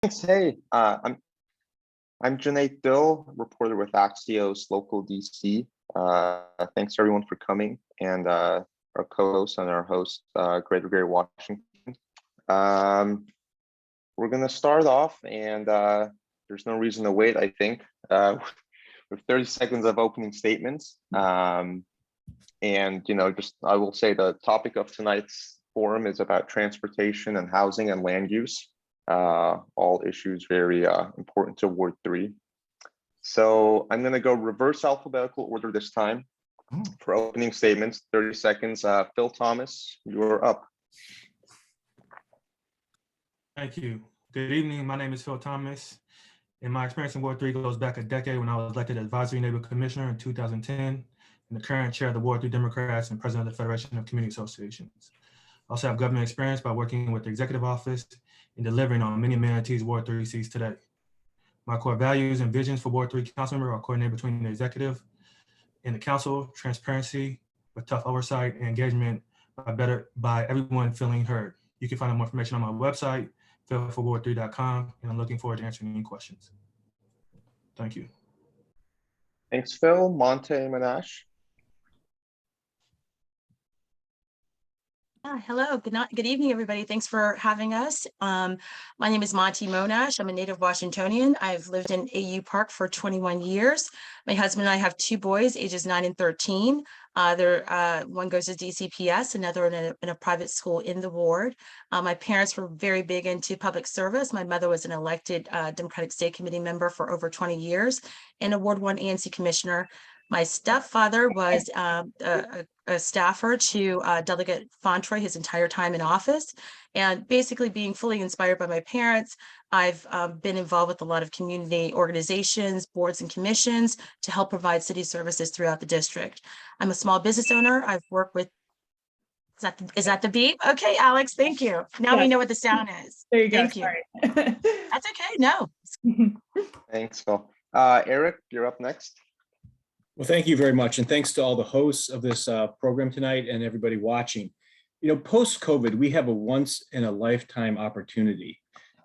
Thanks. Hey, I'm Junaid Dill, reporter with Axios Local DC. Thanks everyone for coming, and our co-host and our host, Greater Washington. We're gonna start off, and there's no reason to wait, I think, with 30 seconds of opening statements. And just I will say the topic of tonight's forum is about transportation and housing and land use. All issues very important to Ward 3. So I'm going to go reverse alphabetical order this time for opening statements. 30 seconds. Phil Thomas, you're up. Thank you. Good evening. My name is Phil Thomas. And my experience in Ward 3 goes back a decade when I was elected Advisory Neighborhood Commissioner in 2010 and the current chair of the Ward 3 Democrats and president of the Federation of Community Associations. I also have government experience by working with the executive office and delivering on many amenities Ward 3 sees today. My core values and visions for Ward 3 council member are coordinated between the executive and the council, transparency with tough oversight and engagement by everyone feeling heard. You can find out more information on my website, philforward3.com, and I'm looking forward to answering any questions. Thank you. Thanks, Phil. Monty Monash. Hello, good evening, everybody. Thanks for having us. My name is Monty Monash. I'm a native Washingtonian. I've lived in AU Park for 21 years. My husband and I have two boys, ages 9 and 13. One goes to DCPS, another in a private school in the ward. My parents were very big into public service. My mother was an elected Democratic State Committee member for over 20 years and a Ward 1 ANC commissioner. My stepfather was a staffer to Delegate Fontroy his entire time in office. And basically being fully inspired by my parents, I've been involved with a lot of community organizations, boards and commissions to help provide city services throughout the district. I'm a small business owner. I've worked with, is that the beep? Okay, Alex, thank you. Now we know what the sound is. There you go. Thank you. That's okay, no. Thanks, Phil. Eric, you're up next. Well, thank you very much. And thanks to all the hosts of this program tonight and everybody watching. Post-COVID, we have a once in a lifetime opportunity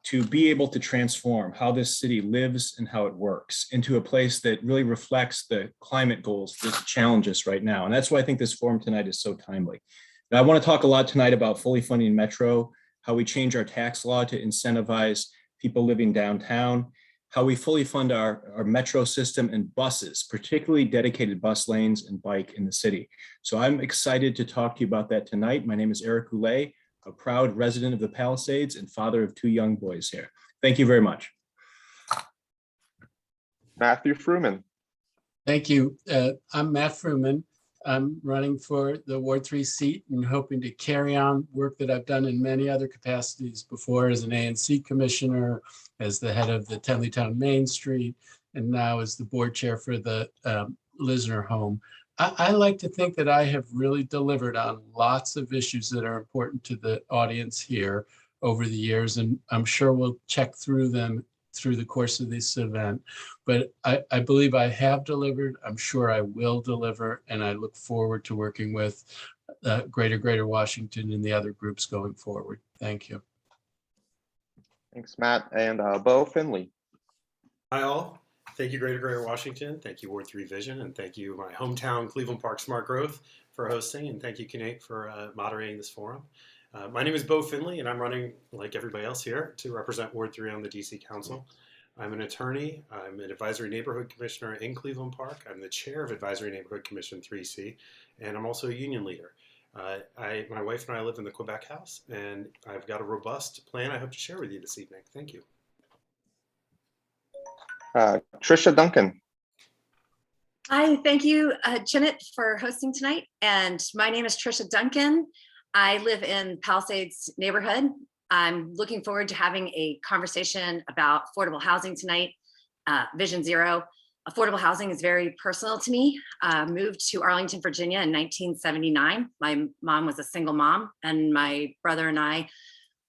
to be able to transform how this city lives and how it works into a place that really reflects the climate goals that challenge us right now. And that's why I think this forum tonight is so timely. Now, I want to talk a lot tonight about fully funding Metro, how we change our tax law to incentivize people living downtown, how we fully fund our metro system and buses, particularly dedicated bus lanes and bike in the city. So I'm excited to talk to you about that tonight. My name is Eric Goulet, a proud resident of the Palisades and father of two young boys here. Thank you very much. Matthew Fruman. Thank you. I'm Matt Fruman. I'm running for the Ward 3 seat and hoping to carry on work that I've done in many other capacities before as an ANC commissioner, as the head of the Tenleytown Main Street, and now as the board chair for the Lisner home. I like to think that I have really delivered on lots of issues that are important to the audience here over the years, and I'm sure we'll check through them through the course of this event. But I believe I have delivered. I'm sure I will deliver, and I look forward to working with Greater Washington and the other groups going forward. Thank you. Thanks, Matt. And Bo Finley. Hi, all. Thank you, Greater Washington. Thank you, Ward 3 Vision. And thank you, my hometown, Cleveland Park Smart Growth, for hosting. And thank you, Kunate, for moderating this forum. My name is Bo Finley, and I'm running, like everybody else here, to represent Ward 3 on the DC Council. I'm an attorney. I'm an Advisory Neighborhood Commissioner in Cleveland Park. I'm the chair of Advisory Neighborhood Commission 3C, and I'm also a union leader. My wife and I live in the Quebec House, and I've got a robust plan I hope to share with you this evening. Thank you. Trisha Duncan. Hi, thank you, Janet, for hosting tonight. And my name is Trisha Duncan. I live in Palisades neighborhood. I'm looking forward to having a conversation about affordable housing tonight, Vision Zero. Affordable housing is very personal to me. Moved to Arlington, Virginia in 1979. My mom was a single mom, and my brother and I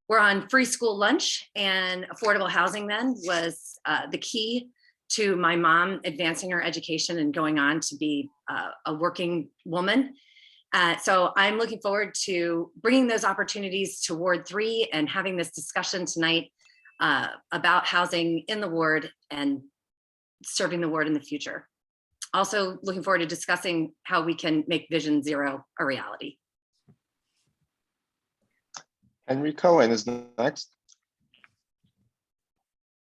were on free school lunch, and affordable housing then was the key to my mom advancing her education and going on to be a working woman. So I'm looking forward to bringing those opportunities to Ward 3 and having this discussion tonight. about housing in the ward and serving the ward in the future. Also looking forward to discussing how we can make Vision Zero a reality. Henry Cohen is next.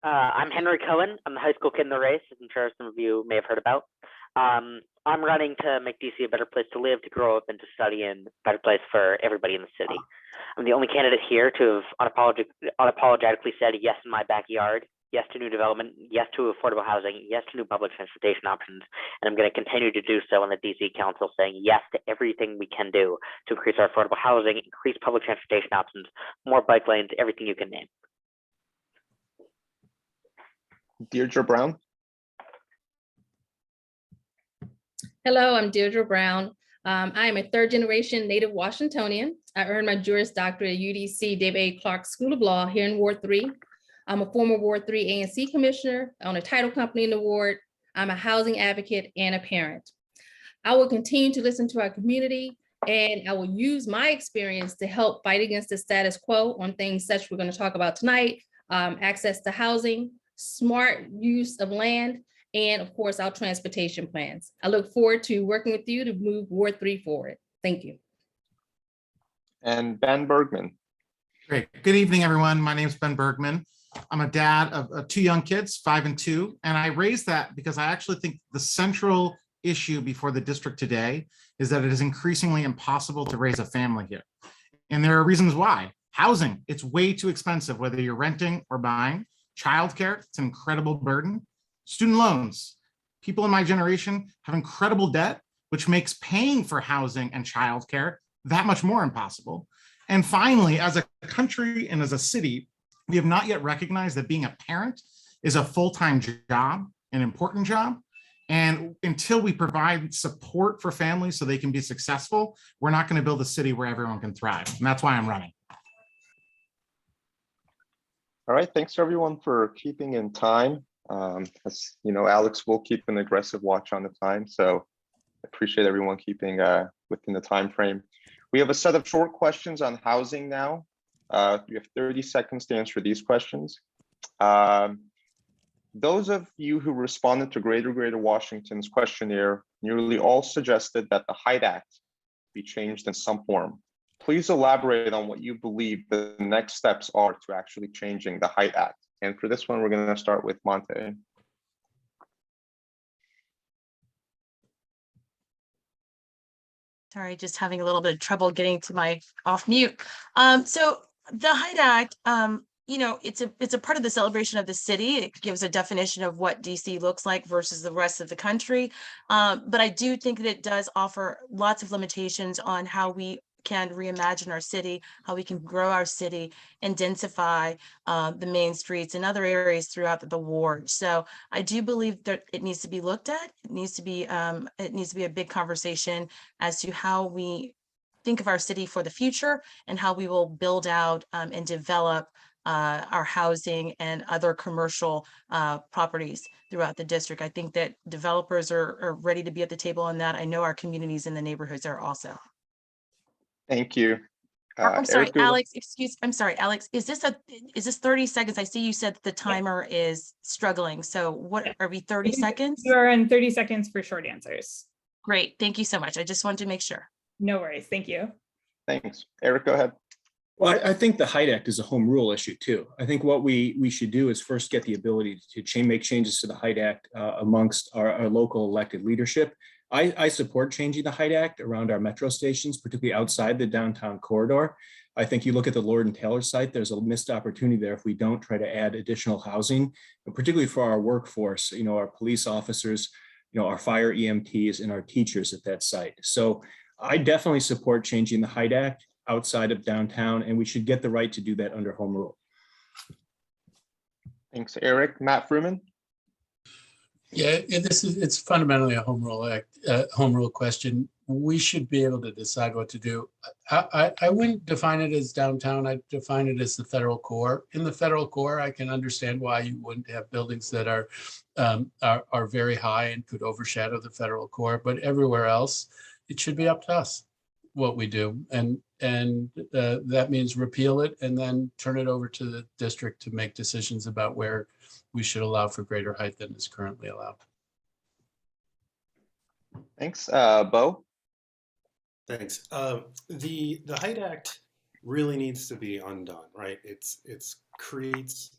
I'm Henry Cohen. I'm the high school kid in the race, as I'm sure some of you may have heard about. I'm running to make DC a better place to live, to grow up, and to study, and a better place for everybody in the city. I'm the only candidate here to have unapologetically said yes in my backyard, yes to new development, yes to affordable housing, yes to new public transportation options, and I'm going to continue to do so in the DC Council, saying yes to everything we can do to increase our affordable housing, increase public transportation options, more bike lanes, everything you can name. Deirdre Brown. Hello, I'm Deirdre Brown. I am a third generation native Washingtonian. I earned my Juris Doctorate at UDC David A. Clark School of Law here in Ward 3. I'm a former Ward 3 ANC commissioner. I own a title company in the ward. I'm a housing advocate and a parent. I will continue to listen to our community, and I will use my experience to help fight against the status quo on things such we're going to talk about tonight, access to housing, smart use of land, and of course, our transportation plans. I look forward to working with you to move Ward 3 forward. Thank you. And Ben Bergman. Great. Good evening, everyone. My name is Ben Bergman. I'm a dad of two young kids, 5 and 2. And I raise that because I actually think the central issue before the district today is that it is increasingly impossible to raise a family here. And there are reasons why. Housing, it's way too expensive, whether you're renting or buying. Childcare, it's an incredible burden. Student loans, people in my generation have incredible debt, which makes paying for housing and childcare that much more impossible. And finally, as a country and as a city, we have not yet recognized that being a parent is a full-time job, an important job. And until we provide support for families so they can be successful, we're not going to build a city where everyone can thrive. And that's why I'm running. All right, thanks everyone for keeping in time. As you know, Alex will keep an aggressive watch on the time, so I appreciate everyone keeping within the time frame. We have a set of short questions on housing now. You have 30 seconds to answer these questions. Those of you who responded to Greater Washington's questionnaire nearly all suggested that the HIDE Act be changed in some form. Please elaborate on what you believe the next steps are to actually changing the HIDE Act. And for this one, we're going to start with Monte. Sorry, just having a little bit of trouble getting to my off mute. So the HIDE Act, you know, it's a part of the celebration of the city. It gives a definition of what DC looks like versus the rest of the country. But I do think that it does offer lots of limitations on how we can reimagine our city, how we can grow our city and densify the main streets and other areas throughout the ward. So I do believe that it needs to be looked at. It needs to be a big conversation as to how we think of our city for the future and how we will build out and develop our housing and other commercial properties throughout the district. I think that developers are ready to be at the table on that. I know our communities in the neighborhoods are also. Thank you. I'm sorry, Eric, Alex, I'm sorry, Alex, is this 30 seconds? I see you said the timer is struggling. So what are we, 30 seconds? You are on 30 seconds for short answers. Great. Thank you so much. I just wanted to make sure. No worries. Thank you. Thanks. Eric, go ahead. Well, I think the HIDE Act is a home rule issue too. I think what we should do is first get the ability to make changes to the HIDE Act amongst our local elected leadership. I support changing the HIDE Act around our metro stations, particularly outside the downtown corridor. I think you look at the Lord and Taylor site, there's a missed opportunity there if we don't try to add additional housing, particularly for our workforce, you know, our police officers, you know, our fire EMTs and our teachers at that site. So I definitely support changing the HIDE Act outside of downtown, and we should get the right to do that under home rule. Thanks, Eric. Matt Fruman. Yeah, it's fundamentally a home rule question. We should be able to decide what to do. I wouldn't define it as downtown. I'd define it as the federal core. In the federal core, I can understand why you wouldn't have buildings that are very high and could overshadow the federal core. But everywhere else, it should be up to us what we do. And And that means repeal it and then turn it over to the district to make decisions about where we should allow for greater height than is currently allowed. Thanks, Bo. Thanks. The Height Act really needs to be undone, right? It's creates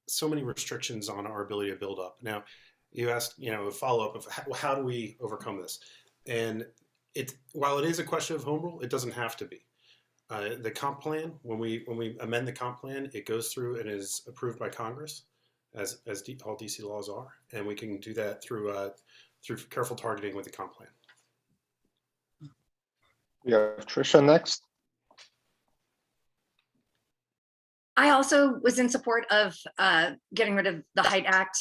so many restrictions on our ability to build up. Now, you asked, a follow up of how do we overcome this? And while it is a question of home rule, it doesn't have to be. The comp plan, when we amend the comp plan, it goes through and is approved by Congress, as all DC laws are, and we can do that through careful targeting with the comp plan. We have Trisha next. I also was in support of getting rid of the Height Act.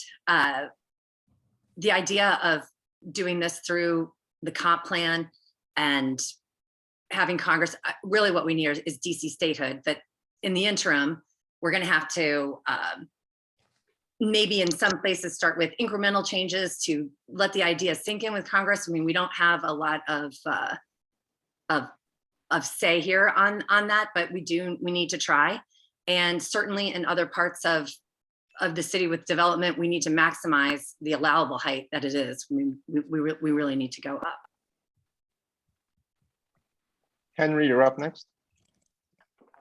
The idea of doing this through the comp plan and having Congress, really what we need is DC statehood, but in the interim, we're going to have to maybe in some places start with incremental changes to let the idea sink in with Congress. I mean, we don't have a lot of say here on that, but we need to try. And certainly in other parts of the city with development, we need to maximize the allowable height that it is. I mean, we really need to go up. Henry, you're up next.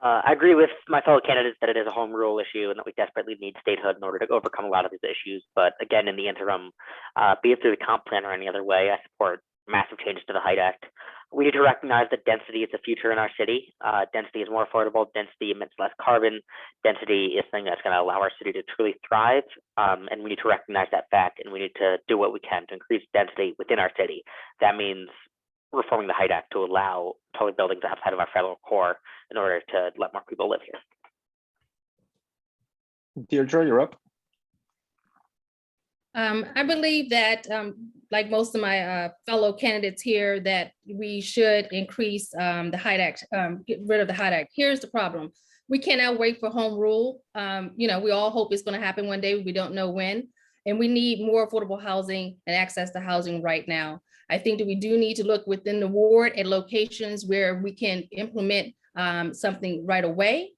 I agree with my fellow candidates that it is a home rule issue and that we desperately need statehood in order to overcome a lot of these issues. But again, in the interim, be it through the comp plan or any other way, I support massive changes to the Height Act. We need to recognize that density is the future in our city. Density is more affordable. Density emits less carbon. Density is something that's going to allow our city to truly thrive. And we need to recognize that fact, and we need to do what we can to increase density within our city. That means reforming the Height Act to allow taller buildings outside of our federal core in order to let more people live here. Deirdre, you're up. I believe that, like most of my fellow candidates here, that we should increase the Height Act, get rid of the Height Act. Here's the problem. We cannot wait for home rule. We all hope it's going to happen one day. We don't know when. And we need more affordable housing and access to housing right now. I think that we do need to look within the ward at locations where we can implement something right away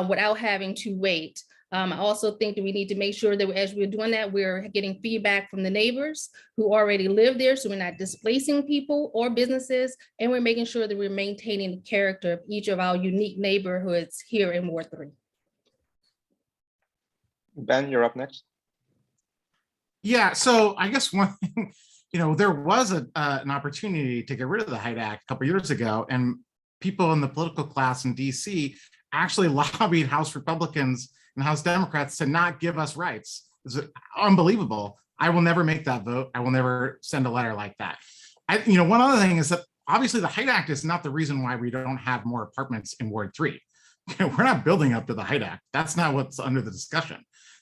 without having to wait. I also think that we need to make sure that as we're doing that, we're getting feedback from the neighbors who already live there, so we're not displacing people or businesses, and we're making sure that we're maintaining the character of each of our unique neighborhoods here in Ward 3. Ben, you're up next. Yeah, so I guess one thing, there was an opportunity to get rid of the Height Act a couple years ago, and people in the political class in DC actually lobbied House Republicans and House Democrats to not give us rights. It's unbelievable. I will never make that vote. I will never send a letter like that. One other thing is that obviously the Height Act is not the reason why we don't have more apartments in Ward 3. We're not building up to the Height Act. That's not what's under the discussion.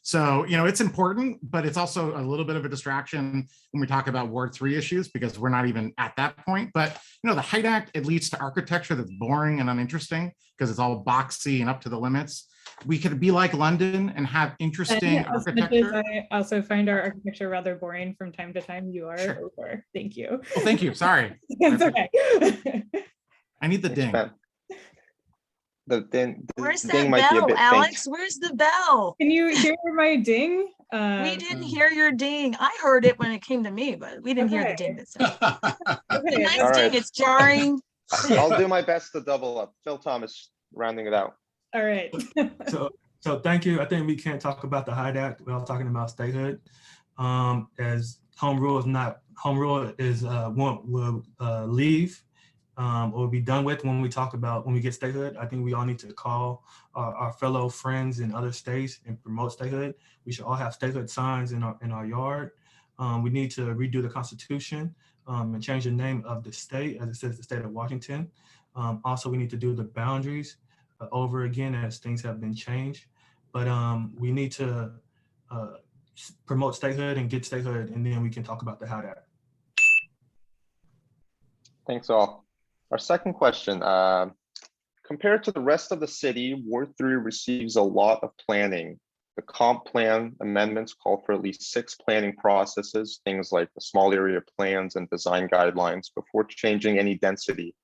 So, it's important, but it's also a little bit of a distraction when we talk about Ward 3 issues because we're not even at that point. But, the Height Act, it leads to architecture that's boring and uninteresting because it's all boxy and up to the limits. We could be like London and have interesting architecture. I also find our architecture rather boring from time to time. You are Sure. over. Thank you. Oh, thank you. Sorry. It's okay. I need the ding. Where's The that ding might be a bell, bit Alex? Where's the bell? Can you hear my ding? We didn't hear your ding. I heard it when it came to me, but we didn't hear the ding. That's Okay, nice All ding. right. It's jarring. I'll do my best to double up. Phil Thomas rounding it out. all right. So thank you. I think we can't talk about the Height Act without talking about statehood. As home rule will leave or be done with when we get statehood. I think we all need to call our fellow friends in other states and promote statehood. We should all have statehood signs in our yard. We need to redo the Constitution and change the name of the state as it says the state of Washington. Also, we need to do the boundaries over again as things have been changed. But we need to promote statehood and get statehood, and then we can talk about the Height Act. Thanks all. Our second question, compared to the rest of the city, Ward 3 receives a lot of planning. The comp plan amendments call for at least 6 planning processes, things like the small area plans and design guidelines before changing any density.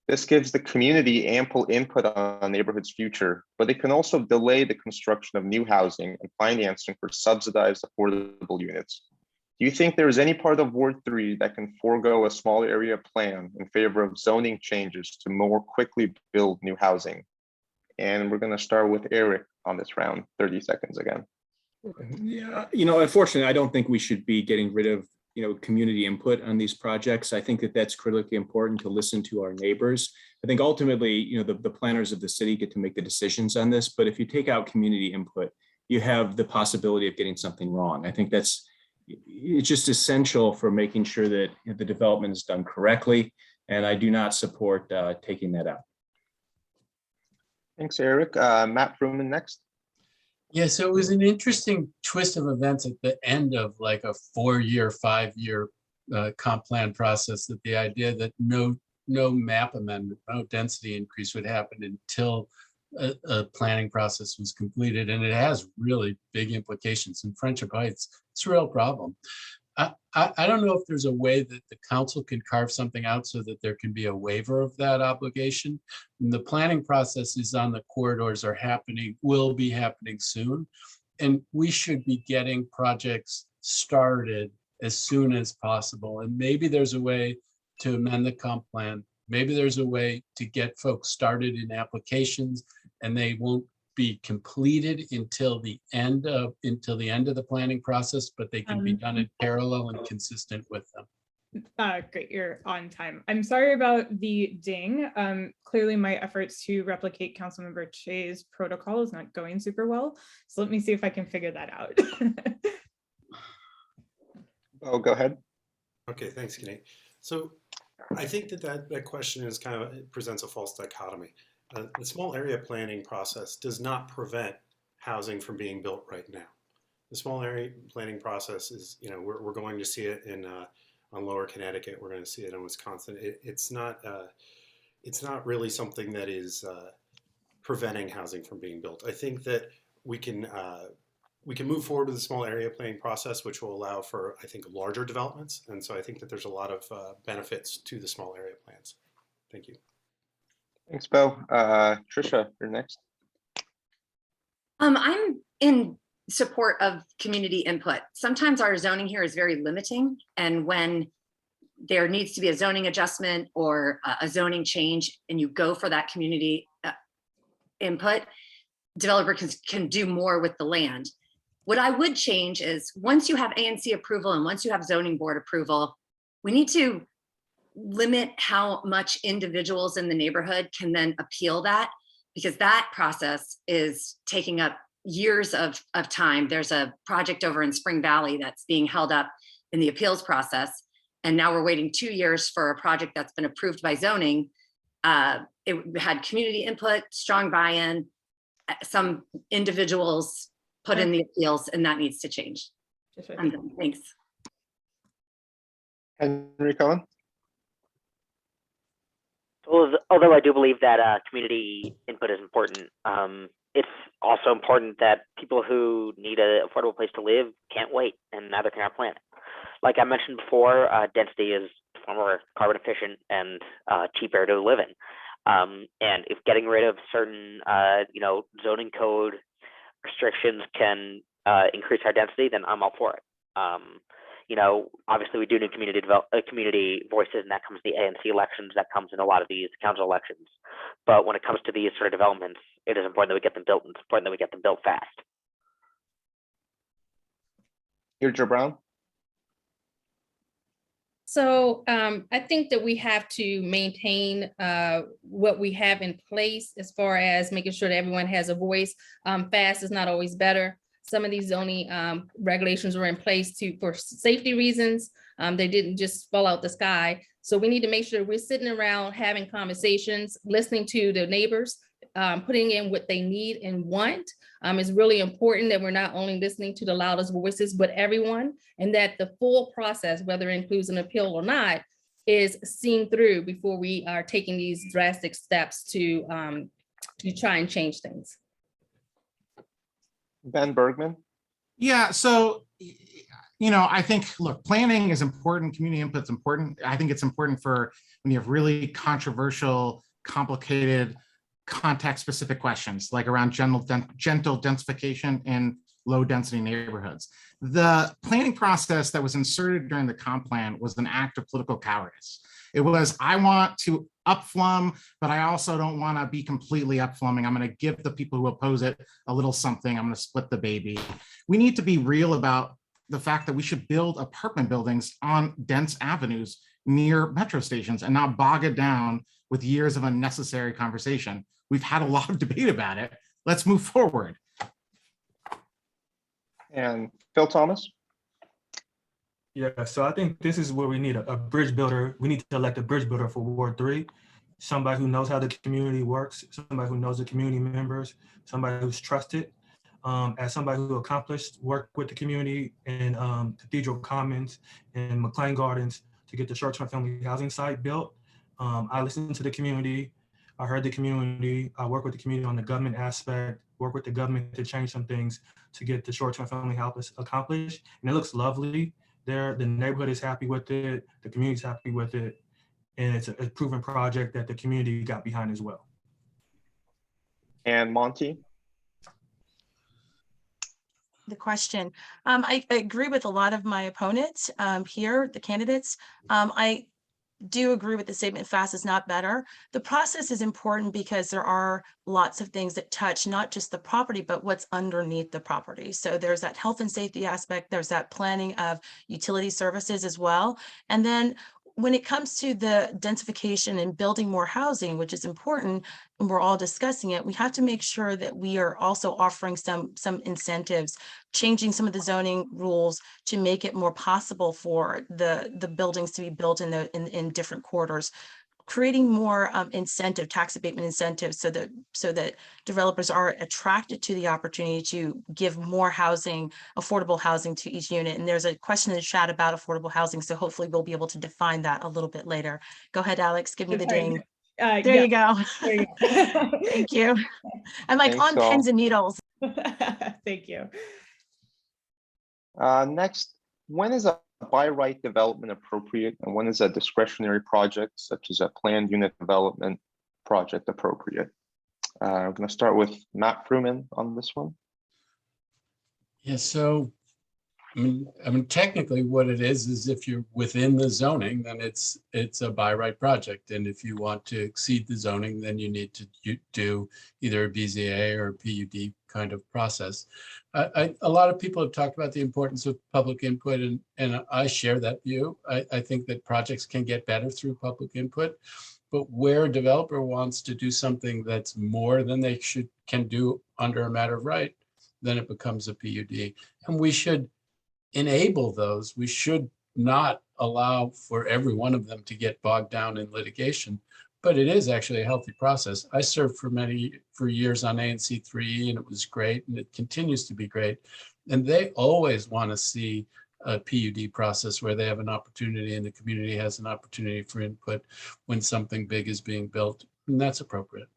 This gives the community ample input on a neighborhood's future, but it can also delay the construction of new housing and financing for subsidized affordable units. Do you think there is any part of Ward 3 that can forego a small area plan in favor of zoning changes to more quickly build new housing? And we're going to start with Eric on this round, 30 seconds again. Yeah, unfortunately, I don't think we should be getting rid of, community input on these projects. I think that that's critically important to listen to our neighbors. I think ultimately, the planners of the city get to make the decisions on this, but if you take out community input, you have the possibility of getting something wrong. I think it's just essential for making sure that the development is done correctly, and I do not support taking that out. Thanks, Eric. Matt Fruman next. Yeah, so it was an interesting twist of events at the end of like a 4-year, 5-year comp plan process, that the idea that no map amendment, no density increase would happen until a planning process was completed. And it has really big implications. In Friendship Heights, it's a real problem. I don't know if there's a way that the council can carve something out so that there can be a waiver of that obligation. And the planning processes on the corridors will be happening soon. And we should be getting projects started as soon as possible. And maybe there's a way to amend the comp plan. Maybe there's a way to get folks started in applications, and they won't be completed until the end of the planning process, but they can be done in parallel and consistent with them. Great, you're on time. I'm sorry about the ding. Clearly my efforts to replicate Councilmember Che's protocol is not going super well. So let me see if I can figure that out. Oh, go ahead. Okay, thanks, Kenny. So I think that question is it presents a false dichotomy. The small area planning process does not prevent housing from being built right now. The small area planning process is, we're going to see it on Lower Connecticut. We're going to see it in Wisconsin. It's not really something that is preventing housing from being built. I think that we can move forward with the small area planning process, which will allow for, I think, larger developments. And so I think that there's a lot of benefits to the small area plans. Thank you. Thanks, Bo. Trisha, you're next. I'm in support of community input. Sometimes our zoning here is very limiting, and when there needs to be a zoning adjustment or a zoning change and you go for that community input, developers can do more with the land. What I would change is, once you have ANC approval and once you have zoning board approval, we need to limit how much individuals in the neighborhood can then appeal that, because that process is taking up years of time. There's a project over in Spring Valley that's being held up in the appeals process, and now we're waiting 2 years for a project that's been approved by zoning. It had community input, strong buy-in, some individuals put in the appeals, and that needs to change. I'm done. Thanks. Henry Cohen. Although I do believe that community input is important, it's also important that people who need an affordable place to live can't wait, and neither can our planet. Like I mentioned before, density is far more carbon efficient and cheaper to live in. And if getting rid of certain, zoning code restrictions can increase our density, then I'm all for it. Obviously we do need community voices, and that comes to the ANC elections, that comes in a lot of these council elections. But when it comes to these sort of developments, it is important that we get them built, and it's important that we get them built fast. Deirdre Brown. So I think that we have to maintain what we have in place as far as making sure that everyone has a voice. Fast is not always better. Some of these zoning regulations were in place for safety reasons. They didn't just fall out the sky. So we need to make sure we're sitting around having conversations, listening to the neighbors, putting in what they need and want. It's really important that we're not only listening to the loudest voices, but everyone, and that the full process, whether it includes an appeal or not, is seen through before we are taking these drastic steps to try and change things. Ben Bergman. Yeah, so I think, look, planning is important, community input is important. I think it's important for when you have really controversial, complicated, context-specific questions, like around gentle densification in low-density neighborhoods. The planning process that was inserted during the comp plan was an act of political cowardice. It was, I want to upflum, but I also don't want to be completely upflumming. I'm going to give the people who oppose it a little something. I'm going to split the baby. We need to be real about the fact that we should build apartment buildings on dense avenues near metro stations and not bog it down with years of unnecessary conversation. We've had a lot of debate about it. Let's move forward. And Phil Thomas? Yeah, so I think this is where we need a bridge builder. We need to elect a bridge builder for Ward 3, somebody who knows how the community works, somebody who knows the community members, somebody who's trusted, as somebody who accomplished work with the community in Cathedral Commons and McLean Gardens to get the short-term family housing site built. I listened to the community. I heard the community. I work with the community on the government aspect, work with the government to change some things to get the short-term family house accomplished. And it looks lovely there. The neighborhood is happy with it. The community's happy with it. And it's a proven project that the community got behind as well. And Monty? The question. I agree with a lot of my opponents here, the candidates. I do agree with the statement, fast is not better. The process is important because there are lots of things that touch not just the property, but what's underneath the property. So there's that health and safety aspect, there's that planning of utility services as well. And then when it comes to the densification and building more housing, which is important, and we're all discussing it, we have to make sure that we are also offering some incentives, changing some of the zoning rules to make it more possible for the buildings to be built in different quarters, creating more incentive, tax abatement incentives, so that developers are attracted to the opportunity to give more housing, affordable housing to each unit. And there's a question in the chat about affordable housing, so hopefully we'll be able to define that a little bit later. Go ahead, Alex, give me the ding. There Yeah, you go. there you go. Thank you. I'm like Thanks on pins and needles. Thank you. Next, when is a by right development appropriate and when is a discretionary project such as a planned unit development project appropriate? I'm going to start with Matt Fruman on this one. Yeah, so I mean, technically what it is if you're within the zoning, then it's a by right project. And if you want to exceed the zoning, then you need to do either a BZA or a PUD kind of process. A lot of people have talked about the importance of public input, and I share that view. I think that projects can get better through public input, but where a developer wants to do something that's more than they can do under a matter of right, then it becomes a PUD. And we should enable those. We should not allow for every one of them to get bogged down in litigation, but it is actually a healthy process. I served for years on ANC3 and it was great, and it continues to be great. And they always want to see a PUD process where they have an opportunity and the community has an opportunity for input when something big is being built, and that's appropriate.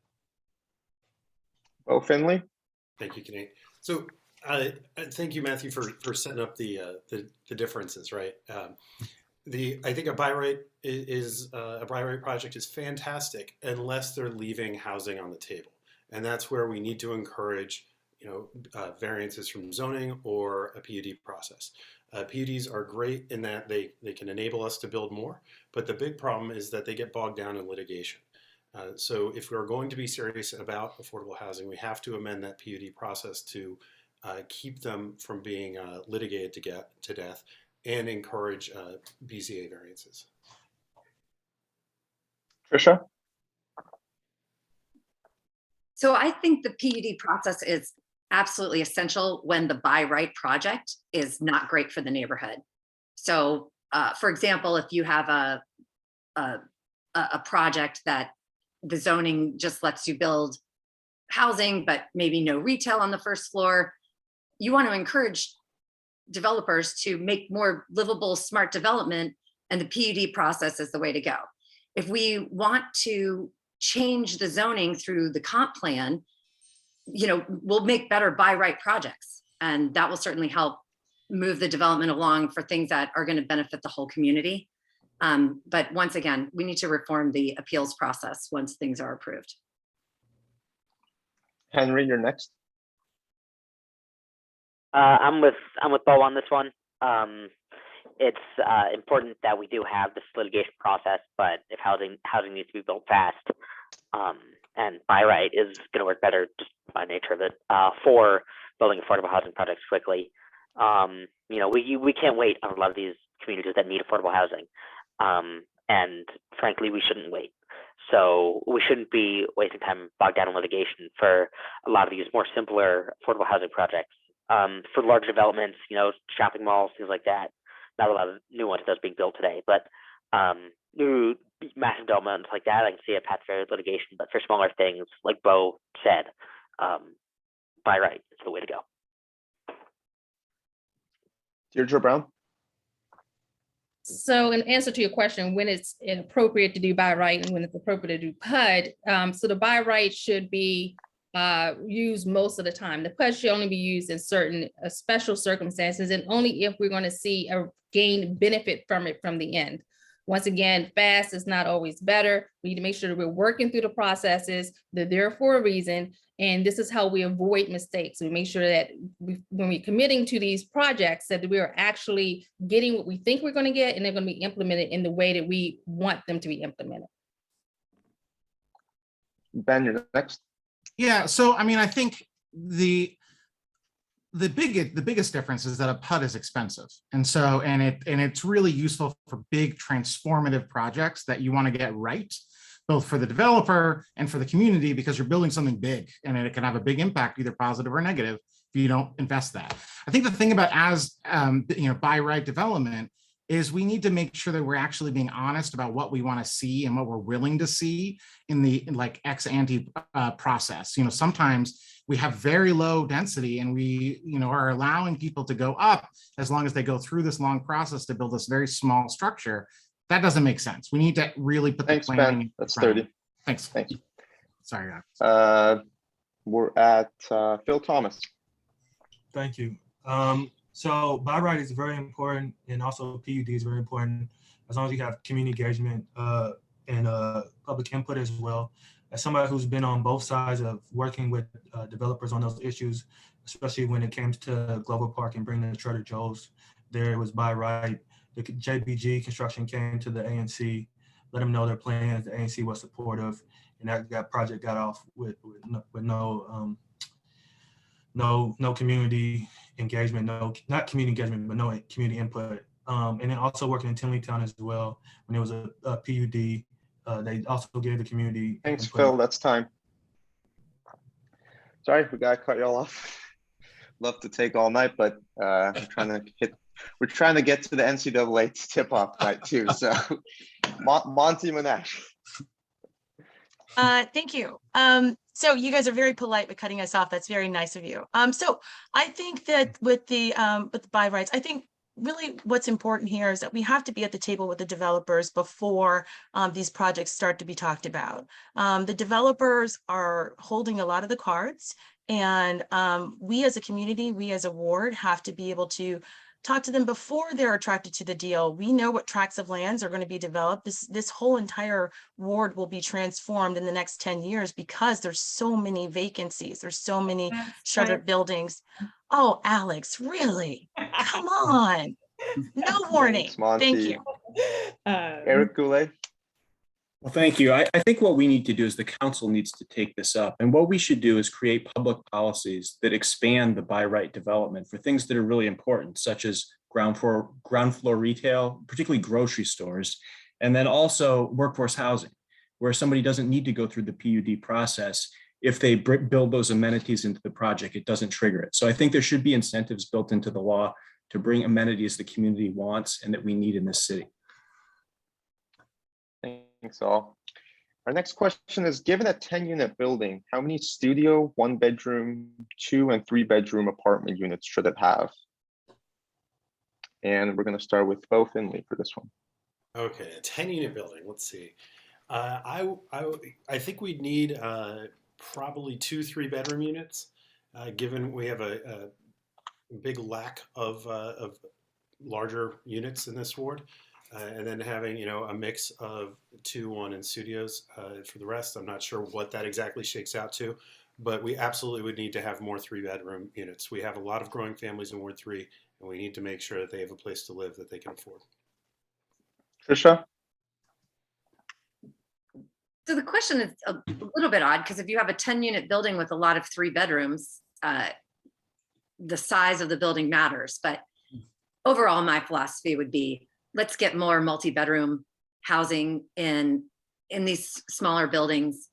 Bo Finley? Thank you, Kenny. So thank you, Matthew, for setting up the differences, right? I think a by right project is fantastic unless they're leaving housing on the table, and that's where we need to encourage, variances from zoning or a PUD process. PUDs are great in that they can enable us to build more, but the big problem is that they get bogged down in litigation. So if we're going to be serious about affordable housing, we have to amend that PUD process to keep them from being litigated to death and encourage BZA variances. Trisha? So I think the PUD process is absolutely essential when the by right project is not great for the neighborhood. So for example, if you have a project that the zoning just lets you build housing, but maybe no retail on the first floor, you want to encourage developers to make more livable, smart development, and the PUD process is the way to go. If we want to change the zoning through the comp plan, we'll make better by right projects, and that will certainly help move the development along for things that are going to benefit the whole community. But once again, we need to reform the appeals process once things are approved. Henry, you're next. I'm with Bo on this one. It's important that we do have this litigation process, but if housing needs to be built fast, and by right is going to work better just by nature of it for building affordable housing projects quickly. We can't wait on a lot of these communities that need affordable housing, and frankly, we shouldn't wait. So we shouldn't be wasting time bogged down in litigation for a lot of these more simpler affordable housing projects. For large developments, shopping malls, things like that. Not a lot of new ones that's being built today, but new massive developments like that, I can see a path for litigation. But for smaller things, like Bo said, by right is the way to go. Deirdre Brown. So in answer to your question, when it's inappropriate to do by right and when it's appropriate to do PUD, so the by right should be used most of the time. The PUD should only be used in certain special circumstances and only if we're going to see a gain benefit from it from the end. Once again, fast is not always better. We need to make sure that we're working through the processes, they're there for a reason. And this is how we avoid mistakes. We make sure that when we're committing to these projects, that we are actually getting what we think we're going to get, and they're going to be implemented in the way that we want them to be implemented. Ben, you're next. Yeah, so I mean, I think the biggest difference is that a PUD is expensive, and it's really useful for big transformative projects that you want to get right, both for the developer and for the community, because you're building something big and it can have a big impact, either positive or negative, if you don't invest that. I think the thing about by right development is we need to make sure that we're actually being honest about what we want to see and what we're willing to see in the ex ante process. Sometimes we have very low density and we are allowing people to go up as long as they go through this long process to build this very small structure. That doesn't make sense. We need to really put Thanks, the planning. Ben. That's 30. Thanks. Thanks. Sorry, guys. We're at Phil Thomas. Thank you. So by right is very important, and also PUD is very important, as long as you have community engagement and public input as well. As somebody who's been on both sides of working with developers on those issues, especially when it came to Global Park and bringing the Trader Joe's, there it was by right. The JBG construction came to the ANC, let them know their plans. The ANC was supportive, and that project got off with no community engagement, not community engagement, but no community input. And then also working in Tinleytown as well, when there was a PUD, they also gave the community. Thanks, input. Phil. That's time. Sorry, we gotta cut y'all off. Love to take all night, but we're trying to get to the NCAA tip-off night too. So, Monty Monash. Thank you. So you guys are very polite with cutting us off. That's very nice of you. So I think that with the by rights, I think really what's important here is that we have to be at the table with the developers before these projects start to be talked about. The developers are holding a lot of the cards, and we as a community, we as a ward have to be able to talk to them before they're attracted to the deal. We know what tracts of lands are going to be developed. This whole entire ward will be transformed in the next 10 years because there's so many vacancies. There's so many shuttered buildings. Oh, Alex, really? Come on. No warning. Thanks, Monty. Thank you. Eric Goulet. Well, thank you. I think what we need to do is the council needs to take this up. And what we should do is create public policies that expand the by right development for things that are really important, such as ground floor retail, particularly grocery stores, and then also workforce housing, where somebody doesn't need to go through the PUD process. If they build those amenities into the project, it doesn't trigger it. So I think there should be incentives built into the law to bring amenities the community wants and that we need in this city. Thanks all. Our next question is, given a 10-unit building, how many studio, 1-bedroom, 2 and 3-bedroom apartment units should it have? And we're going to start with Bo Finley for this one. Okay, a 10-unit building. Let's see. I think we'd need probably 2 3-bedroom units, given we have a big lack of larger units in this ward. And then having, a mix of 2, 1, and studios for the rest. I'm not sure what that exactly shakes out to, but we absolutely would need to have more 3-bedroom units. We have a lot of growing families in Ward 3, and we need to make sure that they have a place to live that they can afford. Trisha? So the question is a little bit odd, because if you have a 10-unit building with a lot of 3 bedrooms, the size of the building matters. But overall, my philosophy would be, let's get more multi-bedroom housing in these smaller buildings.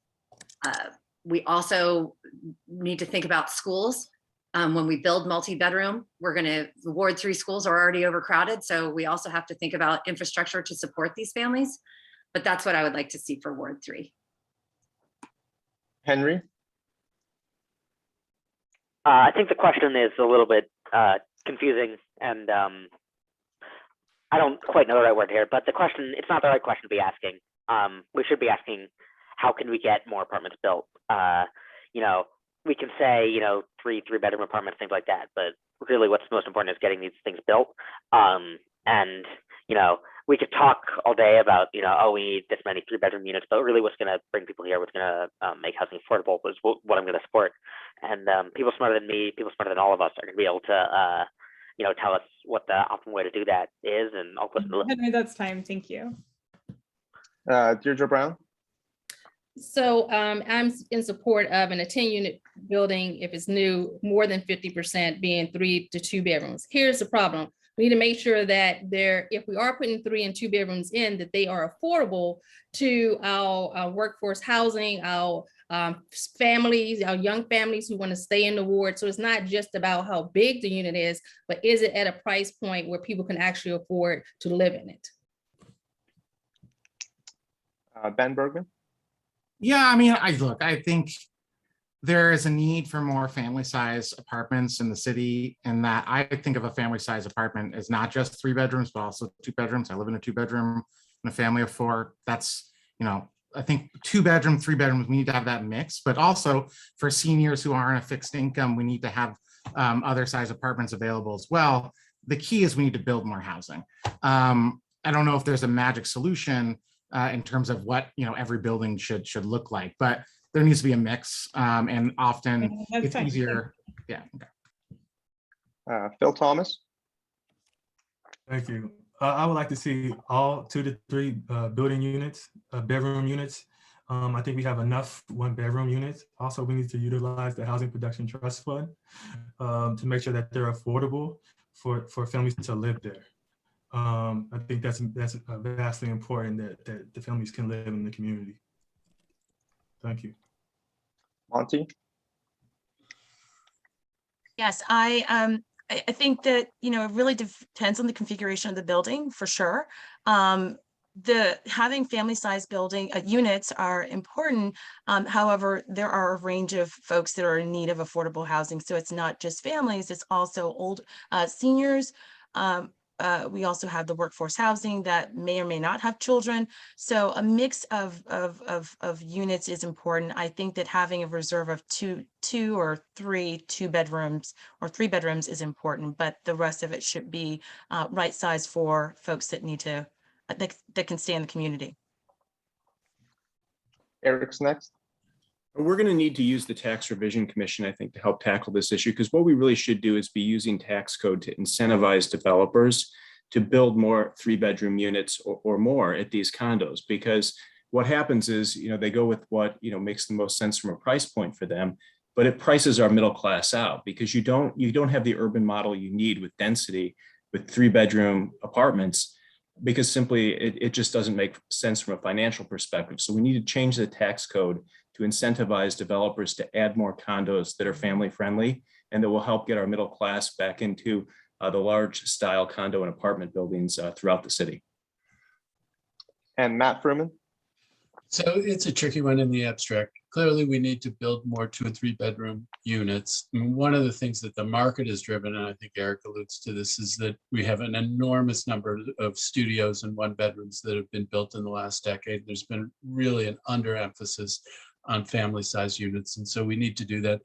We also need to think about schools. When we build multi-bedroom, the Ward 3 schools are already overcrowded. So we also have to think about infrastructure to support these families. But that's what I would like to see for Ward 3. Henry? I think the question is a little bit confusing, and I don't quite know the right word here, but it's not the right question to be asking. We should be asking, how can we get more apartments built? We can say, 3-bedroom apartments, things like that, but really what's most important is getting these things built. And we could talk all day about, we need this many 3-bedroom units, but really what's going to bring people here, what's going to make housing affordable was what I'm going to support. And people smarter than me, people smarter than all of us are going to be able to, tell us what the optimal way to do that is, and I'll listen to them. Henry, that's time. Thank you. Deirdre Brown? So I'm in support of a 10-unit building, if it's new, more than 50% being 3 to 2 bedrooms. Here's the problem. We need to make sure that if we are putting 3 and 2 bedrooms in, that they are affordable to our workforce housing, our families, our young families who want to stay in the ward. So it's not just about how big the unit is, but is it at a price point where people can actually afford to live in it? Ben Bergman? Yeah, I mean, I think there is a need for more family size apartments in the city, and that I think of a family size apartment as not just 3 bedrooms, but also 2 bedrooms. I live in a 2-bedroom in a family of 4. That's, I think 2-bedroom, 3 bedrooms, we need to have that mix, but also for seniors who aren't a fixed income, we need to have other size apartments available as well. The key is we need to build more housing. I don't know if there's a magic solution in terms of what every building should look like, but there needs to be a mix, and often it's easier. Yeah. Okay. Phil Thomas? Thank you. I would like to see all 2 to 3 building units, bedroom units. I think we have enough 1-bedroom units. Also, we need to utilize the Housing Production Trust Fund to make sure that they're affordable for families to live there. I think that's vastly important that the families can live in the community. Thank you. Monty? Yes, I think that, it really depends on the configuration of the building, for sure. Having family size building units are important. However, there are a range of folks that are in need of affordable housing. So it's not just families, it's also old seniors. We also have the workforce housing that may or may not have children. So a mix of units is important. I think that having a reserve of two or three 2-bedrooms or 3 bedrooms is important, but the rest of it should be right size for folks that need to, that can stay in the community. Eric's next. We're going to need to use the Tax Revision Commission, I think, to help tackle this issue, because what we really should do is be using tax code to incentivize developers to build more 3-bedroom units or more at these condos, because what happens is, they go with what, makes the most sense from a price point for them, but it prices our middle class out, because you don't have the urban model you need with density with 3-bedroom apartments, because simply it just doesn't make sense from a financial perspective. So we need to change the tax code to incentivize developers to add more condos that are family friendly and that will help get our middle class back into the large style condo and apartment buildings throughout the city. And Matt Fruman? So it's a tricky one in the abstract. Clearly, we need to build more 2 and 3 bedroom units. I mean, one of the things that the market is driven, and I think Eric alludes to this, is that we have an enormous number of studios and 1-bedrooms that have been built in the last decade. There's been really an underemphasis on family size units. And so we need to do that.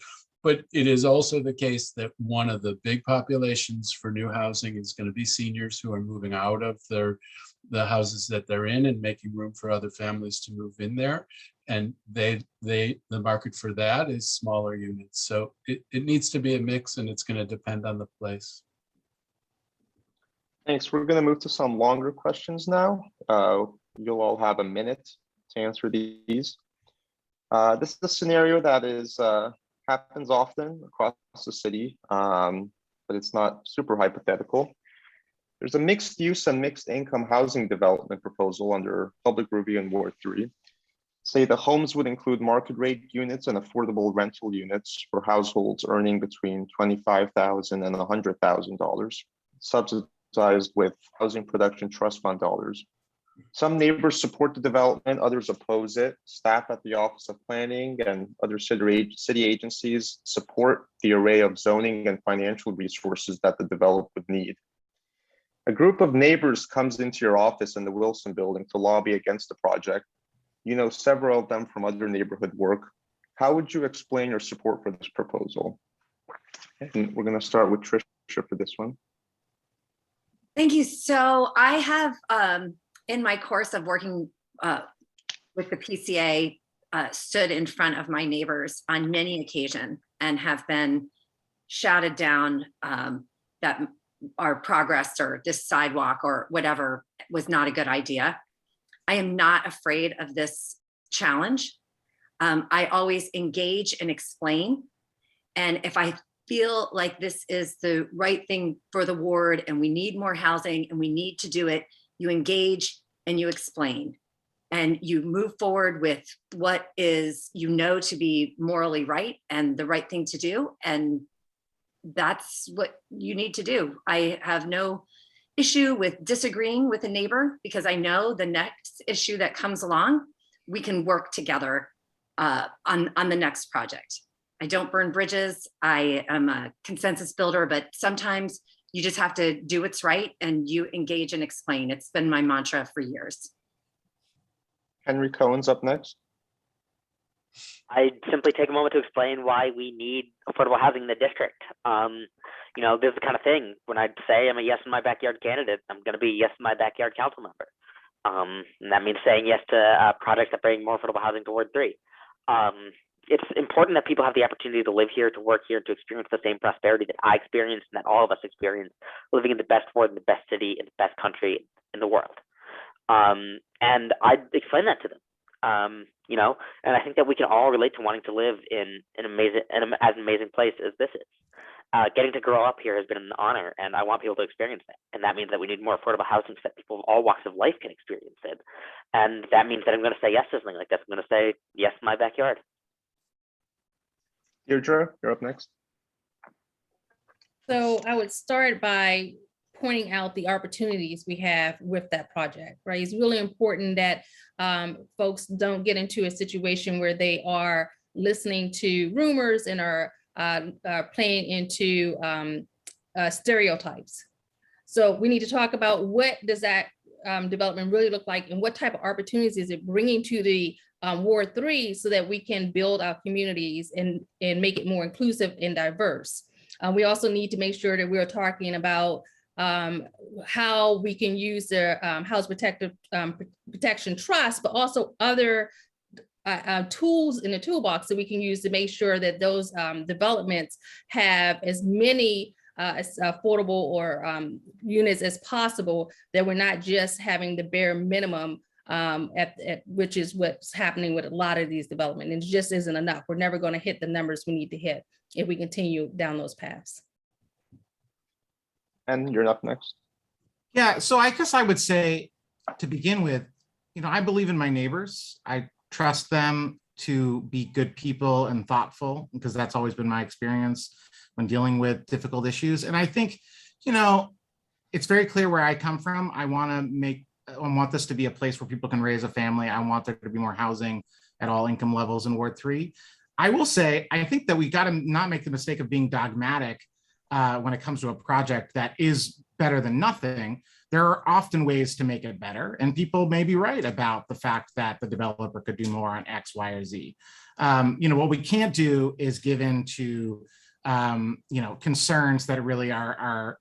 But it is also the case that one of the big populations for new housing is going to be seniors who are moving out of the houses that they're in and making room for other families to move in there. And the market for that is smaller units. So it needs to be a mix, and it's going to depend on the place. Thanks. We're going to move to some longer questions now. You'll all have a minute to answer these. This is a scenario that is happens often across the city, but it's not super hypothetical. There's a mixed use and mixed income housing development proposal under public review in Ward 3. Say the homes would include market rate units and affordable rental units for households earning between $25,000 and $100,000, subsidized with housing production trust fund dollars. Some neighbors support the development, others oppose it. Staff at the Office of Planning and other city agencies support the array of zoning and financial resources that the developer would need. A group of neighbors comes into your office in the Wilson building to lobby against the project. You know several of them from other neighborhood work. How would you explain your support for this proposal? And we're going to start with Trisha for this one. Thank you. So I have, in my course of working with the PCA, stood in front of my neighbors on many occasions and have been shouted down that our progress or this sidewalk or whatever was not a good idea. I am not afraid of this challenge. I always engage and explain. And if I feel like this is the right thing for the ward and we need more housing and we need to do it, you engage and you explain and you move forward with what is, you know, to be morally right and the right thing to do. And that's what you need to do. I have no issue with disagreeing with a neighbor because I know the next issue that comes along, we can work together on the next project. I don't burn bridges. I am a consensus builder, but sometimes you just have to do what's right and you engage and explain. It's been my mantra for years. Henry Cohen's up next. I simply take a moment to explain why we need affordable housing in the district. You know, this is the kind of thing when I say I'm a yes in my backyard candidate, I'm going to be a yes in my backyard council member. And that means saying yes to projects that bring more affordable housing to Ward 3. It's important that people have the opportunity to live here, to work here, to experience the same prosperity that I experienced and that all of us experience living in the best ward, in the best city, in the best country in the world. And I explain that to them. You know, and I think that we can all relate to wanting to live in as amazing place as this is. Getting to grow up here has been an honor, and I want people to experience that. And that means that we need more affordable housing so that people of all walks of life can experience it. And that means that I'm going to say yes to something like this. I'm going to say yes in my backyard. Deirdre, you're up next. So I would start by pointing out the opportunities we have with that project, right? It's really important that folks don't get into a situation where they are listening to rumors and are playing into stereotypes. So we need to talk about what does that development really look like and what type of opportunities is it bringing to the Ward 3 so that we can build our communities and make it more inclusive and diverse. We also need to make sure that we're talking about how we can use the House Protection Trust, but also other tools in the toolbox that we can use to make sure that those developments have as many as affordable or units as possible, that we're not just having the bare minimum which is what's happening with a lot of these developments. And it just isn't enough. We're never going to hit the numbers we need to hit if we continue down those paths. And you're up next. Yeah, so I guess I would say to begin with, you know, I believe in my neighbors. I trust them to be good people and thoughtful, because that's always been my experience when dealing with difficult issues. And I think, you know, it's very clear where I come from. I want this to be a place where people can raise a family. I want there to be more housing at all income levels in Ward 3. I will say, I think that we got to not make the mistake of being dogmatic when it comes to a project that is better than nothing, there are often ways to make it better. And people may be right about the fact that the developer could do more on X, Y, or Z. What we can't do is give in to concerns that really are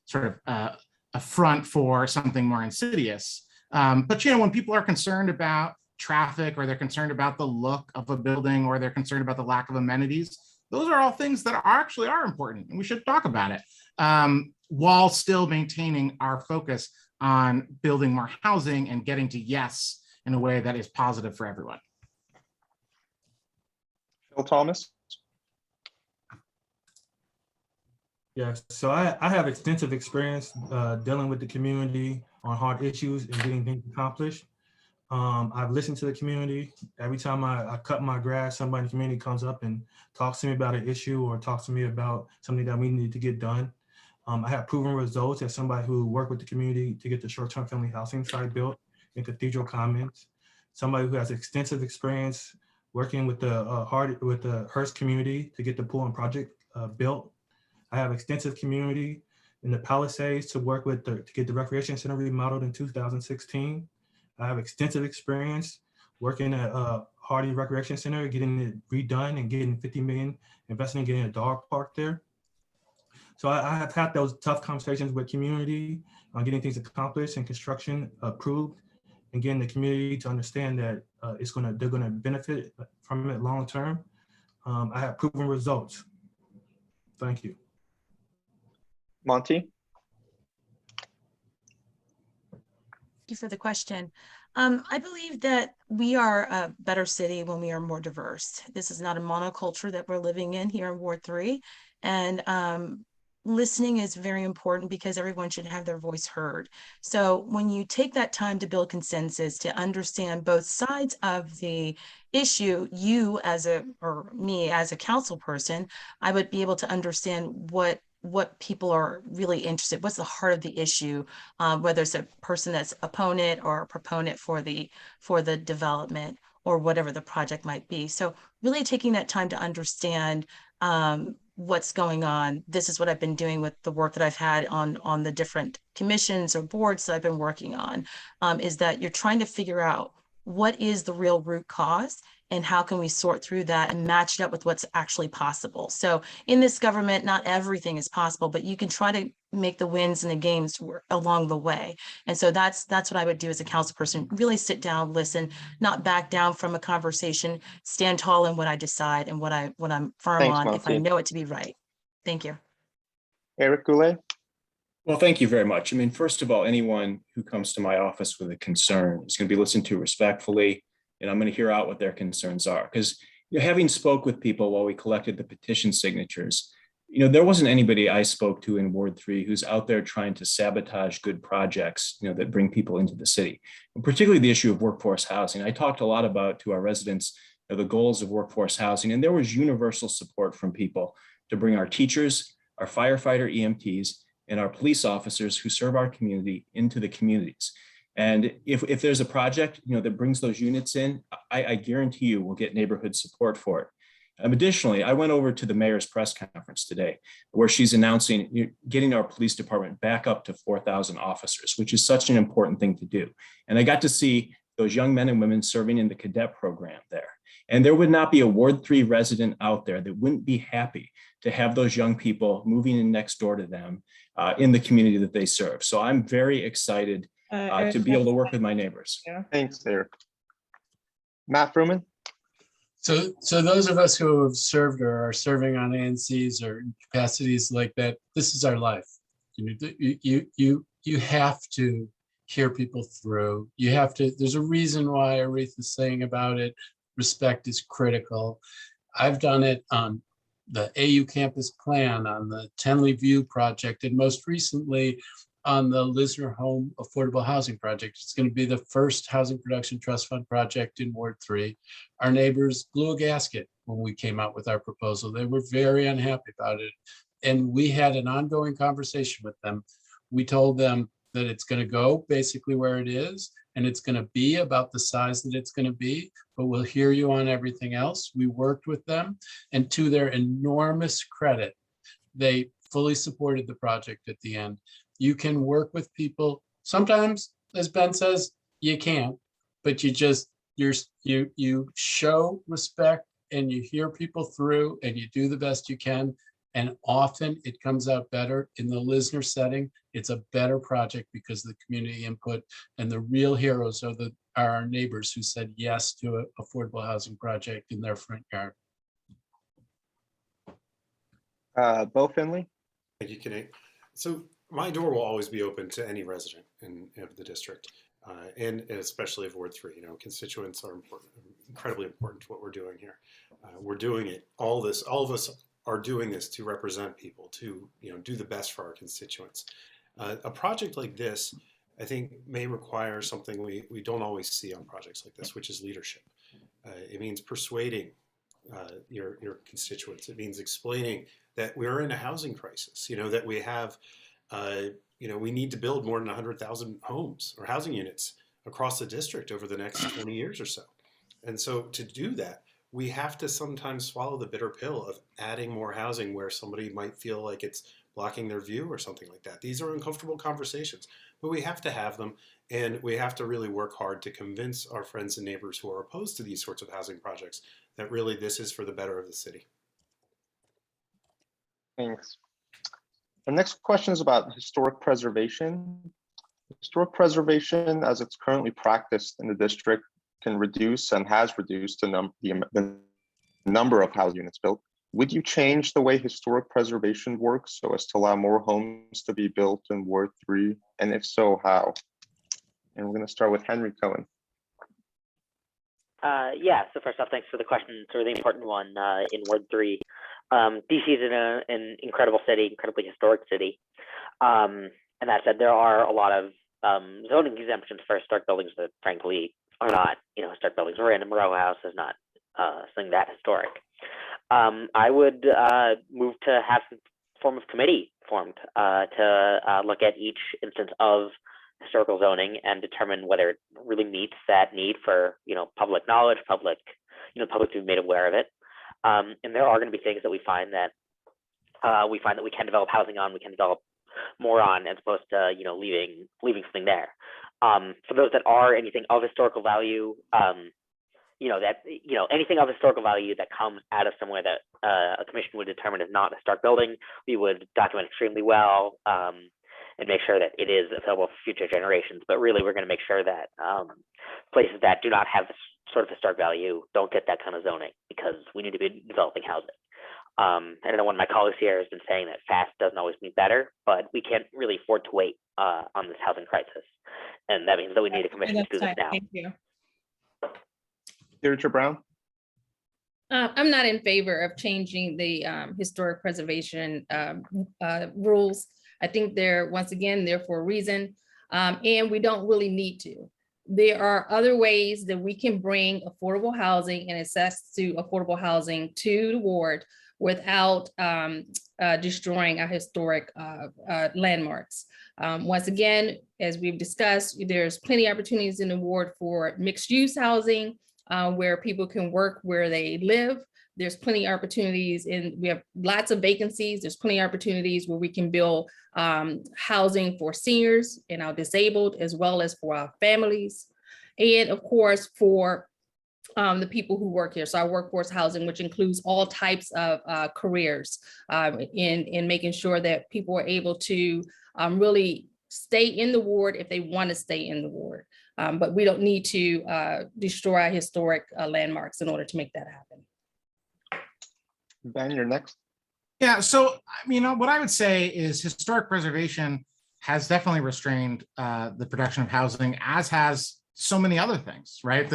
sort of a front for something more insidious. But when people are concerned about traffic, or they're concerned about the look of a building, or they're concerned about the lack of amenities, those are all things that actually are important, and we should talk about it, while still maintaining our focus on building more housing and getting to yes in a way that is positive for everyone. Phil Thomas. Yes, so I have extensive experience dealing with the community on hard issues and getting things accomplished. I've listened to the community. Every time I cut my grass, somebody in the community comes up and talks to me about an issue or talks to me about something that we need to get done. I have proven results as somebody who worked with the community to get the short-term family housing site built in Cathedral Commons. Somebody who has extensive experience working with the Hearst community to get the pool and project built. I have extensive community in the Palisades to work with to get the recreation center remodeled in 2016. I have extensive experience working at Hardy Recreation Center, getting it redone and getting 50 million investing in getting a dog park there. So I have had those tough conversations with community on getting things accomplished and construction approved, and getting the community to understand that they're gonna benefit from it long term. I have proven results. Thank you. Monty. Thank you for the question. I believe that we are a better city when we are more diverse. This is not a monoculture that we're living in here in Ward 3. And listening is very important because everyone should have their voice heard. So when you take that time to build consensus, to understand both sides of the issue, you or me as a council person, I would be able to understand what people are really interested, what's the heart of the issue, whether it's a person that's opponent or a proponent for the development or whatever the project might be. So really taking that time to understand what's going on. This is what I've been doing with the work that I've had on the different commissions or boards that I've been working on, is that you're trying to figure out what is the real root cause and how can we sort through that and match it up with what's actually possible. So in this government, not everything is possible, but you can try to make the wins and the gains along the way. And so that's what I would do as a council person, really sit down, listen, not back down from a conversation, stand tall in what I decide and what I'm firm Thanks, on, if I Monty. know it to be right. Thank you. Eric Goulet. Well, thank you very much. I mean, first of all, anyone who comes to my office with a concern is going to be listened to respectfully, and I'm going to hear out what their concerns are. Because having spoke with people while we collected the petition signatures, there wasn't anybody I spoke to in Ward 3 who's out there trying to sabotage good projects, that bring people into the city, and particularly the issue of workforce housing. I talked a lot about to our residents the goals of workforce housing, and there was universal support from people to bring our teachers, our firefighter EMTs, and our police officers who serve our community into the communities. And if there's a project, that brings those units in, I guarantee you we'll get neighborhood support for it. Additionally, I went over to the mayor's press conference today, where she's announcing getting our police department back up to 4,000 officers, which is such an important thing to do. And I got to see those young men and women serving in the cadet program there. And there would not be a Ward 3 resident out there that wouldn't be happy to have those young people moving in next door to them in the community that they serve. So I'm very excited to be able to work with my neighbors. Thanks, Eric. Matt Fruman. So those of us who have served or are serving on ANCs or capacities like that, this is our life. You have to hear people through. You have to. There's a reason why Aretha's saying about it. Respect is critical. I've done it on the AU campus plan, on the Tenley View project, and most recently on the Lisner Home Affordable Housing Project. It's going to be the first Housing Production Trust Fund project in Ward 3. Our neighbors blew a gasket when we came out with our proposal. They were very unhappy about it. And we had an ongoing conversation with them. We told them that it's going to go basically where it is, and it's going to be about the size that it's going to be, but we'll hear you on everything else. We worked with them, and to their enormous credit, they fully supported the project at the end. You can work with people. Sometimes, as Ben says, you can't, but you show respect and you hear people through and you do the best you can. And often it comes out better in the Lisner setting. It's a better project because of the community input, and the real heroes are our neighbors who said yes to an affordable housing project in their front yard. Bo Finley? Thank you, Kenny. So my door will always be open to any resident of the district, and especially of Ward 3. You know, constituents are important, incredibly important to what we're doing here. We're doing it. All of us are doing this to represent people, to do the best for our constituents. A project like this, I think, may require something we don't always see on projects like this, which is leadership. It means persuading your constituents. It means explaining that we're in a housing crisis. That we have, we need to build more than 100,000 homes or housing units across the district over the next 20 years or so. And so to do that, we have to sometimes swallow the bitter pill of adding more housing where somebody might feel like it's blocking their view or something like that. These are uncomfortable conversations, but we have to have them, and we have to really work hard to convince our friends and neighbors who are opposed to these sorts of housing projects that really this is for the better of the city. Thanks. The next question is about historic preservation. Historic preservation, as it's currently practiced in the district, can reduce and has reduced the number of housing units built. Would you change the way historic preservation works so as to allow more homes to be built in Ward 3? And if so, how? And we're going to start with Henry Cohen. Yeah, so first off, thanks for the question. It's a really important one in Ward 3. DC is an incredible city, incredibly historic city. And that said, there are a lot of zoning exemptions for historic buildings that frankly are not, historic buildings. A random row house is not something that historic. I would move to have some form of committee formed to look at each instance of historical zoning and determine whether it really meets that need for public knowledge, public to be made aware of it. And there are going to be things that we find that we can develop housing on, we can develop more on, as opposed to leaving something there. For those that are anything of historical value, anything of historical value that comes out of somewhere that a commission would determine is not a historic building, we would document extremely well and make sure that it is available for future generations. But really, we're going to make sure that places that do not have this sort of historic value don't get that kind of zoning, because we need to be developing housing. I know one of my colleagues here has been saying that fast doesn't always mean better, but we can't really afford to wait on this housing crisis. And that means that we need a commission to do this now. Thank you. Deirdre Brown? I'm not in favor of changing the historic preservation rules. I think they're, once again, they're for a reason, and we don't really need to. There are other ways that we can bring affordable housing and access to affordable housing to the ward without destroying our historic landmarks. Once again, as we've discussed, there's plenty of opportunities in the ward for mixed use housing where people can work where they live. There's plenty of opportunities, and we have lots of vacancies. There's plenty of opportunities where we can build housing for seniors and our disabled, as well as for our families. And of course, for the people who work here. So our workforce housing, which includes all types of careers in making sure that people are able to really stay in the ward if they want to stay in the ward. But we don't need to destroy our historic landmarks in order to make that happen. Ben, you're next. Yeah, so what I would say is historic preservation has definitely restrained the production of housing, as has so many other things, right?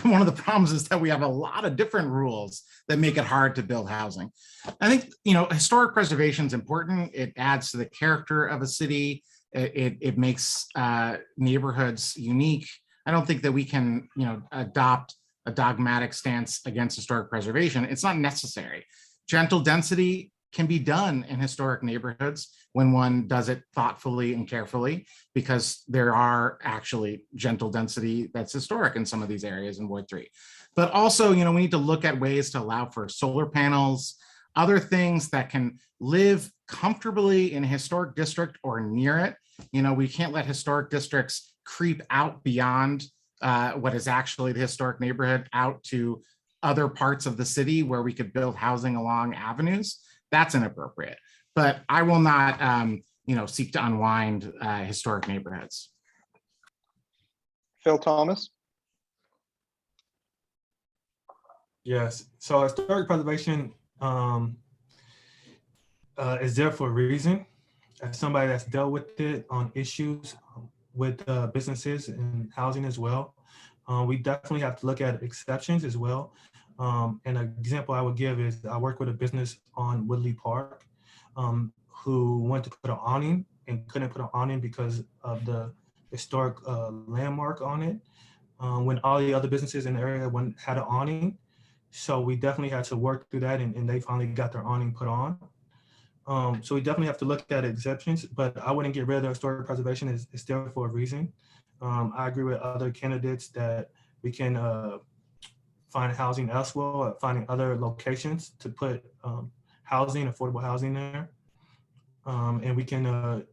One of the problems is that we have a lot of different rules that make it hard to build housing. I think historic preservation is important. It adds to the character of a city. It makes neighborhoods unique. I don't think that we can adopt a dogmatic stance against historic preservation. It's not necessary. Gentle density can be done in historic neighborhoods when one does it thoughtfully and carefully, because there are actually gentle density that's historic in some of these areas in Ward 3. But also, we need to look at ways to allow for solar panels, other things that can live comfortably in a historic district or near it. You know, we can't let historic districts creep out beyond what is actually the historic neighborhood out to other parts of the city where we could build housing along avenues. That's inappropriate. But I will not, you know, seek to unwind historic neighborhoods. Phil Thomas? Yes, so historic preservation is there for a reason. As somebody that's dealt with it on issues with businesses and housing as well, we definitely have to look at exceptions as well. And an example I would give is I work with a business on Woodley Park who went to put an awning and couldn't put an awning because of the historic landmark on it, when all the other businesses in the area had an awning. So we definitely had to work through that, and they finally got their awning put on. So we definitely have to look at exceptions, but I wouldn't get rid of historic preservation. It's there for a reason. I agree with other candidates that we can find housing elsewhere, or finding other locations to put housing, affordable housing there. And we can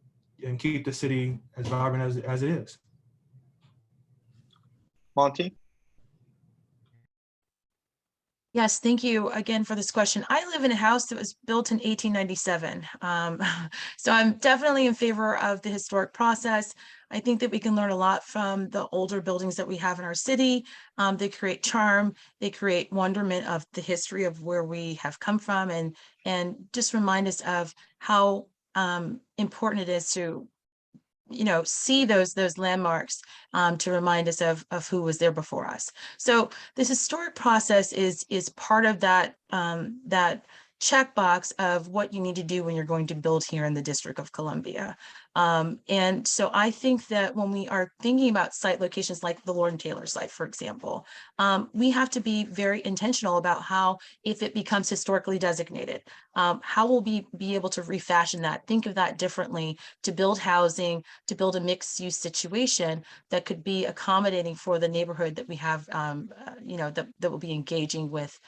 and keep the city as vibrant as it is. Monty? Yes, thank you again for this question. I live in a house that was built in 1897. So I'm definitely in favor of the historic process. I think that we can learn a lot from the older buildings that we have in our city. They create charm, they create wonderment of the history of where we have come from, and just remind us of how important it is to, you know, see those landmarks to remind us of who was there before us. So this historic process is part of that that checkbox of what you need to do when you're going to build here in the District of Columbia. And so I think that when we are thinking about site locations like the Lord and Taylor site, for example, we have to be very intentional about how, if it becomes historically designated, how will we be able to refashion that, think of that differently, to build housing, to build a mixed use situation that could be accommodating for the neighborhood that we have, you know, that will be engaging with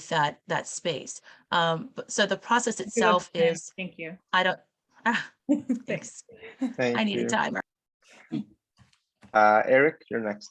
that space. So the process itself is, thank you. I don't, thanks. Thank I need you. a timer. Eric, you're next.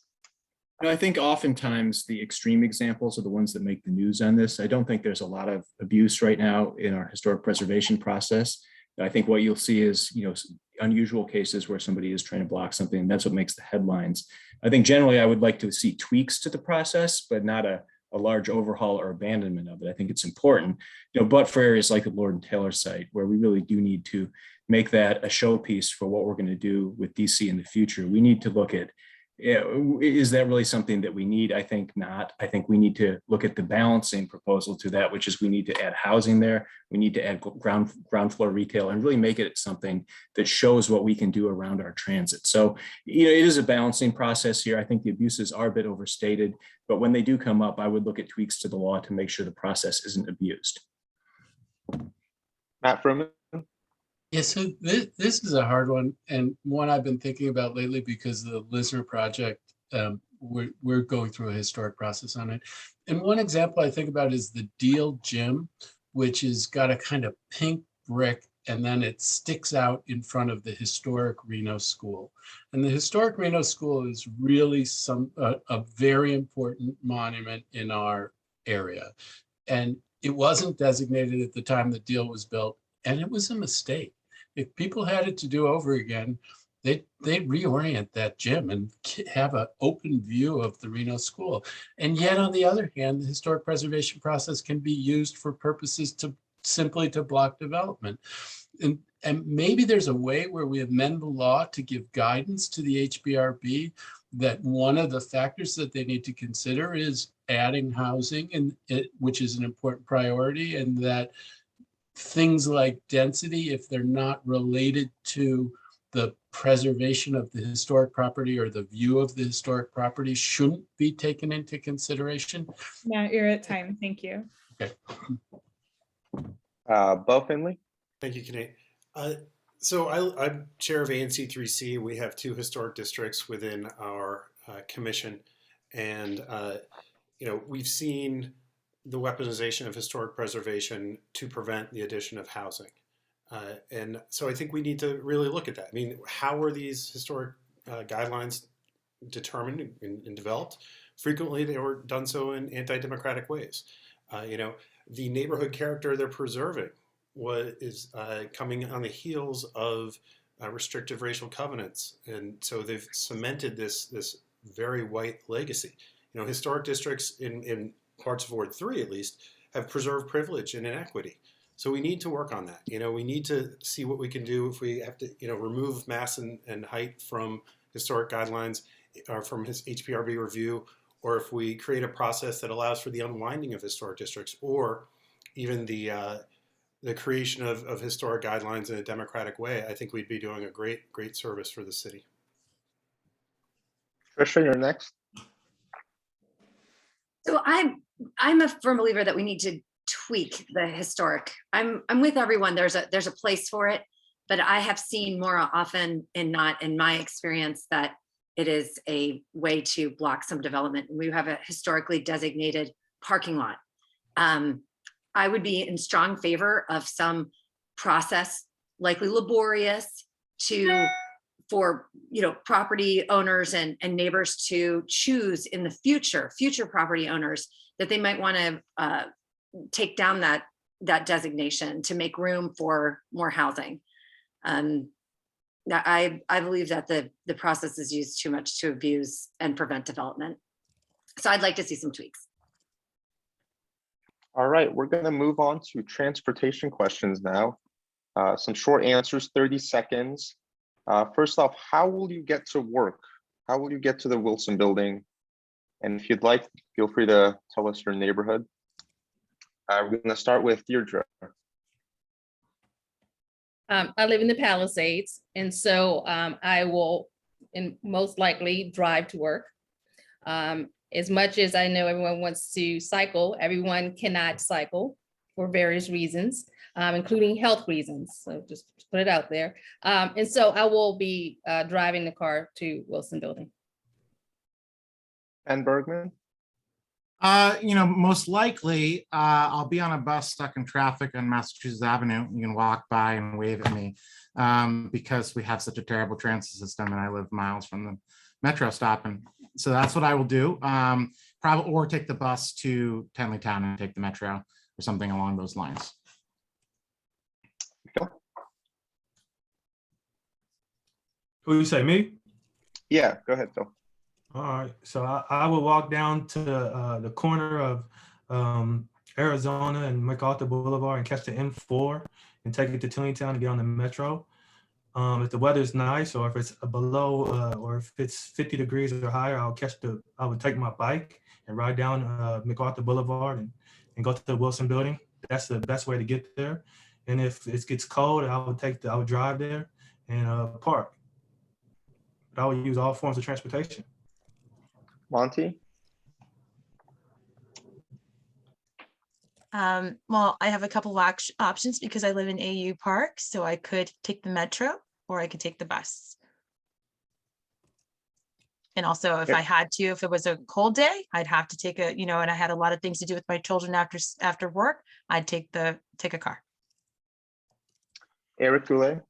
You know, I think oftentimes the extreme examples are the ones that make the news on this. I don't think there's a lot of abuse right now in our historic preservation process. I think what you'll see is, you know, unusual cases where somebody is trying to block something, and that's what makes the headlines. I think generally I would like to see tweaks to the process, but not a large overhaul or abandonment of it. I think it's important, you know, but for areas like the Lord and Taylor site, where we really do need to make that a showpiece for what we're going to do with DC in the future, we need to look at, is that really something that we need? I think not. I think we need to look at the balancing proposal to that, which is we need to add housing there. We need to add ground floor retail and really make it something that shows what we can do around our transit. So, you know, it is a balancing process here. I think the abuses are a bit overstated, but when they do come up, I would look at tweaks to the law to make sure the process isn't abused. Matt Fruman? Yeah, so this is a hard one, and one I've been thinking about lately because the Listener Project, we're going through a historic process on it. And one example I think about is the Deal Gym, which has got a kind of pink brick, and then it sticks out in front of the historic Reno School. And the historic Reno School is really a very important monument in our area. And it wasn't designated at the time the deal was built, and it was a mistake. If people had it to do over again, they'd reorient that gym and have an open view of the Reno School. And yet, on the other hand, the historic preservation process can be used for purposes to simply to block development. And maybe there's a way where we amend the law to give guidance to the HBRB that one of the factors that they need to consider is adding housing, and which is an important priority, and that things like density, if they're not related to the preservation of the historic property or the view of the historic property, shouldn't be taken into consideration. Matt, you're at time. Thank you. Okay. Bo Finley? Thank you, Kinate. So I'm chair of ANC3C. We have 2 historic districts within our commission, and you know, we've seen the weaponization of historic preservation to prevent the addition of housing. And so I think we need to really look at that. I mean, how are these historic guidelines determined and developed? Frequently, they were done so in anti-democratic ways. The neighborhood character they're preserving is coming on the heels of restrictive racial covenants, and so they've cemented this very white legacy. Historic districts in parts of Ward 3, at least, have preserved privilege and inequity. So we need to work on that. We need to see what we can do if we have to, remove mass and height from historic guidelines or from his HPRB review, or if we create a process that allows for the unwinding of historic districts, or even the creation of historic guidelines in a democratic way. I think we'd be doing a great service for the city. Trisha, you're next. So I'm a firm believer that we need to tweak the historic. I'm with everyone. There's a place for it, but I have seen more often and not in my experience that it is a way to block some development. We have a historically designated parking lot. I would be in strong favor of some process, likely laborious, for property owners and neighbors to choose in the future property owners that they might want to take down that designation to make room for more housing. I believe that the process is used too much to abuse and prevent development. So I'd like to see some tweaks. All right, we're going to move on to transportation questions now. Some short answers, 30 seconds. First off, how will you get to work? How will you get to the Wilson Building? And if you'd like, feel free to tell us your neighborhood. We're going to start with Deirdre. I live in the Palisades, and so I will most likely drive to work. As much as I know everyone wants to cycle, everyone cannot cycle for various reasons, including health reasons. So just put it out there. And so I will be driving the car to Wilson Building. And Bergman? Most likely I'll be on a bus stuck in traffic on Massachusetts Avenue. You can walk by and wave at me because we have such a terrible transit system and I live miles from the metro stop. And so that's what I will do. Probably, or take the bus to Tenleytown and take the metro or something along those lines. Who you say, me? Yeah, go ahead, Phil. All right, so I will walk down to the corner of Arizona and MacArthur Boulevard and catch the M4 and take it to Tenleytown and get on the metro. If the weather is nice, or if it's below, or if it's 50 degrees or higher, I would take my bike and ride down MacArthur Boulevard and go to the Wilson Building. That's the best way to get there. And if it gets cold, I would drive there and park. But I would use all forms of transportation. Monty? Well, I have a couple of options because I live in AU Park, so I could take the metro or I could take the bus. And also if I had to, if it was a cold day, I'd have to take and I had a lot of things to do with my children after work, I'd take a car. Eric Goulet?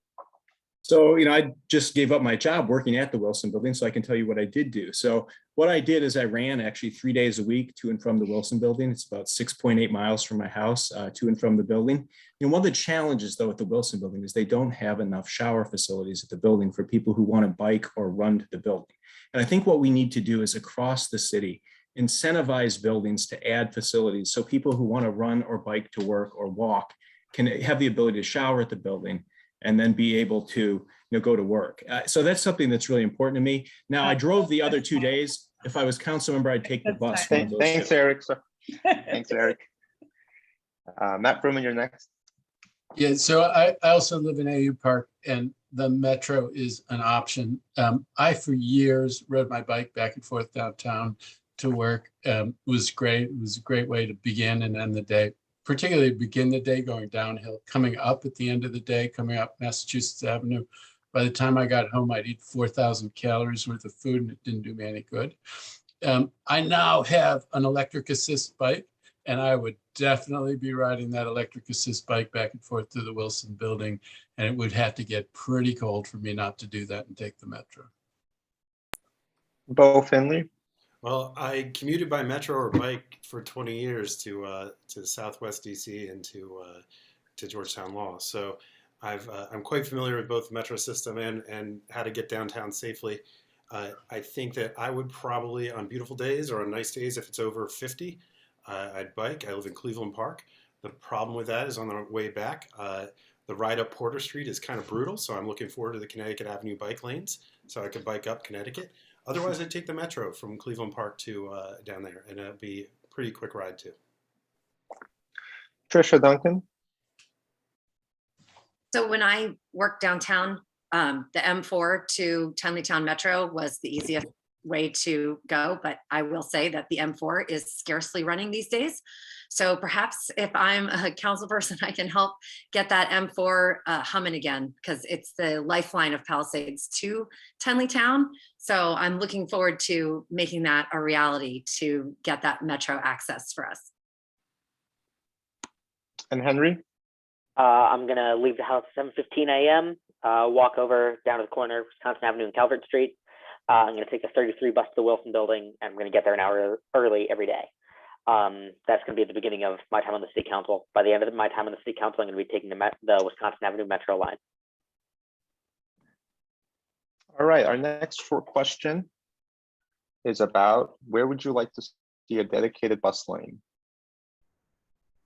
So, I just gave up my job working at the Wilson Building, so I can tell you what I did do. So what I did is I ran actually 3 days a week to and from the Wilson Building. It's about 6.8 miles from my house to and from the building. One of the challenges, though, at the Wilson Building is they don't have enough shower facilities at the building for people who want to bike or run to the building. And I think what we need to do is across the city, incentivize buildings to add facilities so people who want to run or bike to work or walk can have the ability to shower at the building and then be able to go to work. So that's something that's really important to me. Now, I drove the other 2 days. If I was council member, I'd take the bus. Thanks, Eric. Thanks, Eric. Matt Fruman, you're next. Yeah, so I also live in AU Park and the metro is an option. I, for years, rode my bike back and forth downtown to work. It was great. It was a great way to begin and end the day. Particularly begin the day going downhill, coming up at the end of the day, coming up Massachusetts Avenue. By the time I got home, I'd eat 4,000 calories worth of food and it didn't do me any good. I now have an electric assist bike And I would definitely be riding that electric assist bike back and forth through the Wilson building. And it would have to get pretty cold for me not to do that and take the metro. Bo Finley. Well, I commuted by metro or bike for 20 years to Southwest DC and to Georgetown Law. So I'm quite familiar with both the metro system and how to get downtown safely. I think that I would probably, on beautiful days or on nice days, if it's over 50, I'd bike. I live in Cleveland Park. The problem with that is on the way back, the ride up Porter Street is kind of brutal. So I'm looking forward to the Connecticut Avenue bike lanes so I could bike up Connecticut. Otherwise, I'd take the metro from Cleveland Park to down there, and it'd be a pretty quick ride too. Trisha Duncan. So when I worked downtown, the M4 to Tenleytown Metro was the easiest way to go, but I will say that the M4 is scarcely running these days. So perhaps if I'm a council person, I can help get that M4 humming again, because it's the lifeline of Palisades to Tenleytown. So I'm looking forward to making that a reality to get that Metro access for us. And Henry. I'm gonna leave the house at 7:15 a.m. Walk over down to the corner of Wisconsin Avenue and Calvert Street. I'm gonna take the 33 bus to the Wilson building, and I'm gonna get there an hour early every day. That's gonna be at the beginning of my time on the city council. By the end of my time on the city council, I'm gonna be taking the Wisconsin Avenue Metro line. All right, our next short question is about where would you like to see a dedicated bus lane?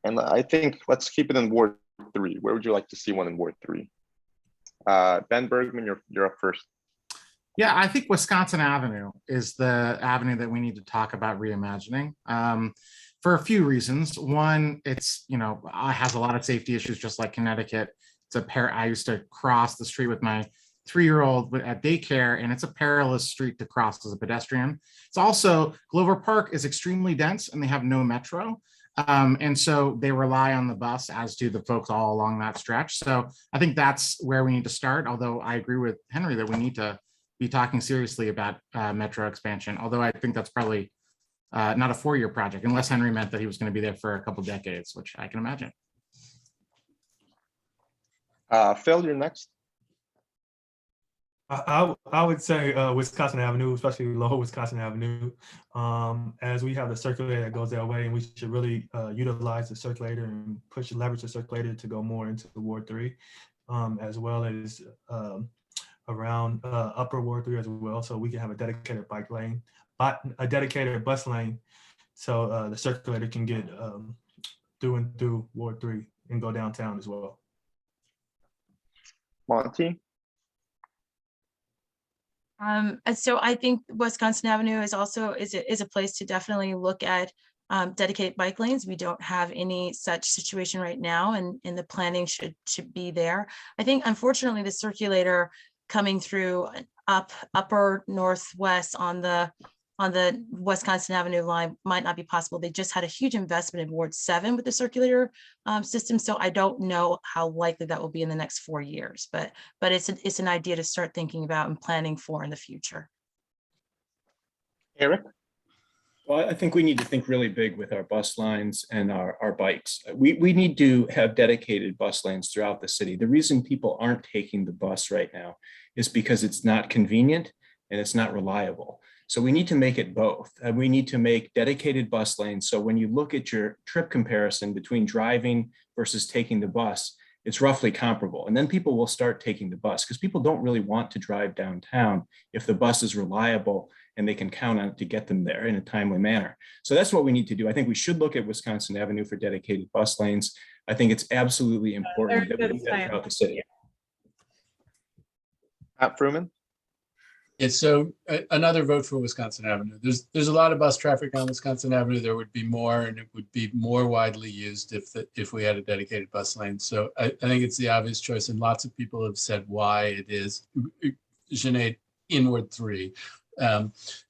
And I think let's keep it in Ward 3. Where would you like to see one in Ward 3? Ben Bergman, you're up first. Yeah, I think Wisconsin Avenue is the avenue that we need to talk about reimagining for a few reasons. One, it's, has a lot of safety issues, just like Connecticut. I used to cross the street with my 3-year-old at daycare, and it's a perilous street to cross as a pedestrian. It's also, Glover Park is extremely dense and they have no metro. And so they rely on the bus, as do the folks all along that stretch. So I think that's where we need to start. Although I agree with Henry that we need to be talking seriously about metro expansion. Although I think that's probably not a 4-year project, unless Henry meant that he was going to be there for a couple decades, which I can imagine. Phil, you're next. I would say Wisconsin Avenue, especially Lower Wisconsin Avenue, as we have the circulator that goes that way, and we should really utilize the circulator and leverage the circulator to go more into the Ward 3, as well as around Upper Ward 3 as well, so we can have a dedicated bike lane, but a dedicated bus lane, so the circulator can get through Ward 3 and go downtown as well. Monty. And so I think Wisconsin Avenue is also is a place to definitely look at dedicated bike lanes. We don't have any such situation right now, and the planning should be there. I think unfortunately the circulator coming through upper northwest on the Wisconsin Avenue line might not be possible. They just had a huge investment in Ward 7 with the circulator system, so I don't know how likely that will be in the next 4 years. But it's an idea to start thinking about and planning for in the future. Eric. Well, I think we need to think really big with our bus lines and our bikes. We need to have dedicated bus lanes throughout the city. The reason people aren't taking the bus right now is because it's not convenient and it's not reliable. So we need to make it both. We need to make dedicated bus lanes. So when you look at your trip comparison between driving versus taking the bus, it's roughly comparable. And then people will start taking the bus because people don't really want to drive downtown if the bus is reliable and they can count on it to get them there in a timely manner. So that's what we need to do. I think we should look at Wisconsin Avenue for dedicated bus lanes. I think it's absolutely important that we do that throughout the city. Pat Fruman. Yeah, so another vote for Wisconsin Avenue. There's a lot of bus traffic on Wisconsin Avenue. There would be more, and it would be more widely used if we had a dedicated bus lane. So I think it's the obvious choice, and lots of people have said why it is. Sinead, in Ward 3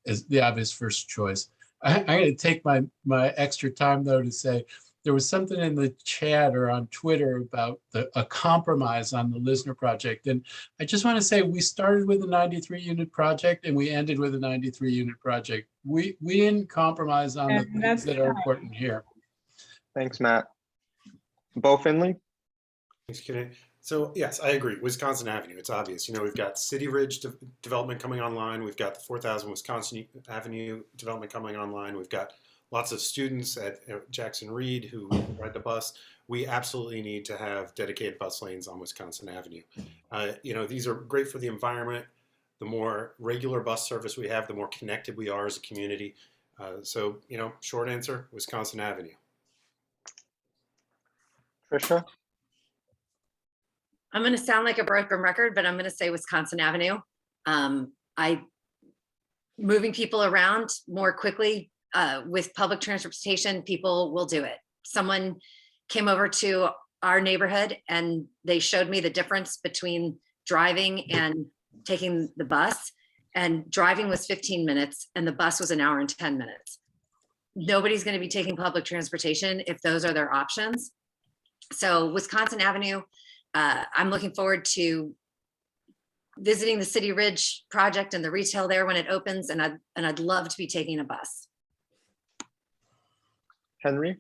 is the obvious first choice. I'm going to take my extra time though to say there was something in the chat or on Twitter about a compromise on the Lisner project. And I just want to say we started with a 93 unit project and we ended with a 93 unit project. We didn't compromise on the things that are important here. Thanks, Matt. Bo Finley? Thanks, Kenny. So yes, I agree. Wisconsin Avenue, it's obvious. You know, we've got City Ridge development coming online. We've got the 4,000 Wisconsin Avenue development coming online. We've got lots of students at Jackson Reed who ride the bus. We absolutely need to have dedicated bus lanes on Wisconsin Avenue. You know, these are great for the environment. The more regular bus service we have, the more connected we are as a community. So, you know, short answer, Wisconsin Avenue. Trisha? I'm going to sound like a broken record, but I'm going to say Wisconsin Avenue. Moving people around more quickly with public transportation, people will do it. Someone came over to our neighborhood and they showed me the difference between driving and taking the bus. And driving was 15 minutes and the bus was an hour and 10 minutes. Nobody's going to be taking public transportation if those are their options. So Wisconsin Avenue, I'm looking forward to visiting the City Ridge project and the retail there when it opens, and I'd love to be taking a bus. Henry?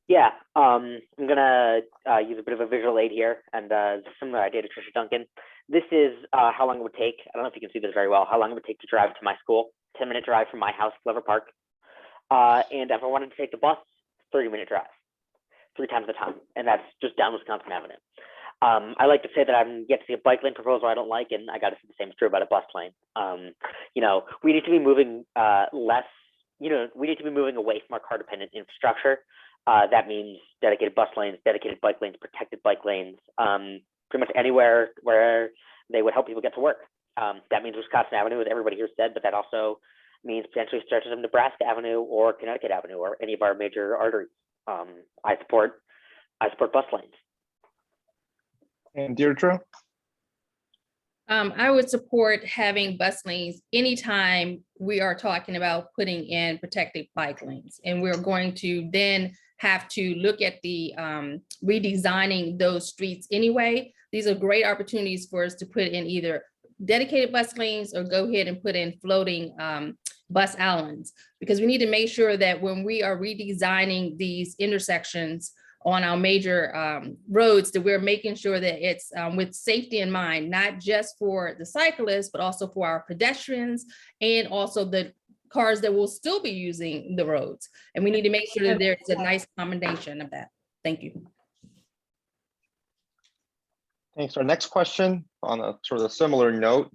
Yeah, I'm gonna use a bit of a visual aid here, and similar idea to Trisha Duncan. This is how long it would take. I don't know if you can see this very well. How long it would take to drive to my school? 10-minute drive from my house, Clever Park. And if I wanted to take the bus, 30-minute drive, 3 times the time, and that's just down Wisconsin Avenue. I like to say that I'm yet to see a bike lane proposal I don't like, and I got to say the same is true about a bus lane. You know, we need to be moving less. You know, we need to be moving away from our car-dependent infrastructure. That means dedicated bus lanes, dedicated bike lanes, protected bike lanes, pretty much anywhere where they would help people get to work. That means Wisconsin Avenue, as everybody here said, but that also means potentially stretches of Nebraska Avenue or Connecticut Avenue or any of our major arteries. I support bus lanes. And Deirdre? I would support having bus lanes anytime we are talking about putting in protected bike lanes. And we're going to then have to look at the redesigning those streets anyway. These are great opportunities for us to put in either dedicated bus lanes or go ahead and put in floating bus islands, because we need to make sure that when we are redesigning these intersections on our major roads, that we're making sure that it's with safety in mind, not just for the cyclists, but also for our pedestrians and also the cars that will still be using the roads. And we need to make sure that there's a nice combination of that. Thank you. Thanks. Our next question on a sort of similar note,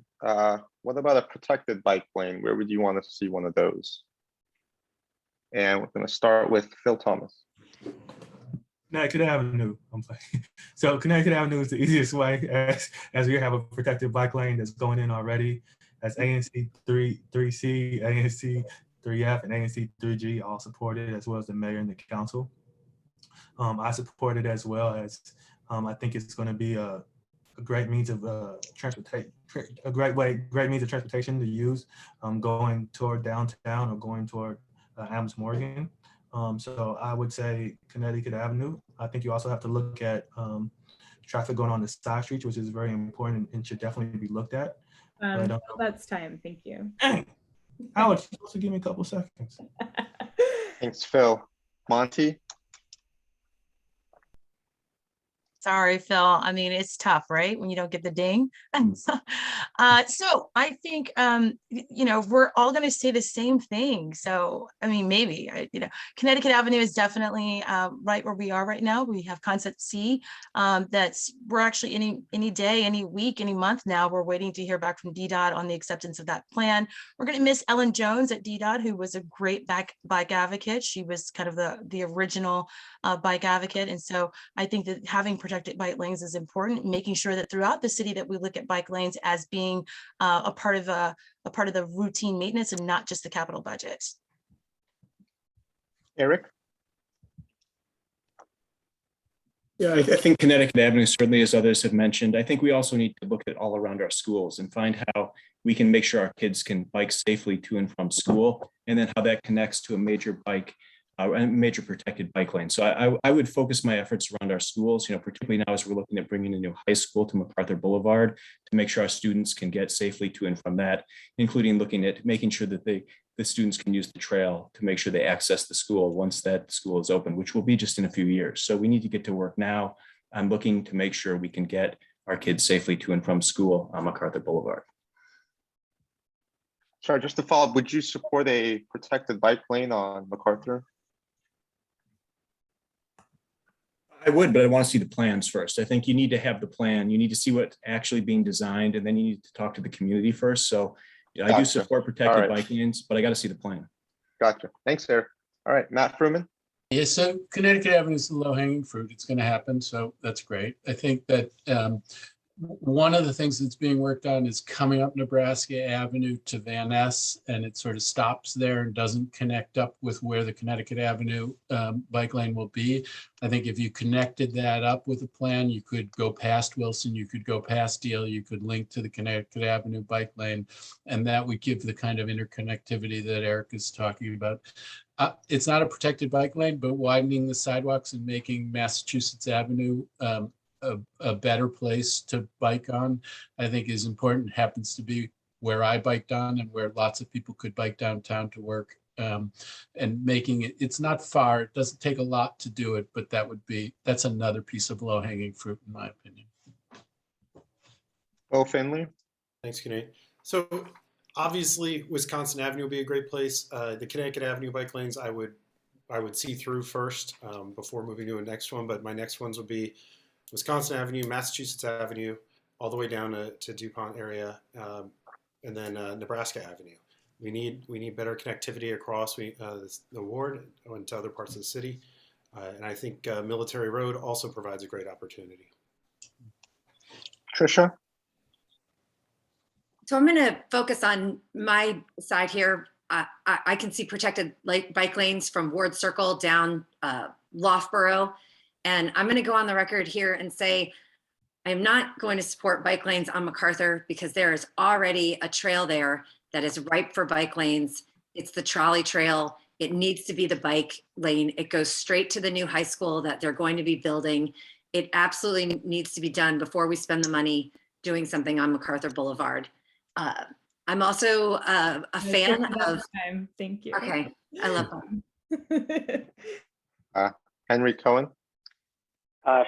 what about a protected bike lane? Where would you want to see one of those? And we're going to start with Phil Thomas. Connecticut Avenue. I'm playing. So Connecticut Avenue is the easiest way, as we have a protected bike lane that's going in already. That's ANC 3C, ANC 3F, and ANC 3G all supported, as well as the mayor and the council. I support it as well as I think it's going to be a great means of transportation, a great means of transportation to use going toward downtown or going toward Adams Morgan. So I would say Connecticut Avenue. I think you also have to look at traffic going on the side streets, which is very important and should definitely be looked at. That's time. Thank you. Alex, you're supposed to give me a couple seconds. Thanks, Phil. Monty? Sorry, Phil. I mean, it's tough, right? When you don't get the ding. So I think, you know, we're all going to say the same thing. So, I mean, maybe, you know, Connecticut Avenue is definitely right where we are right now. We have Concept C. We're actually any day, any week, any month now, we're waiting to hear back from DDOT on the acceptance of that plan. We're going to miss Ellen Jones at DDOT, who was a great bike advocate. She was kind of the original bike advocate. And so I think that having protected bike lanes is important, making sure that throughout the city that we look at bike lanes as being a part of the routine maintenance and not just the capital budget. Eric? Yeah, I think Connecticut Avenue, certainly, as others have mentioned, I think we also need to look at all around our schools and find how we can make sure our kids can bike safely to and from school, and then how that connects to a major protected bike lane. So I would focus my efforts around our schools, you know, particularly now as we're looking at bringing a new high school to MacArthur Boulevard, to make sure our students can get safely to and from that, including looking at making sure that the students can use the trail to make sure they access the school once that school is open, which will be just in a few years. So we need to get to work now. I'm looking to make sure we can get our kids safely to and from school on MacArthur Boulevard. Sorry, just to follow up, would you support a protected bike lane on MacArthur? I would, but I want to see the plans first. I think you need to have the plan. You need to see what's actually being designed, and then you need to talk to the community first. So I do Gotcha. support protected All right. bike lanes, but I got to see the plan. Gotcha. Thanks, Eric. All right, Matt Fruman. Yeah, so Connecticut Avenue is the low hanging fruit. It's going to happen. So that's great. I think that one of the things that's being worked on is coming up Nebraska Avenue to Van Ness, and it sort of stops there and doesn't connect up with where the Connecticut Avenue bike lane will be. I think if you connected that up with a plan, you could go past Wilson, you could go past Deal, you could link to the Connecticut Avenue bike lane, and that would give the kind of interconnectivity that Eric is talking about. It's not a protected bike lane, but widening the sidewalks and making Massachusetts Avenue a better place to bike on, I think is important. It happens to be where I biked on and where lots of people could bike downtown to work. And making it's not far. It doesn't take a lot to do it, but that's another piece of low hanging fruit in my opinion. Bo Finley. Thanks, Kunal. So obviously, Wisconsin Avenue would be a great place. The Connecticut Avenue bike lanes, I would see through first before moving to a next one. But my next ones would be Wisconsin Avenue, Massachusetts Avenue, all the way down to DuPont area, and then Nebraska Avenue. We need better connectivity across the ward and to other parts of the city. And I think Military Road also provides a great opportunity. Trisha. So I'm going to focus on my side here. I can see protected bike lanes from Ward Circle down Loughborough. And I'm going to go on the record here and say, I'm not going to support bike lanes on MacArthur because there is already a trail there that is ripe for bike lanes. It's the trolley trail. It needs to be the bike lane. It goes straight to the new high school that they're going to be building. It absolutely needs to be done before we spend the money doing something on MacArthur Boulevard. I'm also a fan of. Thank you. Okay, I love that. Henry Cohen.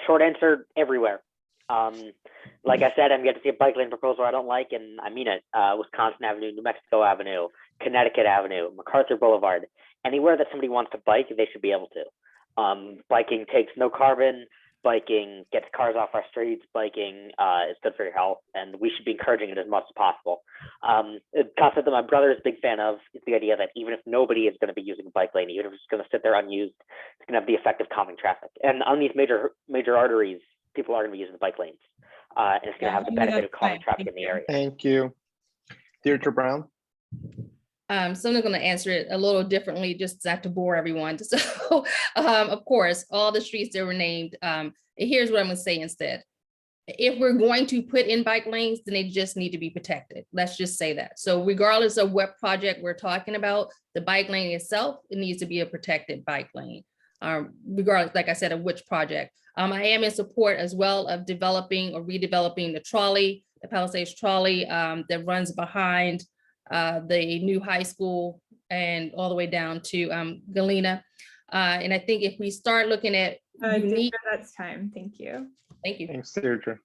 Short answer, everywhere. Like I said, I'm going to see a bike lane proposal I don't like, and I mean it. Wisconsin Avenue, New Mexico Avenue, Connecticut Avenue, MacArthur Boulevard, anywhere that somebody wants to bike, they should be able to. Biking takes no carbon. Biking gets cars off our streets. Biking is good for your health, and we should be encouraging it as much as possible. A concept that my brother is a big fan of is the idea that even if nobody is going to be using a bike lane, even if it's going to sit there unused, it's going to have the effect of calming traffic. And on these major arteries, people are going to be using the bike lanes, and it's going to have the benefit of calming traffic in the area. Thank you. Deirdre Brown. So I'm going to answer it a little differently, just not to bore everyone. So, of course, all the streets that were named, here's what I'm going to say instead. If we're going to put in bike lanes, then they just need to be protected. Let's just say that. So regardless of what project we're talking about, the bike lane itself, it needs to be a protected bike lane, regardless, like I said, of which project. I am in support as well of developing or redeveloping the trolley, the Palisades trolley that runs behind the new high school and all the way down to Galena. And I think if we start looking at Deirdre, that's time. Thank you. Thank you. Thanks, Deirdre.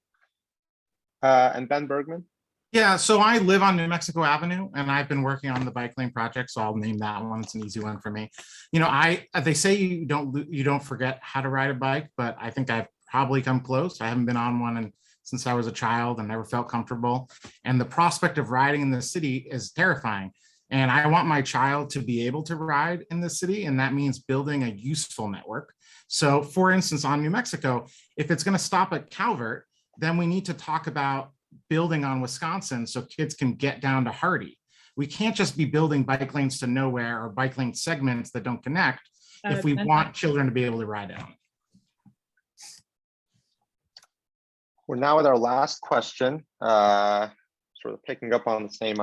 And Ben Bergman. Yeah, so I live on New Mexico Avenue and I've been working on the bike lane project, so I'll name that one. It's an easy one for me. You know, they say you don't forget how to ride a bike, but I think I've probably come close. I haven't been on one since I was a child and never felt comfortable. And the prospect of riding in the city is terrifying. And I want my child to be able to ride in the city, and that means building a useful network. So for instance, on New Mexico, if it's going to stop at Calvert, then we need to talk about building on Wisconsin so kids can get down to Hardy. We can't just be building bike lanes to nowhere or bike lane segments that don't connect if we want children to be able to ride on. We're now at our last question, sort of picking up on the same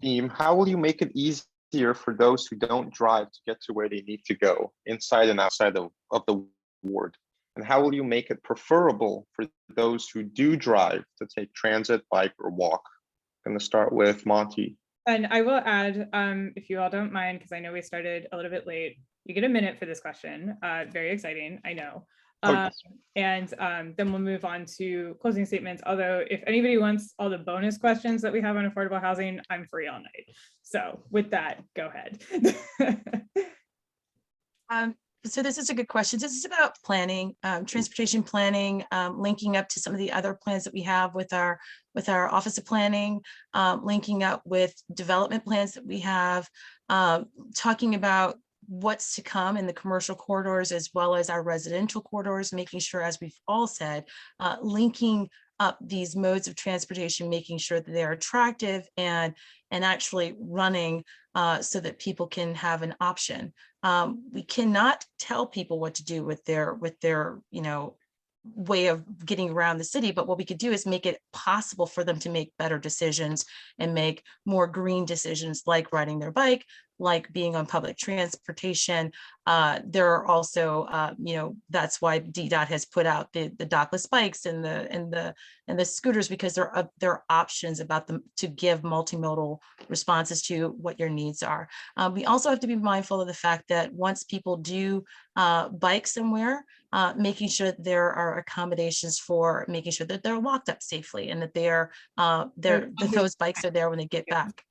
theme. How will you make it easier for those who don't drive to get to where they need to go, inside and outside of the ward? And how will you make it preferable for those who do drive to take transit, bike, or walk? I'm going to start with Monty And I will add, if you all don't mind, because I know we started a little bit late, you get a minute for this question. Very exciting, I know. And then we'll move on to closing statements. Although if anybody wants all the bonus questions that we have on affordable housing, I'm free all night. So with that, go ahead. So this is a good question. This is about planning, transportation planning, linking up to some of the other plans that we have with our Office of Planning, linking up with development plans that we have, talking about what's to come in the commercial corridors as well as our residential corridors, making sure, as we've all said, linking up these modes of transportation, making sure that they're attractive and actually running so that people can have an option. We cannot tell people what to do with their way of getting around the city, but what we could do is make it possible for them to make better decisions and make more green decisions, like riding their bike, like being on public transportation. There are also, that's why DDOT has put out the dockless bikes and the scooters, because there are options about them to give multimodal responses to what your needs are. We also have to be mindful of the fact that once people do bike somewhere, making sure that there are accommodations for making sure that they're locked up safely and that that those bikes are there when they get back.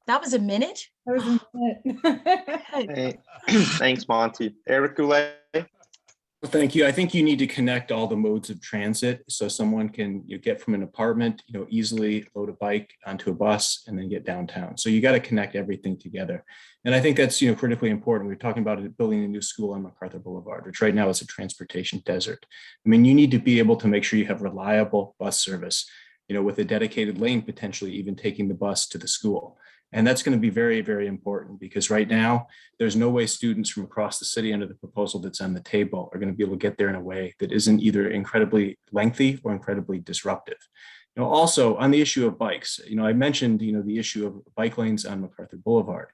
That was a minute. That was a minute. Hey, thanks, Monty. Eric Goulet. Well, thank you. I think you need to connect all the modes of transit so someone can get from an apartment, easily load a bike onto a bus and then get downtown. So you got to connect everything together. And I think that's critically important. We're talking about building a new school on MacArthur Boulevard, which right now is a transportation desert. I mean, you need to be able to make sure you have reliable bus service, with a dedicated lane, potentially even taking the bus to the school. And that's going to be very, very important, because right now there's no way students from across the city under the proposal that's on the table are going to be able to get there in a way that isn't either incredibly lengthy or incredibly disruptive. Also on the issue of bikes, I mentioned, the issue of bike lanes on MacArthur Boulevard.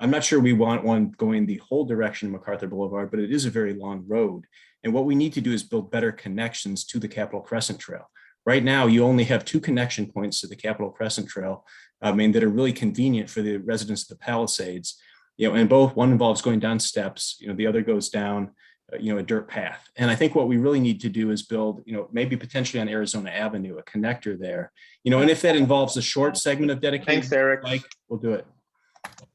I'm not sure we want one going the whole direction of MacArthur Boulevard, but it is a very long road. And what we need to do is build better connections to the Capitol Crescent Trail. Right now, you only have 2 connection points to the Capitol Crescent Trail, that are really convenient for the residents of the Palisades, and one involves going down steps, the other goes down, a dirt path. And I think what we really need to do is build, maybe potentially on Arizona Avenue, a connector there, and if that involves a short segment of dedicated Thanks, Eric. bike, we'll do it.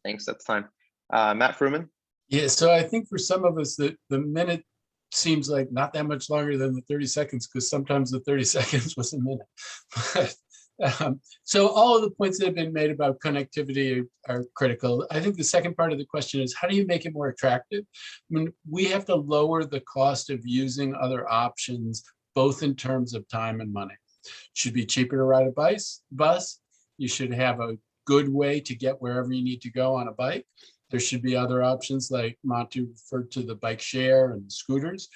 Thanks, that's time. Matt Fruman. Yeah, so I think for some of us, the minute seems like not that much longer than the 30 seconds, because sometimes the 30 seconds was a minute. So all of the points that have been made about connectivity are critical. I think the second part of the question is, how do you make it more attractive? I mean, we have to lower the cost of using other options, both in terms of time and money. It should be cheaper to ride a bus. You should have a good way to get wherever you need to go on a bike. There should be other options, like Monty referred to, the bike share and scooters.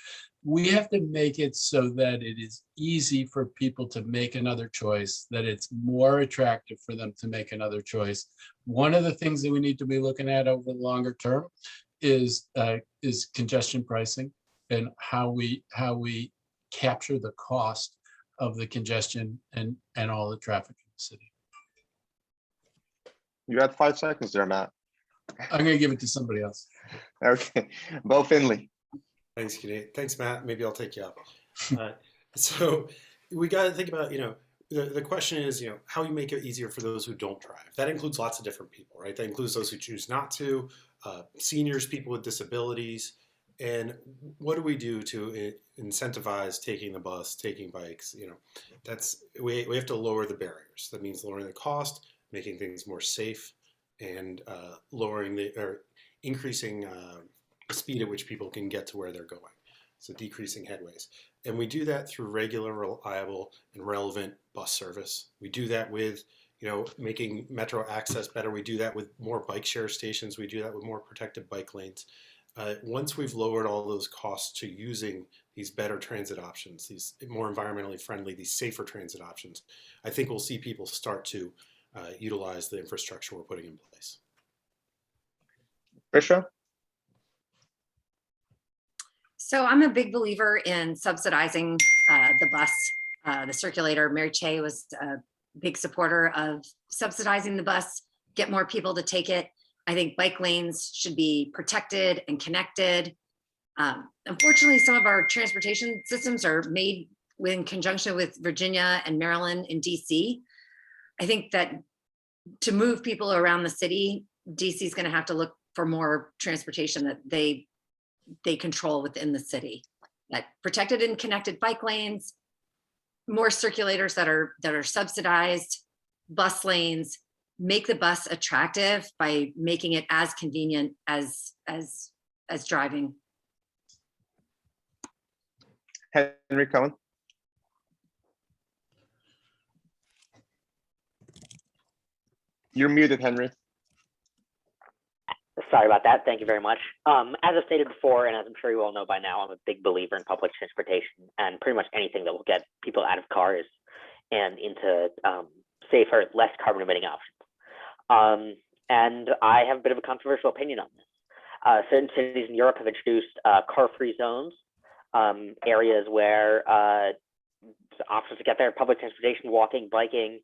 We have to make it so that it is easy for people to make another choice, that it's more attractive for them to make another choice. One of the things that we need to be looking at over the longer term is congestion pricing, and how we capture the cost of the congestion and all the traffic in the city. You had 5 seconds there, Matt. I'm going to give it to somebody else. Okay, Bo Finley. Thanks, Nate. Thanks, Matt. Maybe I'll take you up. So we got to think about, the question is, how you make it easier for those who don't drive. That includes lots of different people, right? That includes those who choose not to, seniors, people with disabilities. And what do we do to incentivize taking the bus, taking bikes? We have to lower the barriers. That means lowering the cost, making things more safe, and increasing the speed at which people can get to where they're going. So decreasing headways. And we do that through regular, reliable, and relevant bus service. We do that with, making metro access better. We do that with more bike share stations. We do that with more protected bike lanes. Once we've lowered all those costs to using these better transit options, these more environmentally friendly, these safer transit options, I think we'll see people start to utilize the infrastructure we're putting in place. Trisha. So I'm a big believer in subsidizing the bus, the circulator. Mary Chey was a big supporter of subsidizing the bus get more people to take it. I think bike lanes should be protected and connected. Unfortunately, some of our transportation systems are made in conjunction with Virginia and Maryland and DC. I think that to move people around the city, DC is going to have to look for more transportation that they control within the city. That protected and connected bike lanes, more circulators that are subsidized, bus lanes, make the bus attractive by making it as convenient as driving. Henry Cohen. You're muted, Henry. Sorry about that. Thank you very much. As I've stated before, and as I'm sure you all know by now, I'm a big believer in public transportation and pretty much anything that will get people out of cars and into safer, less carbon emitting options. And I have a bit of a controversial opinion on this. Certain cities in Europe have introduced car-free zones, areas where options to get there, public transportation, walking, biking,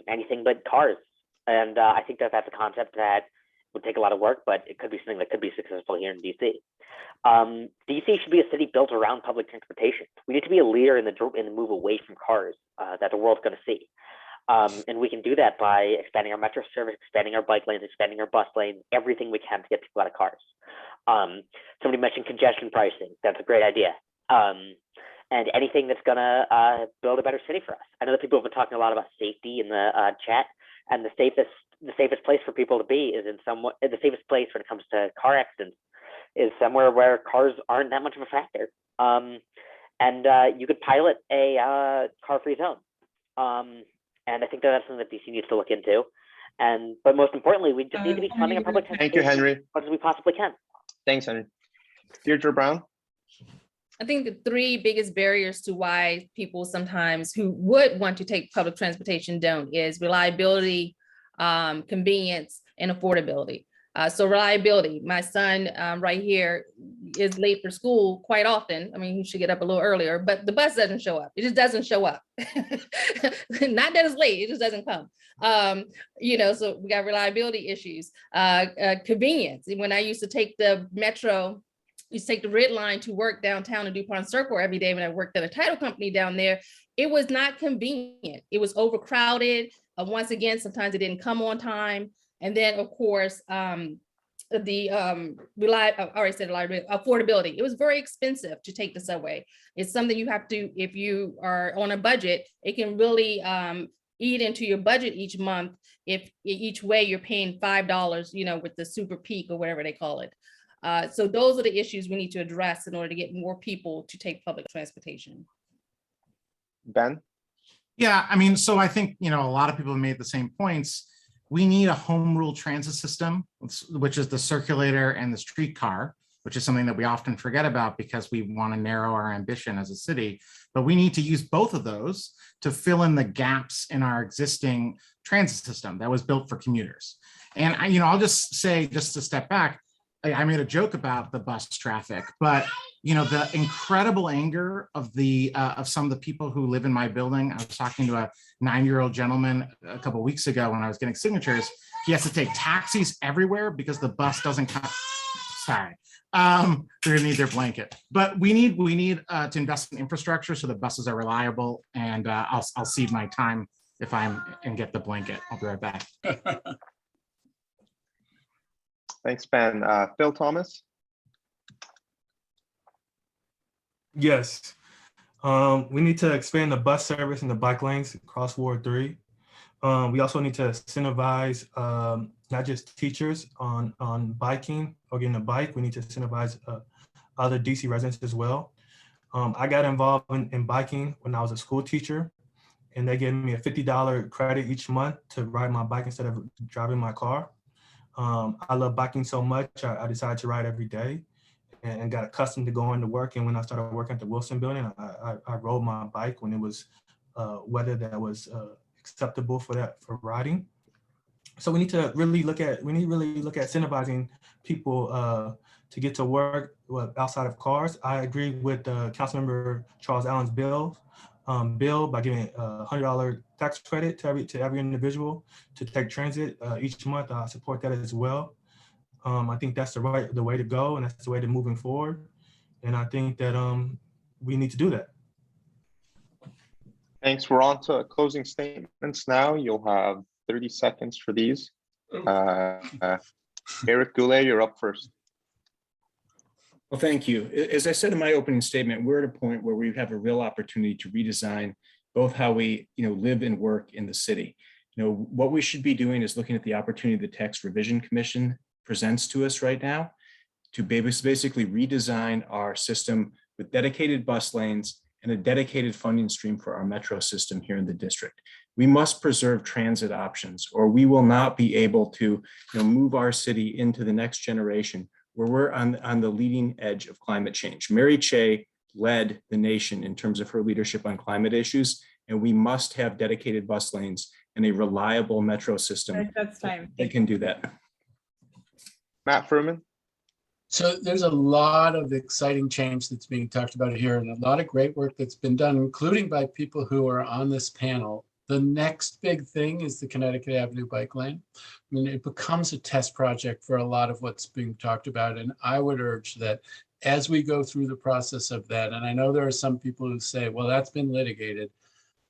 anything but cars. And I think that that's a concept that would take a lot of work, but it could be something that could be successful here in DC. DC should be a city built around public transportation. We need to be a leader in the move away from cars that the world's going to see. And we can do that by expanding our metro service, expanding our bike lanes, expanding our bus lanes, everything we can to get people out of cars. Somebody mentioned congestion pricing. That's a great idea. And anything that's going to build a better city for us. I know that people have been talking a lot about safety in the chat, and the safest place for people to be is the safest place when it comes to car accidents is somewhere where cars aren't that much of a factor. And you could pilot a car-free zone. And I think that's something that DC needs to look into. But most importantly, we just need to be funding our public transportation. Thank you, Henry. As much as we possibly can. Thanks, Henry. Deirdre Brown. I think the three biggest barriers to why people sometimes who would want to take public transportation don't is reliability, convenience, and affordability. So reliability, my son right here is late for school quite often. I mean, he should get up a little earlier, but the bus doesn't show up. It just doesn't show up. Not that it's late, it just doesn't come. So we got reliability issues, convenience. When I used to take the metro, used to take the red line to work downtown in DuPont Circle every day when I worked at a title company down there, it was not convenient. It was overcrowded. Once again, sometimes it didn't come on time. And then, of course, affordability. It was very expensive to take the subway. It's something you have to, if you are on a budget, it can really eat into your budget each month. If each way you're paying $5, with the super peak or whatever they call it. So those are the issues we need to address in order to get more people to take public transportation. Ben? Yeah, I mean, so I think, a lot of people have made the same points. We need a home rule transit system, which is the circulator and the streetcar, which is something that we often forget about because we want to narrow our ambition as a city. But we need to use both of those to fill in the gaps in our existing transit system that was built for commuters. And I'll just say, just to step back, I made a joke about the bus traffic, but the incredible anger of some of the people who live in my building. I was talking to a 9-year-old gentleman a couple of weeks ago when I was getting signatures. He has to take taxis everywhere because the bus doesn't come. Sorry, they're gonna need their blanket. But we need to invest in infrastructure so the buses are reliable. And I'll cede my time and get the blanket. I'll be right back. Thanks, Ben. Phil Thomas. Yes. We need to expand the bus service and the bike lanes across Ward 3. We also need to incentivize not just teachers on biking or getting a bike. We need to incentivize other DC residents as well. I got involved in biking when I was a school teacher, and they gave me a $50 credit each month to ride my bike instead of driving my car. I love biking so much, I decided to ride every day and got accustomed to going to work. And when I started working at the Wilson building, I rode my bike when it was weather that was acceptable for riding. So we need to really look at incentivizing people to get to work outside of cars. I agree with Councilmember Charles Allen's bill by giving $100,000 tax credit to every individual to take transit each month. I support that as well. I think that's the way to go, and that's the way to moving forward. And I think that we need to do that. Thanks. We're on to closing statements now. You'll have 30 seconds for these. Eric Goulet, you're up first. Well, thank you. As I said in my opening statement, we're at a point where we have a real opportunity to redesign both how we, live and work in the city. What we should be doing is looking at the opportunity the Tax Revision Commission presents to us right now to basically redesign our system with dedicated bus lanes and a dedicated funding stream for our metro system here in the district. We must preserve transit options, or we will not be able to move our city into the next generation where we're on the leading edge of climate change. Mary Cheh led the nation in terms of her leadership on climate issues, and we must have dedicated bus lanes and a reliable metro system That's time. that can do that. Matt Furman. So there's a lot of exciting change that's being talked about here and a lot of great work that's been done, including by people who are on this panel. The next big thing is the Connecticut Avenue bike lane. I mean, it becomes a test project for a lot of what's being talked about. And I would urge that as we go through the process of that, and I know there are some people who say, well, that's been litigated.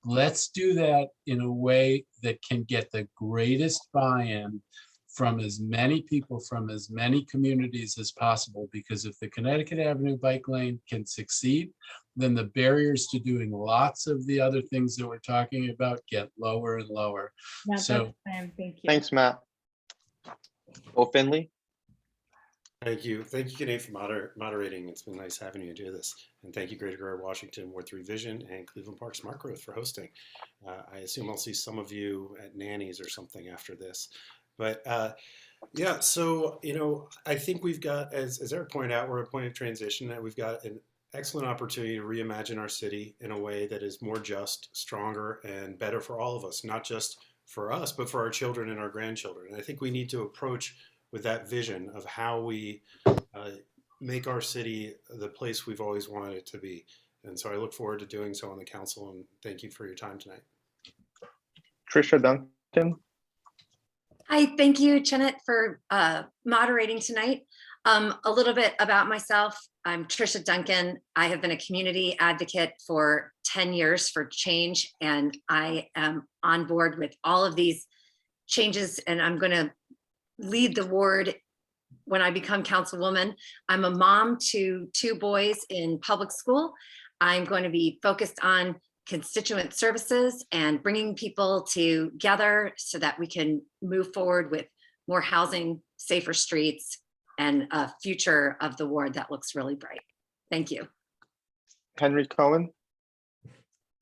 Let's do that in a way that can get the greatest buy-in from as many people, from as many communities as possible, because if the Connecticut Avenue bike lane can succeed, then the barriers to doing lots of the other things that we're talking about get lower and lower. So Thank you. Thanks, Matt. Bill Finley. Thank you, Kenny, for moderating. It's been nice having you do this. And thank you, Greater Greater Washington, Ward 3 Vision, and Cleveland Park Smart Growth for hosting. I assume I'll see some of you at Nanny's or something after this. But yeah, so, I think we've got, as Eric pointed out, we're at a point of transition, and we've got an excellent opportunity to reimagine our city in a way that is more just, stronger, and better for all of us, not just for us, but for our children and our grandchildren. And I think we need to approach with that vision of how we make our city the place we've always wanted it to be. And so I look forward to doing so on the council, and thank you for your time tonight. Trisha Duncan. Hi, thank you, Janet, for moderating tonight. A little bit about myself. I'm Trisha Duncan. I have been a community advocate for 10 years for change, and I am on board with all of these changes, and I'm going to lead the ward when I become councilwoman. I'm a mom to 2 boys in public school. I'm going to be focused on constituent services and bringing people together so that we can move forward with more housing, safer streets, and a future of the ward that looks really bright. Thank you. Henry Cohen.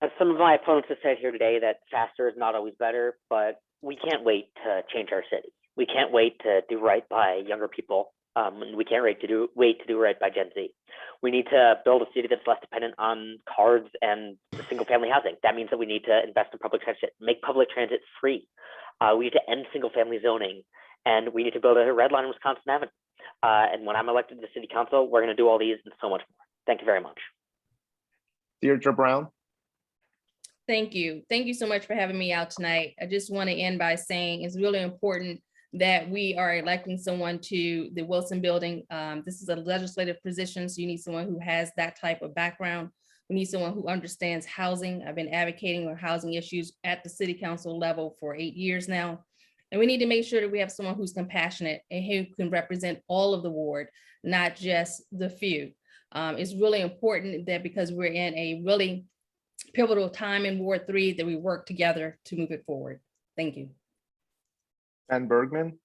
As some of my opponents have said here today, that faster is not always better, but we can't wait to change our city. We can't wait to do right by younger people. And we can't wait to do right by Gen Z. We need to build a city that's less dependent on cars and single family housing. That means that we need to invest in public transit, make public transit free. We need to end single family zoning, and we need to build a red line in Wisconsin Avenue. And when I'm elected to the city council, we're going to do all these and so much more. Thank you very much. Deirdre Brown. Thank you. Thank you so much for having me out tonight. I just want to end by saying it's really important that we are electing someone to the Wilson Building. This is a legislative position, so you need someone who has that type of background. We need someone who understands housing. I've been advocating on housing issues at the city council level for 8 years now. And we need to make sure that we have someone who's compassionate and who can represent all of the ward, not just the few. It's really important that because we're in a really pivotal time in Ward 3 that we work together to move it forward. Thank you. Ben Bergman.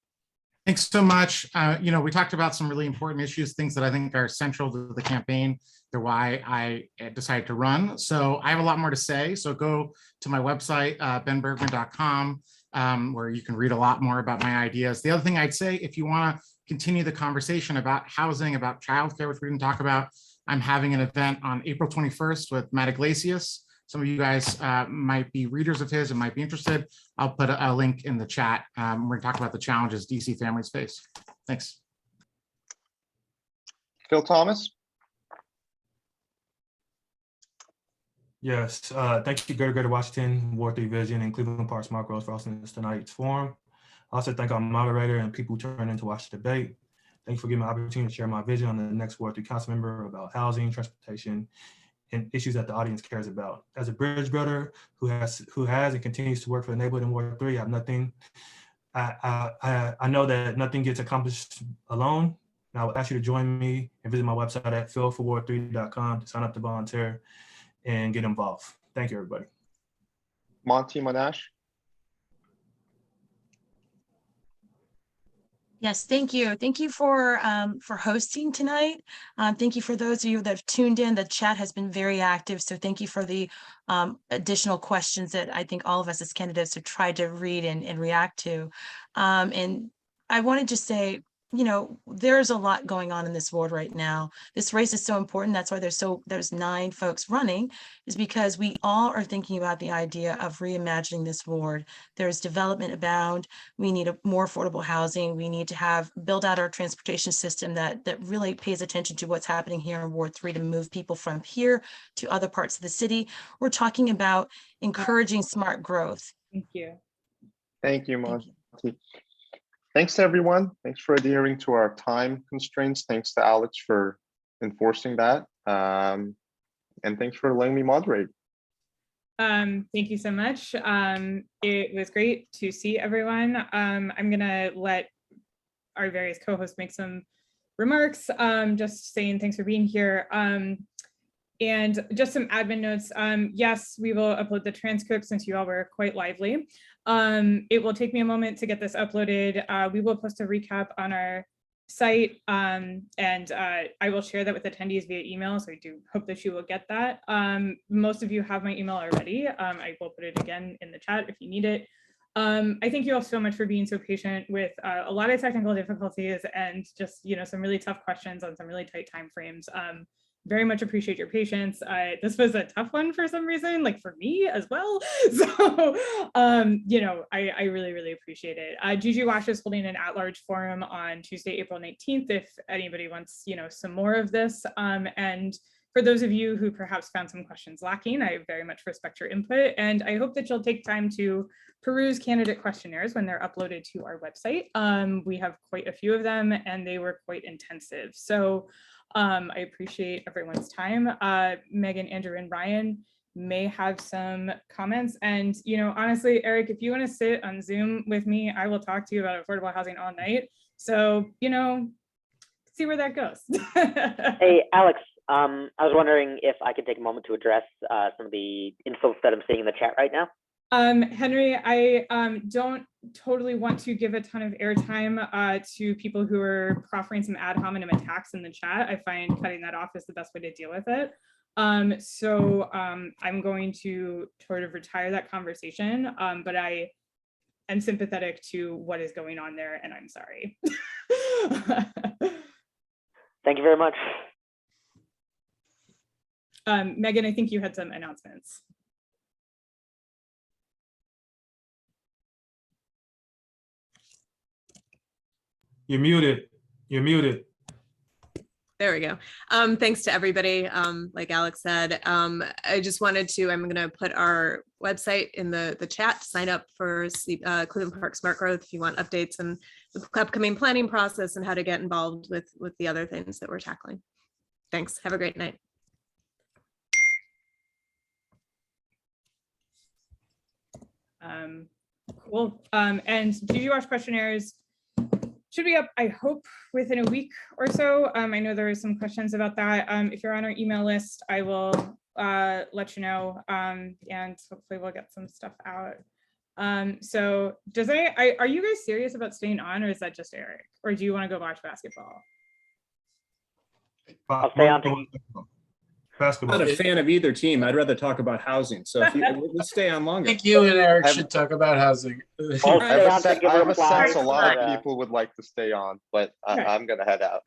Thanks so much. We talked about some really important issues, things that I think are central to the campaign. They're why I decided to run. So I have a lot more to say. So go to my website, benbergman.com, where you can read a lot more about my ideas. The other thing I'd say, if you want to continue the conversation about housing, about childcare, which we didn't talk about, I'm having an event on April 21st with Matt Iglesias. Some of you guys might be readers of his and might be interested. I'll put a link in the chat. We're going to talk about the challenges DC families face. Thanks. Phil Thomas. Yes, thank you, Greater Washington, Ward 3 Vision, and Cleveland Park Smart Growth for hosting this tonight's forum. I also thank our moderator and people who turned in to watch the debate. Thank you for giving me the opportunity to share my vision on the next Ward 3 council member about housing, transportation, and issues that the audience cares about. As a bridge builder who has and continues to work for the neighborhood in Ward 3, I have nothing. I know that nothing gets accomplished alone. And I would ask you to join me and visit my website at fieldforward3.com to sign up to volunteer and get involved. Thank you, everybody. Monty Monash. Yes, thank you. Thank you for hosting tonight. Thank you for those of you that have tuned in. The chat has been very active, so thank you for the additional questions that I think all of us as candidates have tried to read and react to. And I wanted to say, you know, there's a lot going on in this ward right now. This race is so important. That's why there's 9 folks running, is because we all are thinking about the idea of reimagining this ward. There's development abound. We need a more affordable housing. We need to build out our transportation system that really pays attention to what's happening here in Ward 3 to move people from here to other parts of the city. We're talking about encouraging smart growth. Thank you. Thank you, Monty. Thanks to everyone. Thanks for adhering to our time constraints. Thanks to Alex for enforcing that. And thanks for letting me moderate. Thank you so much. It was great to see everyone. I'm gonna let our various co-hosts make some remarks, just saying thanks for being here. And just some admin notes. Yes, we will upload the transcript since you all were quite lively. It will take me a moment to get this uploaded. We will post a recap on our site, and I will share that with attendees via email, so I do hope that you will get that. Most of you have my email already. I will put it again in the chat if you need it. I thank you all so much for being so patient with a lot of technical difficulties and just, you know, some really tough questions on some really tight time frames. Very much appreciate your patience. This was a tough one for some reason, like for me as well. So, you know, I really, really appreciate it. Juju Wash is holding an at-large forum on Tuesday, April 19th, if anybody wants, you know, some more of this. And for those of you who perhaps found some questions lacking, I very much respect your input. And I hope that you'll take time to peruse candidate questionnaires when they're uploaded to our website. We have quite a few of them and they were quite intensive. So I appreciate everyone's time. Megan, Andrew, and Ryan may have some comments. And, you know, honestly, Eric, if you want to sit on Zoom with me, I will talk to you about affordable housing all night. So, you know, see where that goes. Hey, Alex, I was wondering if I could take a moment to address some of the insults that I'm seeing in the chat right now. Henry, I don't totally want to give a ton of airtime to people who are proffering some ad hominem attacks in the chat. I find cutting that off is the best way to deal with it. So I'm going to sort of retire that conversation, but I am sympathetic to what is going on there, and I'm sorry. Thank you very much. Megan, I think you had some announcements. You're muted. You're muted. There we go. Thanks to everybody. Like Alex said, I just wanted to, I'm going to put our website in the chat to sign up for Cleveland Park Smart Growth if you want updates and the upcoming planning process and how to get involved with the other things that we're tackling. Thanks. Have a great night. Cool. And Juju Wash questionnaires should be up, I hope, within a week or so. I know there are some questions about that. If you're on our email list, I will let you know, and hopefully we'll get some stuff out. So are you guys serious about staying on, or is that just Eric? Or do you want to go watch basketball? I'll stay on. Basketball. I'm not a fan of either team. I'd rather talk about housing. So if let's stay on longer. I think you and Eric should talk about housing. I have a sense a lot of people would like to stay on, but I'm going to head out.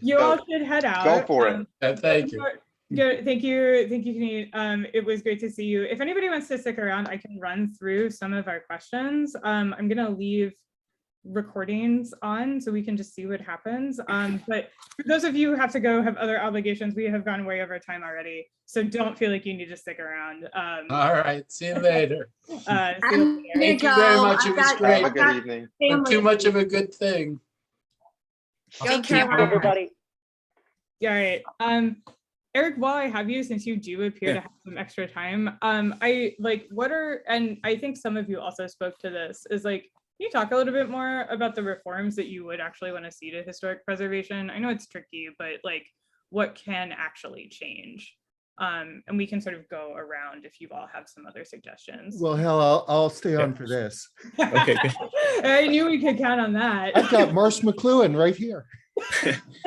You all should head out. Go for it. Thank you. Good. Thank you. Thank you, Janine. It was great to see you. If anybody wants to stick around, I can run through some of our questions. I'm going to leave recordings on so we can just see what happens. But for those of you who have to go, have other obligations, we have gone way over time already. So don't feel like you need to stick around. All right, see you later. See you I'm later. Thank you very much. It was great. Have a good evening. But too much of a good thing. Go Thank you. Carolina. Everybody. Yeah, all right. Eric, while I have you, since you do appear to have some extra time, I think some of you also spoke to this, is like, can you talk a little bit more about the reforms that you would actually want to see to historic preservation? I know it's tricky, but like, what can actually change? And we can sort of go around if you all have some other suggestions. Well, hell, I'll stay on for this. Okay, good. I knew we could count on that. I've got Marsh McLuhan right here.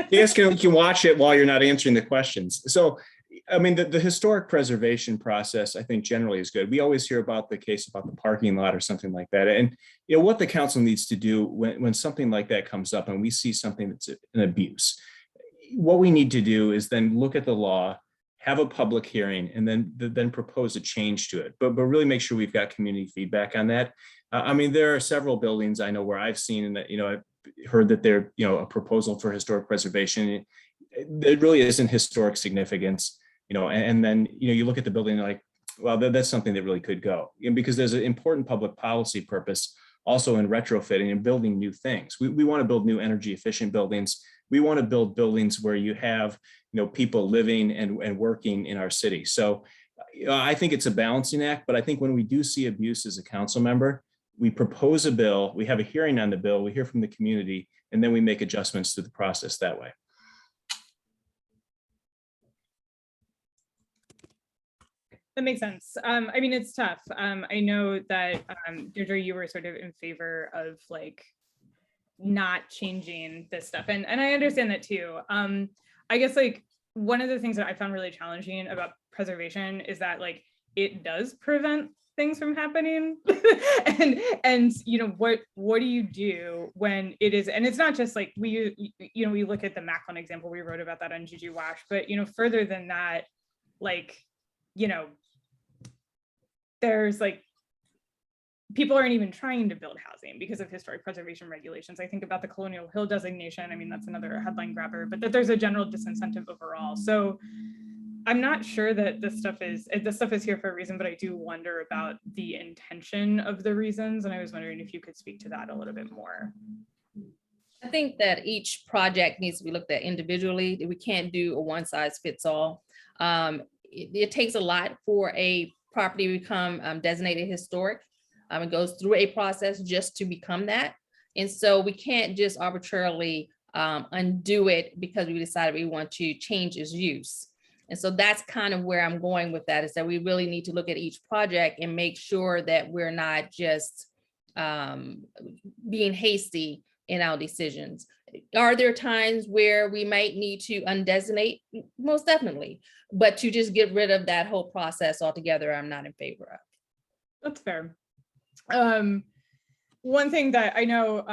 You guys can watch it while you're not answering the questions. So, I mean, the historic preservation process, I think generally is good. We always hear about the case about the parking lot or something like that. And you know what the council needs to do when something like that comes up and we see something that's an abuse, what we need to do is then look at the law, have a public hearing, and then propose a change to it. But really make sure we've got community feedback on that. I mean, there are several buildings I know where I've seen that, you know, I've heard that they're, you know, a proposal for historic preservation. There really isn't historic significance, you know, and then, you know, you look at the building and like, well, that's something that really could go, and because there's an important public policy purpose also in retrofitting and building new things. We want to build new energy efficient buildings. We want to build buildings where you have, you know, people living and working in our city. So I think it's a balancing act, but I think when we do see abuse as a council member, we propose a bill, we have a hearing on the bill, we hear from the community, and then we make adjustments to the process that way. That makes sense. I mean, it's tough. I know that Deirdre, you were sort of in favor of like not changing this stuff, and I understand that too. I guess like one of the things that I found really challenging about preservation is that like it does prevent things from happening, and you know what do you do when it is, and it's not just like we look at the Macklin example, we wrote about that on GG Wash, but you know further than that, like you know there's like people aren't even trying to build housing because of historic preservation regulations. I think about the Colonial Hill designation. I mean, that's another headline grabber, but that there's a general disincentive overall. So I'm not sure that this stuff is here for a reason, but I do wonder about the intention of the reasons. And I was wondering if you could speak to that a little bit more. I think that each project needs to be looked at individually. We can't do a one size fits all. It takes a lot for a property to become designated historic. It goes through a process just to become that. And so we can't just arbitrarily undo it because we decided we want to change its use. And so that's kind of where I'm going with that, is that we really need to look at each project and make sure that we're not just being hasty in our decisions. Are there times where we might need to undesignate? Most definitely. But to just get rid of that whole process altogether, I'm not in favor of. That's fair. One thing that I know,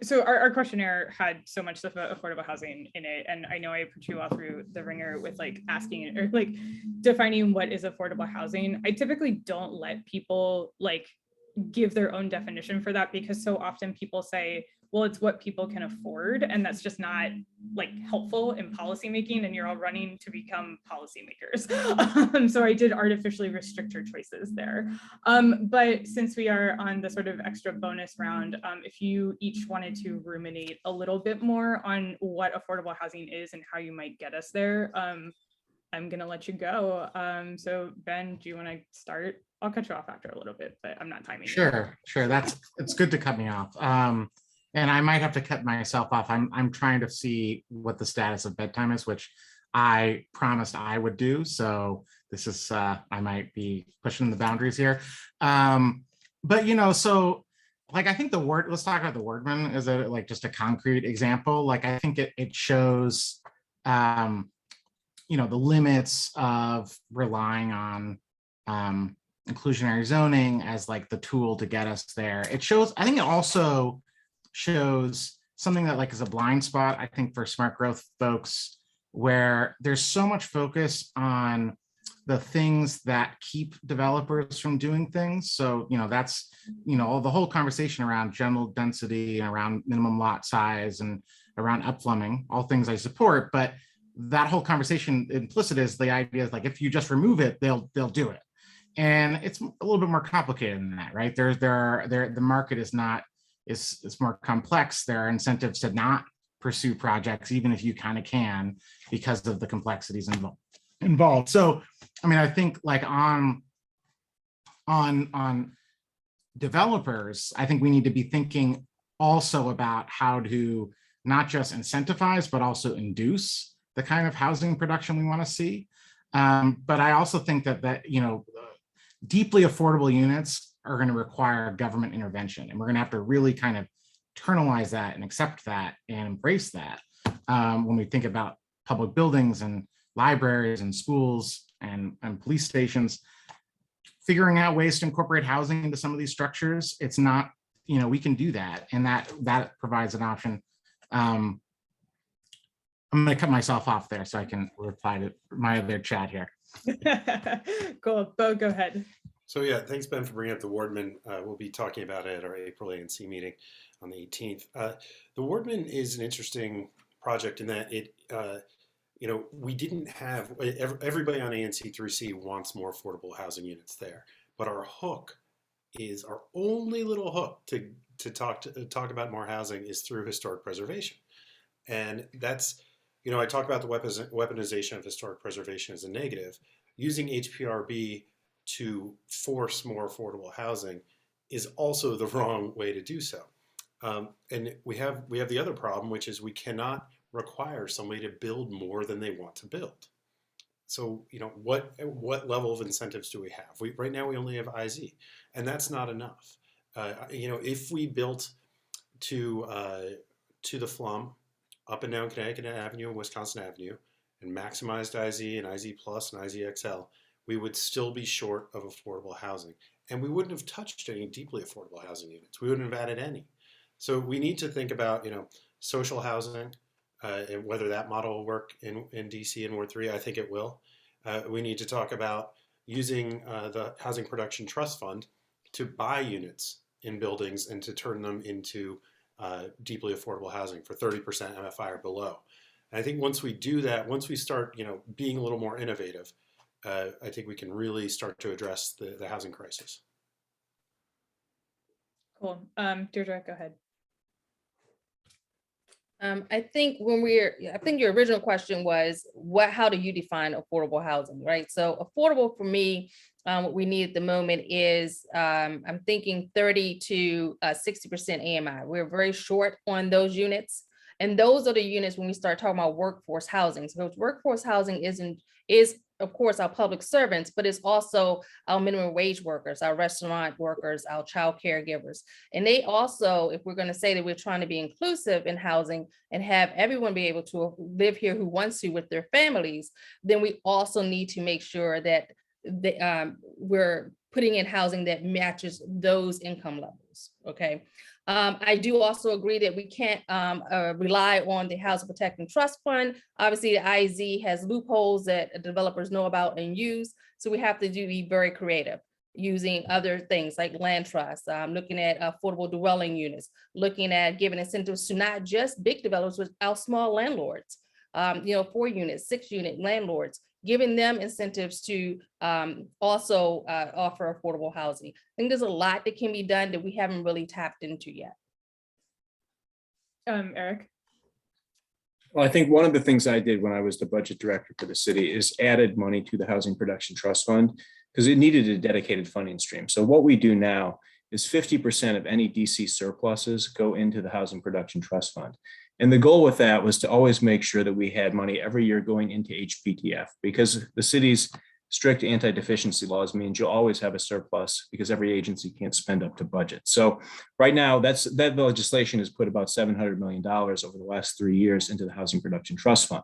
so our questionnaire had so much stuff about affordable housing in it, and I know I put you all through the ringer with like asking or like defining what is affordable housing. I typically don't let people like give their own definition for that, because so often people say, well, it's what people can afford, and that's just not like helpful in policymaking, and you're all running to become policymakers. So I did artificially restrict your choices there. But since we are on the sort of extra bonus round, if you each wanted to ruminate a little bit more on what affordable housing is and how you might get us there, I'm gonna let you go. So Ben, do you want to start? I'll cut you off after a little bit, but I'm not timing. Sure. It's good to cut me off. And I might have to cut myself off. I'm trying to see what the status of bedtime is, which I promised I would do. So this is, I might be pushing the boundaries here. But, you know, so like, I think let's talk about the Bergman as a, like, just a concrete example. Like, I think it shows, you know, the limits of relying on inclusionary zoning as like the tool to get us there. It shows, I think it also shows something that like is a blind spot, I think, for smart growth folks, where there's so much focus on the things that keep developers from doing things. So, that's, the whole conversation around general density and around minimum lot size and around upflumming, all things I support. But that whole conversation implicit is the idea is like, if you just remove it, they'll do it. And it's a little bit more complicated than that, right? The market is it's more complex. There are incentives to not pursue projects, even if you kind of can, because of the complexities involved. So, I mean, I think like on developers, I think we need to be thinking also about how to not just incentivize, but also induce the kind of housing production we want to see. But I also think that deeply affordable units are going to require government intervention, and we're going to have to really kind of internalize that and accept that and embrace that when we think about public buildings and libraries and schools and police stations. Figuring out ways to incorporate housing into some of these structures, it's not, we can do that, and that provides an option. I'm going to cut myself off there so I can reply to my other chat here. Cool. Bo, go ahead. So yeah, thanks, Ben, for bringing up the Wardman. We'll be talking about it at our April ANC meeting on the 18th. The Wardman is an interesting project in that it, we didn't have, everybody on ANC 3C wants more affordable housing units there, but our hook is, our only little hook to talk about more housing is through historic preservation. And that's, I talk about the weaponization of historic preservation as a negative. Using HPRB to force more affordable housing is also the wrong way to do so. And we have the other problem, which is we cannot require somebody to build more than they want to build. So, what level of incentives do we have? Right now we only have IZ, and that's not enough. If we built to the Flum, up and down Connecticut Avenue and Wisconsin Avenue, and maximized IZ and IZ Plus and IZ XL, we would still be short of affordable housing. And we wouldn't have touched any deeply affordable housing units. We wouldn't have added any. So we need to think about, social housing and whether that model will work in DC and Ward 3. I think it will. We need to talk about using the Housing Production Trust Fund to buy units in buildings and to turn them into deeply affordable housing for 30% MFI or below. And I think once we do that, once we start, being a little more innovative, I think we can really start to address the housing crisis. Cool. Deirdre, go ahead. I think your original question was how do you define affordable housing, right? So affordable for me, what we need at the moment is, I'm thinking 30 to 60% AMI. We're very short on those units. And those are the units when we start talking about workforce housing. So workforce housing is of course our public servants, but it's also our minimum wage workers, our restaurant workers, our child caregivers. And they also, if we're going to say that we're trying to be inclusive in housing and have everyone be able to live here who wants to with their families, then we also need to make sure that we're putting in housing that matches those income levels. Okay. I do also agree that we can't rely on the Housing Protection Trust Fund. Obviously, the IZ has loopholes that developers know about and use. So we have to be very creative using other things like land trusts, looking at affordable dwelling units, looking at giving incentives to not just big developers, but our small landlords, 4 unit, 6 unit landlords, giving them incentives to also offer affordable housing. I think there's a lot that can be done that we haven't really tapped into yet. Eric? Well, I think one of the things I did when I was the budget director for the city is added money to the Housing Production Trust Fund because it needed a dedicated funding stream. So what we do now is 50% of any DC surpluses go into the Housing Production Trust Fund. And the goal with that was to always make sure that we had money every year going into HPTF, because the city's strict anti-deficiency laws means you'll always have a surplus because every agency can't spend up to budget. So right now, that legislation has put about $700 million over the last 3 years into the Housing Production Trust Fund.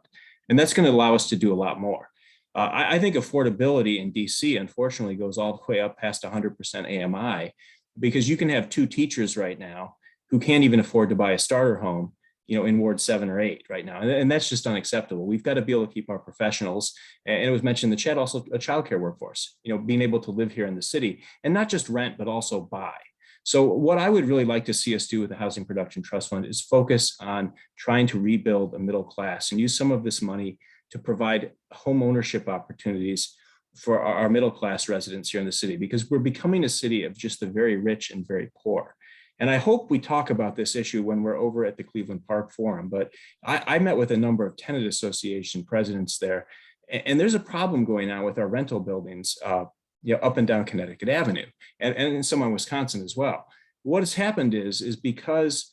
And that's going to allow us to do a lot more. I think affordability in DC, unfortunately, goes all the way up past 100% AMI, because you can have 2 teachers right now who can't even afford to buy a starter home, in Ward 7 or 8 right now. And that's just unacceptable. We've got to be able to keep our professionals, and it was mentioned in the chat, also a childcare workforce, being able to live here in the city and not just rent, but also buy. So what I would really like to see us do with the Housing Production Trust Fund is focus on trying to rebuild a middle class and use some of this money to provide home ownership opportunities for our middle class residents here in the city, because we're becoming a city of just the very rich and very poor. And I hope we talk about this issue when we're over at the Cleveland Park Forum, but I met with a number of tenant association presidents there, and there's a problem going on with our rental buildings up and down Connecticut Avenue, and in some in Wisconsin as well. What has happened is because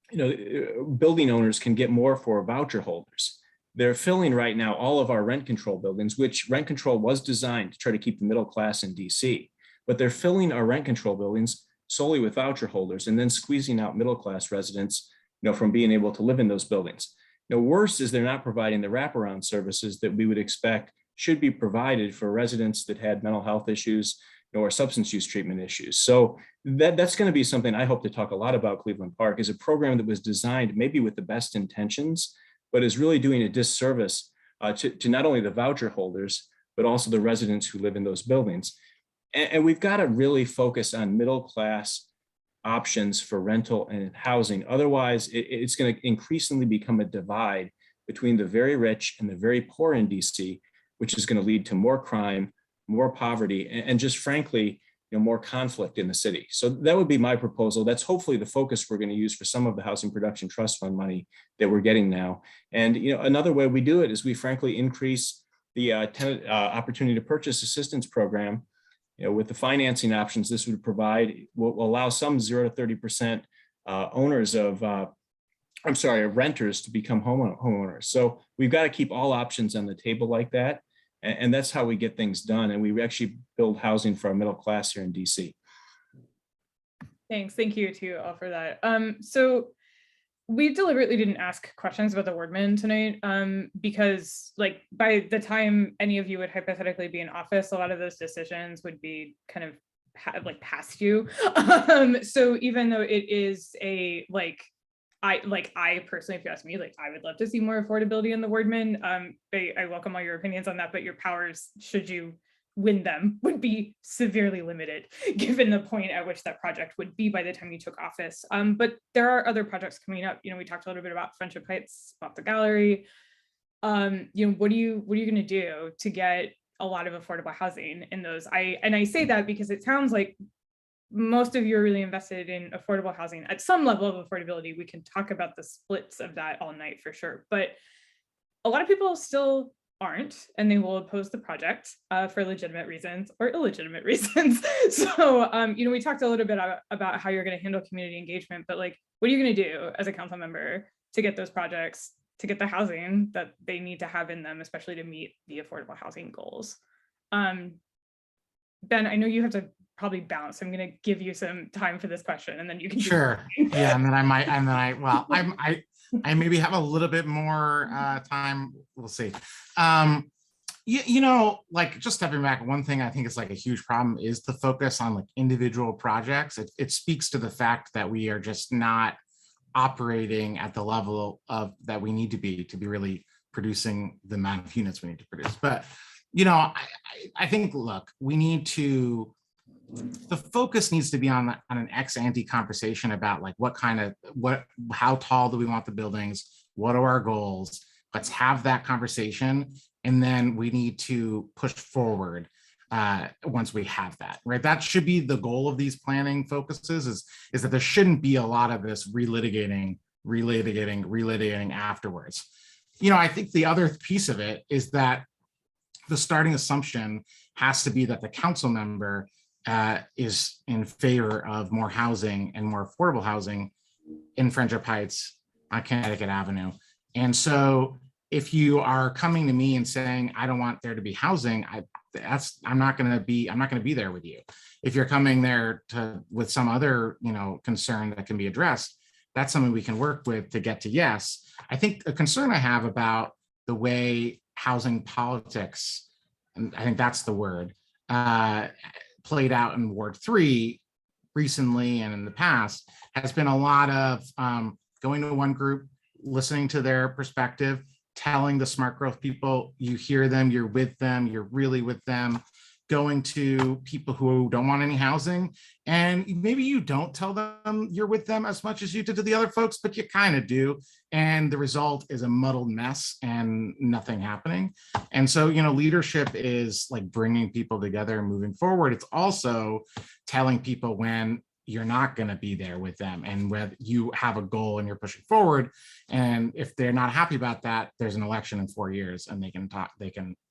building owners can get more for voucher holders. They're filling right now all of our rent control buildings, which rent control was designed to try to keep the middle class in DC, but they're filling our rent control buildings solely with voucher holders and then squeezing out middle class residents from being able to live in those buildings. Worse is they're not providing the wraparound services that we would expect should be provided for residents that had mental health issues or substance use treatment issues. So that's going to be something I hope to talk a lot about. Cleveland Park is a program that was designed maybe with the best intentions, but is really doing a disservice to not only the voucher holders, but also the residents who live in those buildings. And we've got to really focus on middle class options for rental and housing. Otherwise, it's going to increasingly become a divide between the very rich and the very poor in DC, which is going to lead to more crime, more poverty, and just frankly, more conflict in the city. So that would be my proposal. That's hopefully the focus we're going to use for some of the Housing Production Trust Fund money that we're getting now. And another way we do it is we frankly increase the tenant opportunity to purchase assistance program. With the financing options this would provide, will allow some 0 to 30% owners of, renters to become homeowners. So we've got to keep all options on the table like that. And that's how we get things done. And we actually build housing for our middle class here in DC. Thanks. Thank you to all for that. So we deliberately didn't ask questions about the Wardman tonight because by the time any of you would hypothetically be in office, a lot of those decisions would be kind of past you. So even though it is I personally, if you ask me, I would love to see more affordability in the Wardman. I welcome all your opinions on that, but your powers, should you win them, would be severely limited given the point at which that project would be by the time you took office. But there are other projects coming up. We talked a little bit about Friendship Heights off the gallery. What are you going to do to get a lot of affordable housing in those? I say that because it sounds like most of you are really invested in affordable housing at some level of affordability. We can talk about the splits of that all night for sure, but a lot of people still aren't, and they will oppose the project for legitimate reasons or illegitimate reasons. So, we talked a little bit about how you're going to handle community engagement, but what are you going to do as a council member to get those projects, to get the housing that they need to have in them, especially to meet the affordable housing goals? Ben, I know you have to probably bounce. I'm going to give you some time for this question, and then you can. Sure. Yeah, and then I maybe have a little bit more time. We'll see. Just stepping back, one thing I think is a huge problem is the focus on individual projects. It speaks to the fact that we are just not operating at the level of that we need to be really producing the amount of units we need to produce. But I think, look, we need to. The focus needs to be on an ex-ante conversation about how tall do we want the buildings? What are our goals? Let's have that conversation. And then we need to push forward once we have that, right? That should be the goal of these planning focuses is that there shouldn't be a lot of this relitigating afterwards. I think the other piece of it is that the starting assumption has to be that the council member is in favor of more housing and more affordable housing in Friendship Heights on Connecticut Avenue. And so if you are coming to me and saying, I don't want there to be housing, I'm not going to be there with you. If you're coming there with some other, concern that can be addressed, that's something we can work with to get to yes. I think a concern I have about the way housing politics, and I think that's the word, played out in Ward 3 recently and in the past has been a lot of going to one group, listening to their perspective, telling the smart growth people, you hear them, you're with them, you're really with them, going to people who don't want any housing. And maybe you don't tell them you're with them as much as you did to the other folks, but you kind of do. And the result is a muddled mess and nothing happening. And so, leadership is like bringing people together and moving forward. It's also telling people when you're not going to be there with them and whether you have a goal and you're pushing forward. And if they're not happy about that, there's an election in 4 years and they can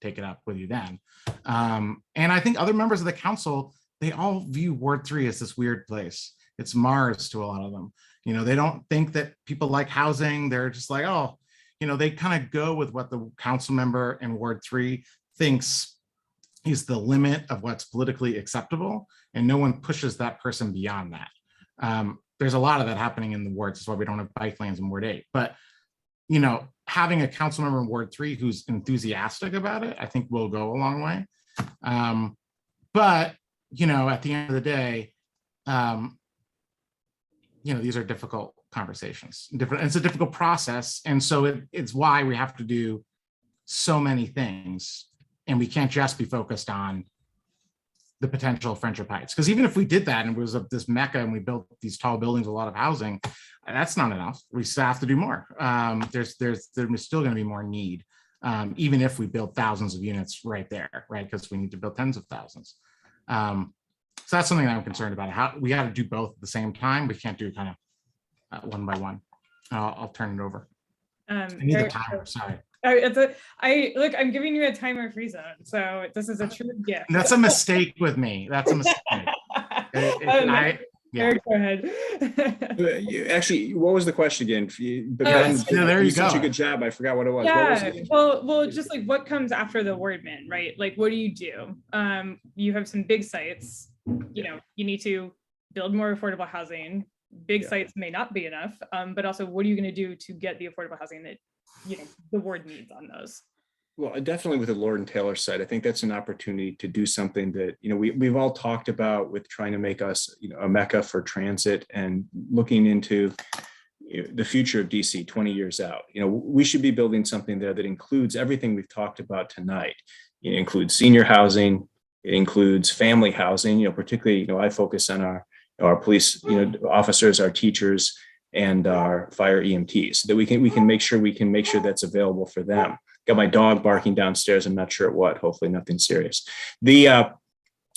take it up with you then. And I think other members of the council, they all view Ward 3 as this weird place. It's Mars to a lot of them. They don't think that people like housing. They're just like, oh, they kind of go with what the council member in Ward 3 thinks is the limit of what's politically acceptable, and no one pushes that person beyond that. There's a lot of that happening in the wards. That's why we don't have bike lanes in Ward 8. But having a council member in Ward 3 who's enthusiastic about it, I think will go a long way. But at the end of the day, these are difficult conversations. It's a difficult process, and so it's why we have to do so many things. And we can't just be focused on the potential of Friendship Heights. Because even if we did that and it was this mecca and we built these tall buildings, a lot of housing, that's not enough. We still have to do more. There's still going to be more need, even if we build thousands of units right there, right? Because we need to build tens of thousands. So that's something that I'm concerned about. How we got to do both at the same time. We can't do kind of one by one. I'll turn it over. I need the timer. Sorry. I'm giving you a timer free zone, so this is a true gift. That's a mistake with me. That's a mistake. Eric, go ahead. Actually, what was the question again? There you go. Such a good job. I forgot what it was. Yeah. What was it? Well, just like what comes after the wordman, right? Like, what do? You have some big sites. You need to build more affordable housing. Big sites may not be enough, but also, what are you going to do to get the affordable housing that the ward needs on those? Well, definitely with the Lord and Taylor side, I think that's an opportunity to do something that, we've all talked about with trying to make us, a mecca for transit and looking into the future of DC 20 years out. We should be building something there that includes everything we've talked about tonight. It includes senior housing. It includes family housing, particularly, I focus on our police, officers, our teachers, and our fire EMTs, so that we can make sure that's available for them. Got my dog barking downstairs. I'm not sure what. Hopefully nothing serious. The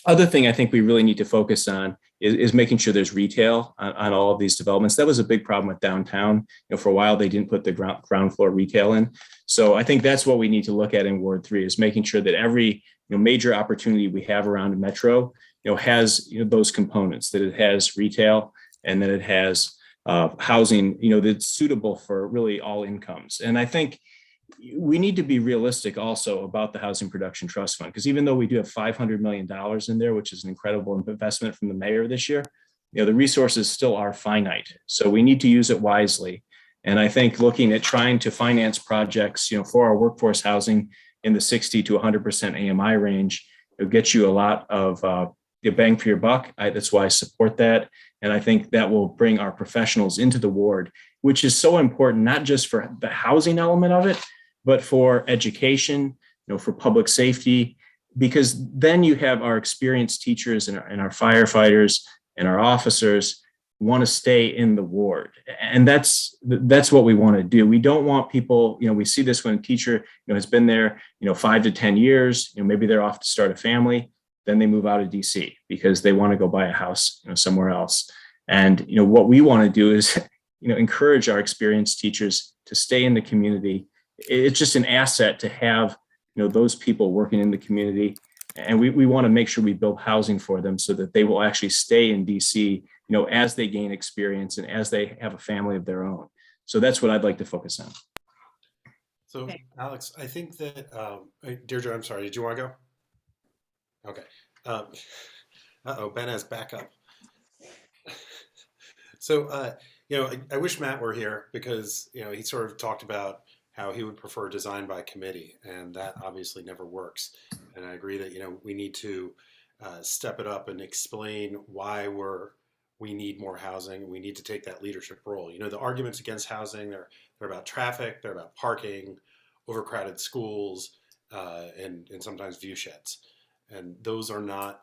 other thing I think we really need to focus on is making sure there's retail on all of these developments. That was a big problem with downtown. For a while, they didn't put the ground floor retail in. So I think that's what we need to look at in Ward 3 is making sure that every major opportunity we have around a metro, has those components, that it has retail and that it has housing, that's suitable for really all incomes. And I think we need to be realistic also about the Housing Production Trust Fund, because even though we do have $500 million in there, which is an incredible investment from the mayor this year, the resources still are finite. So we need to use it wisely. And I think looking at trying to finance projects, for our workforce housing in the 60 to 100% AMI range, it'll get you a lot of bang for your buck. That's why I support that. And I think that will bring our professionals into the ward, which is so important, not just for the housing element of it, but for education, for public safety, because then you have our experienced teachers and our firefighters and our officers want to stay in the ward. And that's what we want to do. We don't want people, we see this when a teacher, has been there, 5 to 10 years, maybe they're off to start a family, then they move out of DC because they want to go buy a house, somewhere else. And, what we want to do is, encourage our experienced teachers to stay in the community. It's just an asset to have, those people working in the community. And we want to make sure we build housing for them so that they will actually stay in DC, as they gain experience and as they have a family of their own. So that's what I'd like to focus on. So, Alex, I think that, Deirdre, I'm sorry, did you want to go? Okay. Ben has backup. So, I wish Matt were here because, he sort of talked about how he would prefer design by committee, and that obviously never works. And I agree that, we need to step it up and explain why we're we need more housing. We need to take that leadership role. You know, the arguments against housing, they're about traffic, they're about parking, overcrowded schools, and sometimes view sheds. And those are not,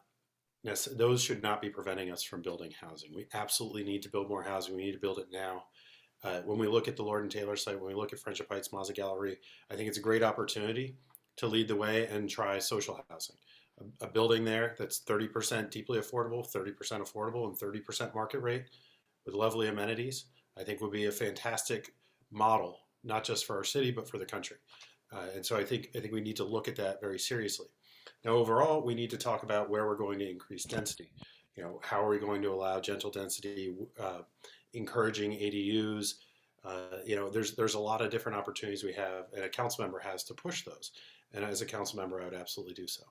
those should not be preventing us from building housing. We absolutely need to build more housing. We need to build it now. When we look at the Lord and Taylor site, when we look at Friendship Heights Mazza Gallery, I think it's a great opportunity to lead the way and try social housing. A building there that's 30% deeply affordable, 30% affordable, and 30% market rate with lovely amenities, I think would be a fantastic model, not just for our city, but for the country. And so I think we need to look at that very seriously. Now, overall, we need to talk about where we're going to increase density. You know, how are we going to allow gentle density, encouraging ADUs? You know, there's a lot of different opportunities we have, and a council member has to push those. And as a council member, I would absolutely do so.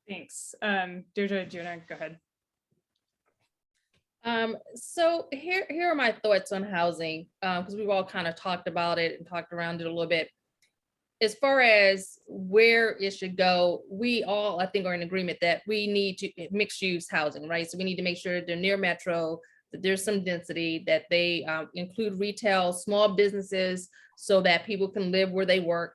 Thanks. Deirdre, do you want to go ahead? So here are my thoughts on housing, because we've all kind of talked about it and talked around it a little bit. As far as where it should go, we all, I think, are in agreement that we need to mixed use housing, right? So we need to make sure they're near metro, that there's some density, that they include retail, small businesses, so that people can live where they work.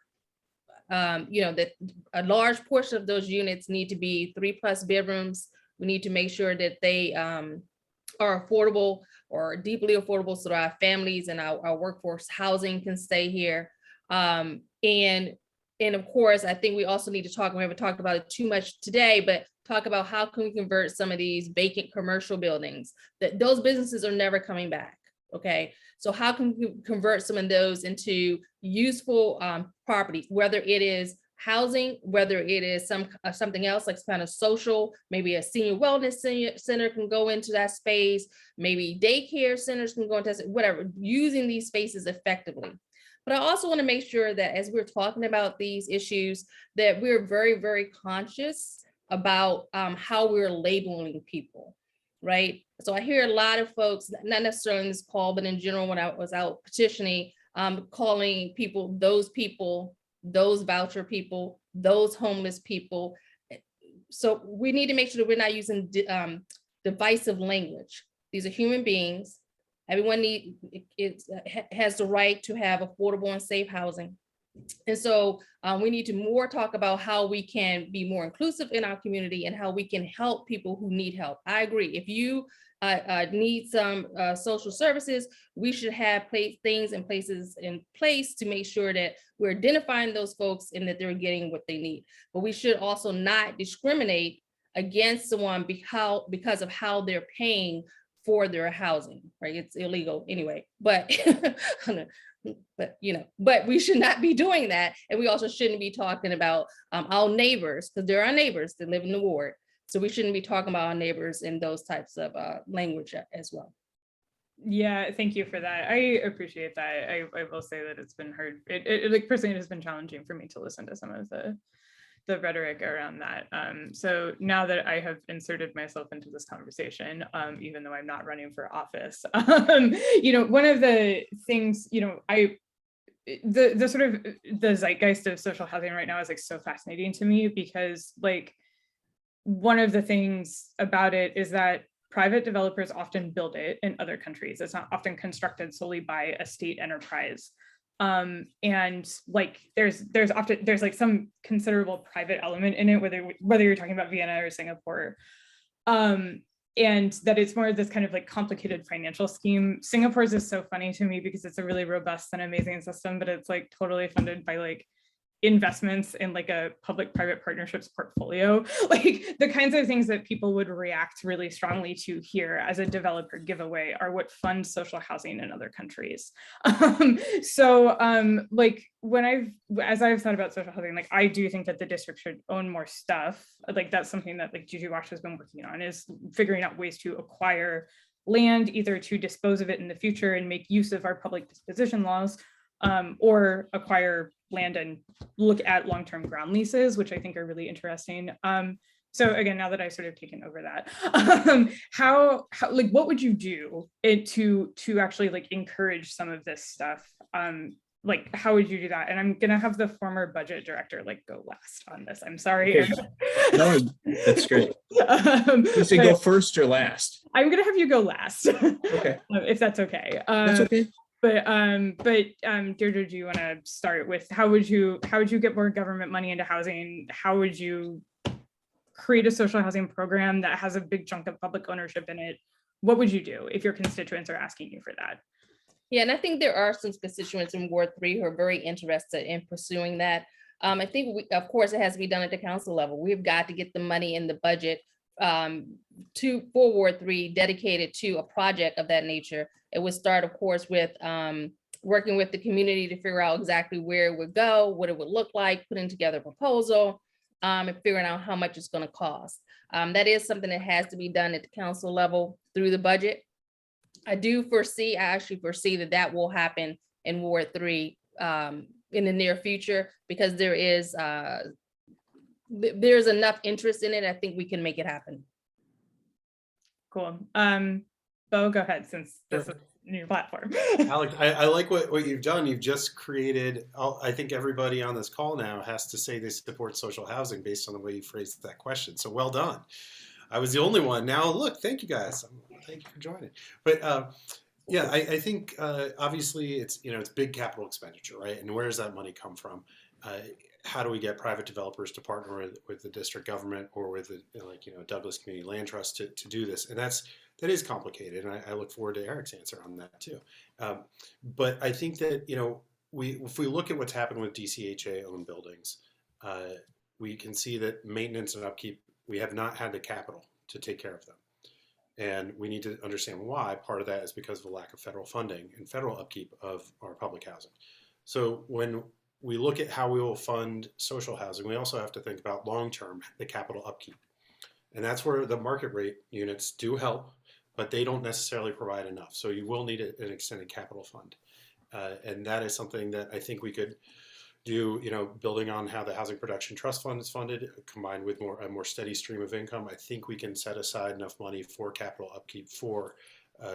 You know, that a large portion of those units need to be 3+ bedrooms. We need to make sure that they are affordable or deeply affordable, so that our families and our workforce housing can stay here. And of course, I think we also need to talk, we haven't talked about it too much today, but talk about how can we convert some of these vacant commercial buildings, that those businesses are never coming back. Okay, so how can we convert some of those into useful properties, whether it is housing, whether it is something else like kind of social, maybe a senior wellness center can go into that space, maybe daycare centers can go into that, whatever, using these spaces effectively. But I also want to make sure that as we're talking about these issues, that we're very, very conscious about how we're labeling people, right? So I hear a lot of folks, not necessarily in this call, but in general, when I was out petitioning, calling people, those voucher people, those homeless people. So we need to make sure that we're not using divisive language. These are human beings. Everyone has the right to have affordable and safe housing. And so we need to more talk about how we can be more inclusive in our community and how we can help people who need help. I agree. If you need some social services, we should have things and places in place to make sure that we're identifying those folks and that they're getting what they need. But we should also not discriminate against someone because of how they're paying for their housing, right? It's illegal anyway, but but we should not be doing that. And we also shouldn't be talking about our neighbors, because there are neighbors that live in the ward. So we shouldn't be talking about our neighbors in those types of language as well. Yeah, thank you for that. I appreciate that. I will say that it's been hard. It like personally, it has been challenging for me to listen to some of the rhetoric around that. So now that I have inserted myself into this conversation, even though I'm not running for office, one of the things, the sort of the zeitgeist of social housing right now is like so fascinating to me, because like one of the things about it is that private developers often build it in other countries. It's not often constructed solely by a state enterprise. And like there's like some considerable private element in it, whether you're talking about Vienna or Singapore, and that it's more of this kind of like complicated financial scheme. Singapore's is so funny to me because it's a really robust and amazing system, but it's like totally funded by like investments in like a public-private partnerships portfolio, like the kinds of things that people would react really strongly to here as a developer giveaway are what fund social housing in other countries. Like as I've thought about social housing, like I do think that the district should own more stuff. Like that's something that like Juju Wash has been working on, is figuring out ways to acquire land, either to dispose of it in the future and make use of our public disposition laws, or acquire land and look at long-term ground leases, which I think are really interesting. So again, now that I've sort of taken over that, how like what would you do to actually like encourage some of this stuff? like, how would you do that? And I'm gonna have the former budget director like go last on this. I'm sorry. Okay. No, that's great. You say go first or last? I'm gonna have you go last. Okay. If that's okay. That's okay. But Deirdre, do you want to start with how would you get more government money into housing? How would you create a social housing program that has a big chunk of public ownership in it? What would you do if your constituents are asking you for that? Yeah, and I think there are some constituents in Ward 3 who are very interested in pursuing that. I think, of course, it has to be done at the council level. We've got to get the money in the budget for Ward 3 dedicated to a project of that nature. It would start, of course, with working with the community to figure out exactly where it would go, what it would look like, putting together a proposal, and figuring out how much it's going to cost. That is something that has to be done at the council level through the budget. I actually foresee that will happen in Ward 3 in the near future, because there's enough interest in it. I think we can make it happen. Cool. Bo, go ahead, since this is a new platform. Alex, I like what you've done. You've just created, I think everybody on this call now has to say they support social housing based on the way you phrased that question. So well done. I was the only one. Now look, thank you guys. Thank you for joining. But yeah, I think obviously it's big capital expenditure, right? And where does that money come from? How do we get private developers to partner with the district government or with the, Douglas Community Land Trust to do this? And that is complicated, and I look forward to Eric's answer on that too. But I think that if we look at what's happened with DCHA-owned buildings, we can see that maintenance and upkeep, we have not had the capital to take care of them. And we need to understand why. Part of that is because of the lack of federal funding and federal upkeep of our public housing. So when we look at how we will fund social housing, we also have to think about long-term, the capital upkeep. And that's where the market rate units do help, but they don't necessarily provide enough. So you will need an extended capital fund. And that is something that I think we could do, building on how the Housing Production Trust Fund is funded, combined with a more steady stream of income. I think we can set aside enough money for capital upkeep for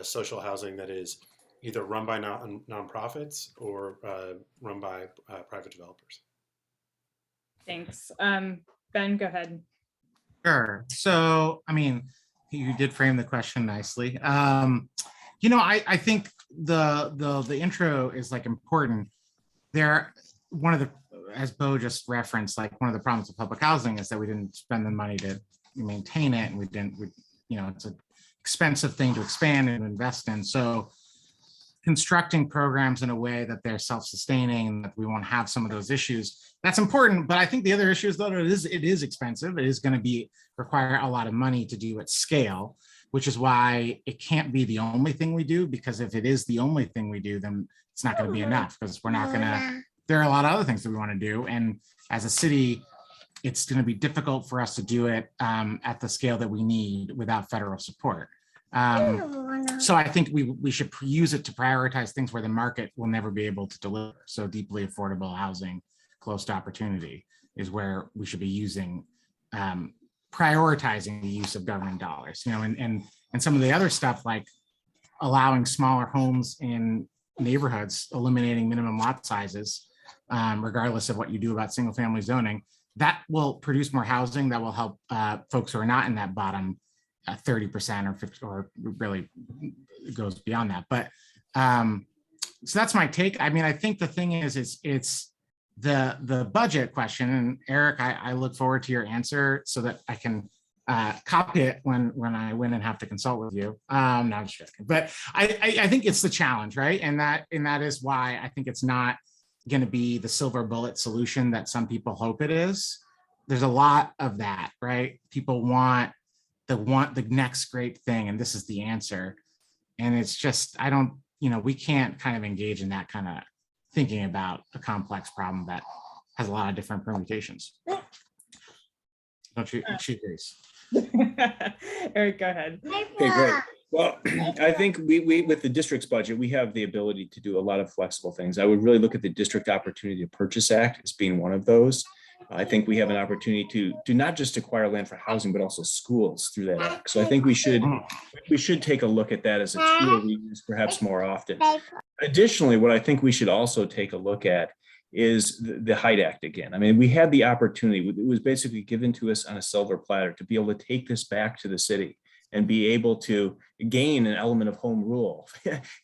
social housing that is either run by nonprofits or run by private developers. Thanks. Ben, go ahead. Sure. So, I mean, you did frame the question nicely. I think the intro is like important. As Bo just referenced, like one of the problems with public housing is that we didn't spend the money to maintain it, and it's an expensive thing to expand and invest in. So constructing programs in a way that they're self-sustaining and that we won't have some of those issues, that's important. But I think the other issue is that it is expensive. It is going to require a lot of money to do at scale, which is why it can't be the only thing we do, because if it is the only thing we do, then it's not going to be enough, because we're not going to, there are a lot of other things that we want to do. And as a city, it's going to be difficult for us to do it at the scale that we need without federal support. So I think we should use it to prioritize things where the market will never be able to deliver. So deeply affordable housing close to opportunity is where we should be using, prioritizing the use of government dollars, and some of the other stuff, like allowing smaller homes in neighborhoods, eliminating minimum lot sizes, regardless of what you do about single family zoning, that will produce more housing that will help folks who are not in that bottom 30% or 50, or really goes beyond that. But so that's my take. I mean, I think the thing is it's the budget question. And Eric, I look forward to your answer so that I can copy it when I win and have to consult with you. No, I'm just joking. But I think it's the challenge, right? And that is why I think it's not going to be the silver bullet solution that some people hope it is. There's a lot of that, right? People want the next great thing, and this is the answer. And it's just, we can't kind of engage in that kind of thinking about a complex problem that has a lot of different permutations. Don't you, Grace? Eric, go ahead. Okay, great. Well, I think we with the district's budget, we have the ability to do a lot of flexible things. I would really look at the District Opportunity to Purchase Act as being one of those. I think we have an opportunity to not just acquire land for housing, but also schools through that act. So I think we should take a look at that as a tool we use perhaps more often. Additionally, what I think we should also take a look at is the Hyde Act again. I mean, we had the opportunity, it was basically given to us on a silver platter to be able to take this back to the city and be able to gain an element of home rule.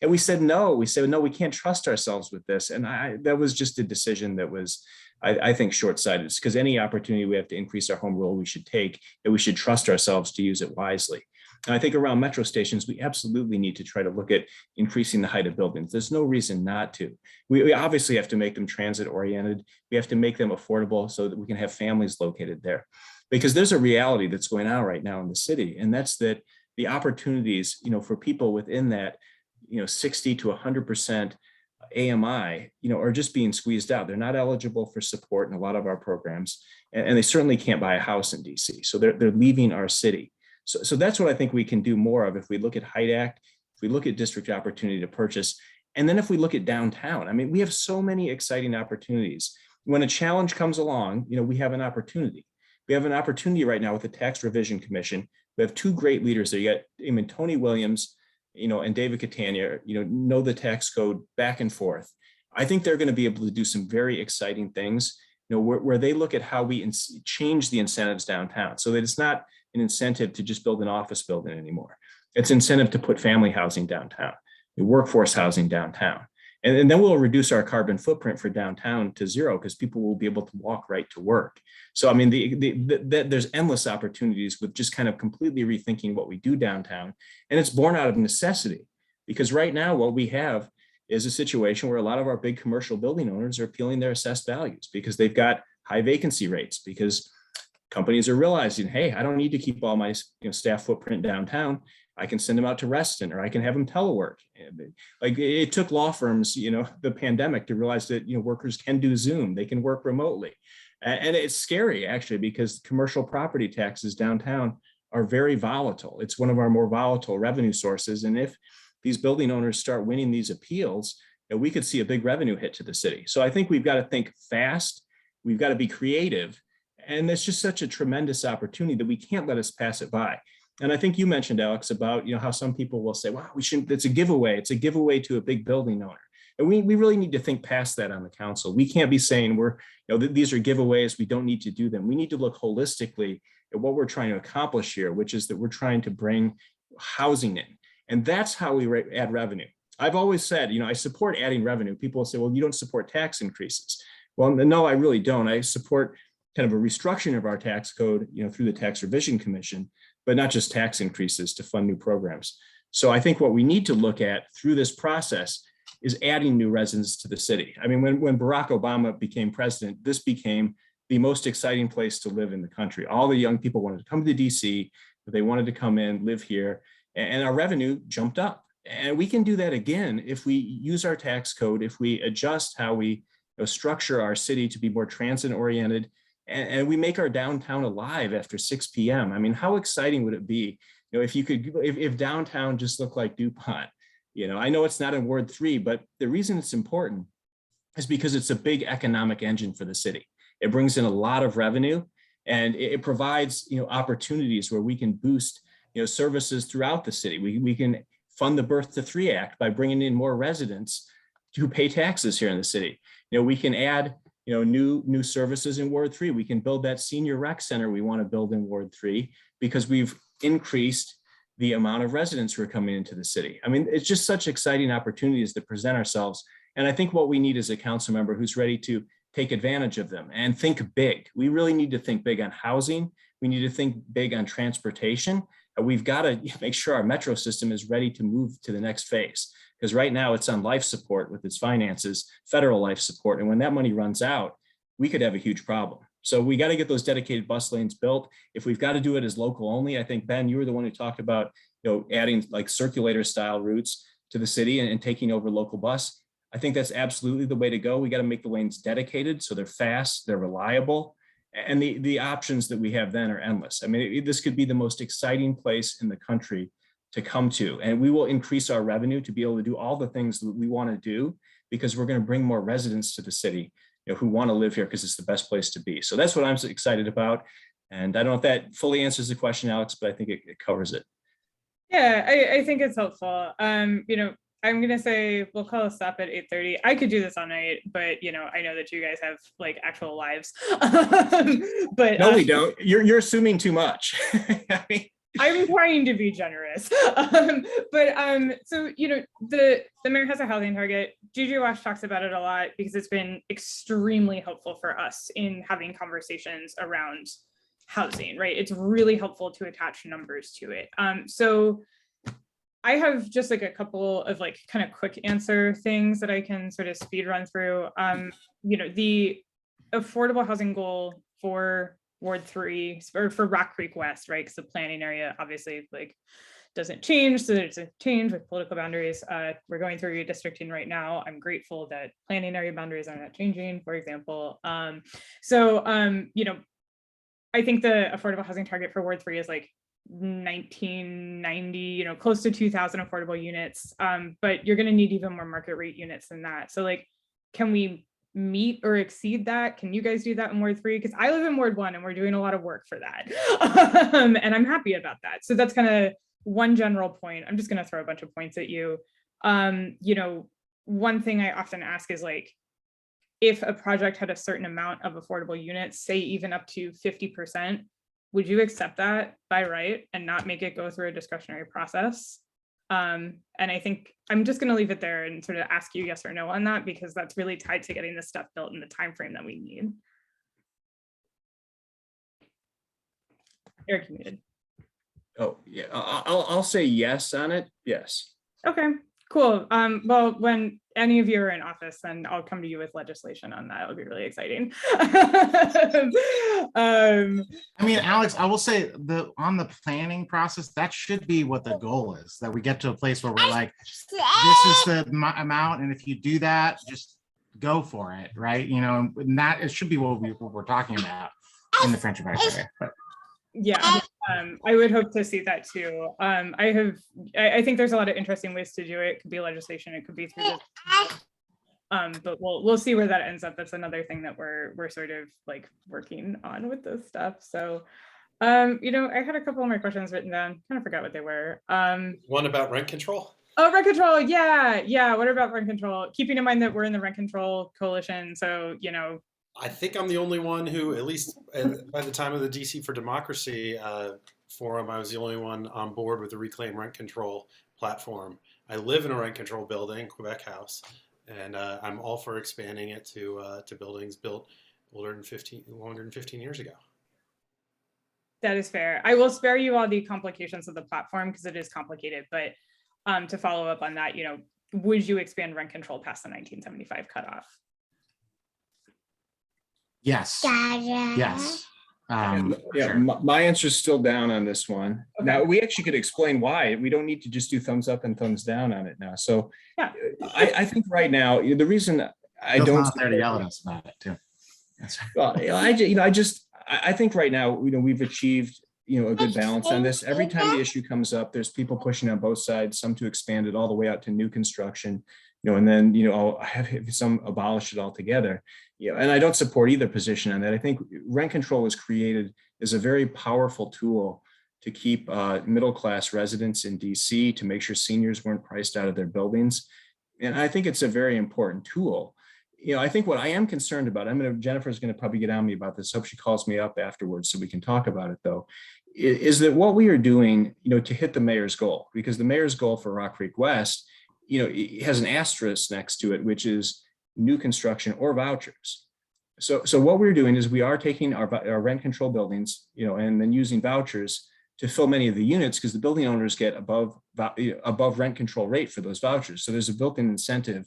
And we said, no, we can't trust ourselves with this. And that was just a decision that was, I think, short-sighted, because any opportunity we have to increase our home rule, we should take, and we should trust ourselves to use it wisely. And I think around metro stations, we absolutely need to try to look at increasing the height of buildings. There's no reason not to. We obviously have to make them transit oriented. We have to make them affordable so that we can have families located there. Because there's a reality that's going on right now in the city, and that's that the opportunities, for people within that, 60 to 100% AMI, are just being squeezed out. They're not eligible for support in a lot of our programs, and they certainly can't buy a house in DC. So they're leaving our city. So that's what I think we can do more of if we look at Hyde Act, if we look at district opportunity to purchase, and then if we look at downtown. I mean, we have so many exciting opportunities. When a challenge comes along, we have an opportunity. We have an opportunity right now with the Tax Revision Commission. We have two great leaders there. You got Tony Williams, and David Catania, know the tax code back and forth. I think they're going to be able to do some very exciting things, where they look at how we change the incentives downtown so that it's not an incentive to just build an office building anymore. It's incentive to put family housing downtown, workforce housing downtown. And then we'll reduce our carbon footprint for downtown to zero because people will be able to walk right to work. So, I mean, there's endless opportunities with just kind of completely rethinking what we do downtown. And it's born out of necessity, because right now what we have is a situation where a lot of our big commercial building owners are appealing their assessed values because they've got high vacancy rates, because companies are realizing, hey, I don't need to keep all my staff footprint downtown. I can send them out to Reston, or I can have them telework. Like, it took law firms, the pandemic to realize that, workers can do Zoom, they can work remotely. And it's scary, actually, because commercial property taxes downtown are very volatile. It's one of our more volatile revenue sources. And if these building owners start winning these appeals, we could see a big revenue hit to the city. So I think we've got to think fast. We've got to be creative. And it's just such a tremendous opportunity that we can't let us pass it by. And I think you mentioned, Alex, about how some people will say, wow, we shouldn't, it's a giveaway. It's a giveaway to a big building owner. And we really need to think past that on the council. We can't be saying these are giveaways, we don't need to do them. We need to look holistically at what we're trying to accomplish here, which is that we're trying to bring housing in. And that's how we add revenue. I've always said, I support adding revenue. People will say, well, you don't support tax increases. Well, no, I really don't. I support kind of a restructuring of our tax code, through the Tax Revision Commission, but not just tax increases to fund new programs. So I think what we need to look at through this process is adding new residents to the city. I mean, when Barack Obama became president, this became the most exciting place to live in the country. All the young people wanted to come to DC, but they wanted to come in, live here, and our revenue jumped up. And we can do that again if we use our tax code, if we adjust how we structure our city to be more transit oriented, and we make our downtown alive after 6 p.m. I mean, how exciting would it be, if downtown just looked like DuPont? I know it's not in Ward 3, but the reason it's important is because it's a big economic engine for the city. It brings in a lot of revenue, and it provides opportunities where we can boost services throughout the city. We can fund the Birth to 3 Act by bringing in more residents who pay taxes here in the city. We can add new services in Ward 3. We can build that senior rec center we want to build in Ward 3 because we've increased the amount of residents who are coming into the city. I mean, it's just such exciting opportunities that present ourselves. And I think what we need is a council member who's ready to take advantage of them and think big. We really need to think big on housing. We need to think big on transportation. We've got to make sure our metro system is ready to move to the next phase, because right now it's on life support with its finances, federal life support. And when that money runs out, we could have a huge problem. So we got to get those dedicated bus lanes built. If we've got to do it as local only, I think, Ben, you were the one who talked about adding like circulator style routes to the city and taking over local bus. I think that's absolutely the way to go. We got to make the lanes dedicated so they're fast, they're reliable, and the options that we have then are endless. I mean, this could be the most exciting place in the country to come to, and we will increase our revenue to be able to do all the things that we want to do because we're going to bring more residents to the city. who want to live here because it's the best place to be. So that's what I'm excited about. And I don't know if that fully answers the question, Alex, but I think it covers it. Yeah, I think it's helpful. I'm gonna say we'll call a stop at 8:30. I could do this all night, but I know that you guys have like actual lives. But no, we don't. You're assuming too much. I mean, I'm trying to be generous. So the mayor has a housing target. Juju Wash talks about it a lot because it's been extremely helpful for us in having conversations around housing, right? It's really helpful to attach numbers to it. So I have just like a couple of like kind of quick answer things that I can sort of speed run through. The affordable housing goal for Ward 3 or for Rock Creek West, right? Because the planning area obviously like doesn't change. So there's a change with political boundaries. We're going through redistricting right now. I'm grateful that planning area boundaries are not changing, for example. I think the affordable housing target for Ward 3 is like 1990, close to 2,000 affordable units. But you're going to need even more market rate units than that. So like, can we meet or exceed that? Can you guys do that in Ward 3? Because I live in Ward 1 and we're doing a lot of work for that. And I'm happy about that. So that's kind of one general point. I'm just going to throw a bunch of points at you. One thing I often ask is like, if a project had a certain amount of affordable units, say even up to 50%, would you accept that by right and not make it go through a discretionary process? And I think I'm just going to leave it there and sort of ask you yes or no on that, because that's really tied to getting this stuff built in the time frame that we need. Eric, you muted. Oh yeah, I'll say yes on it. Yes. Okay, cool. Well, when any of you are in office, then I'll come to you with legislation on that. It'll be really exciting. I mean, Alex, I will say on the planning process, that should be what the goal is, that we get to a place where we're like, this is the amount, and if you do that, just go for it, right? And that it should be what we're talking about in the Friendship area. But yeah, I would hope to see that too. I think there's a lot of interesting ways to do it. It could be legislation, it could be through this. But we'll see where that ends up. That's another thing that we're sort of like working on with this stuff. So I had a couple of my questions written down, kind of forgot what they were. One about rent control. Oh, rent control. Yeah. What about rent control? Keeping in mind that we're in the rent control coalition. So, I think I'm the only one who, at least by the time of the DC for Democracy forum, I was the only one on board with the Reclaim Rent Control platform. I live in a rent control building, Quebec House, and I'm all for expanding it to buildings built longer than 15 years ago. That is fair. I will spare you all the complications of the platform because it is complicated, but to follow up on that, would you expand rent control past the 1975 cutoff? yes. Yes. Sure. My answer is still down on this one. Okay. Now we actually could explain why. We don't need to just do thumbs up and thumbs down on it now. So yeah. I think right now the reason I don't there to yell at us about it too. That's right. Well, I think right now we've achieved a good balance on this. Every time the issue comes up, there's people pushing on both sides, some to expand it all the way out to new construction, and then I'll have some abolish it altogether. And I don't support either position on that. I think rent control was created as a very powerful tool to keep middle-class residents in DC, to make sure seniors weren't priced out of their buildings. And I think it's a very important tool. I think what I am concerned about, Jennifer's going to probably get on me about this. Hope she calls me up afterwards so we can talk about it though, is that what we are doing, to hit the mayor's goal, because the mayor's goal for Rock Creek West, it has an asterisk next to it, which is new construction or vouchers. So what we're doing is we are taking our rent control buildings, and then using vouchers to fill many of the units, because the building owners get above rent control rate for those vouchers. So there's a built-in incentive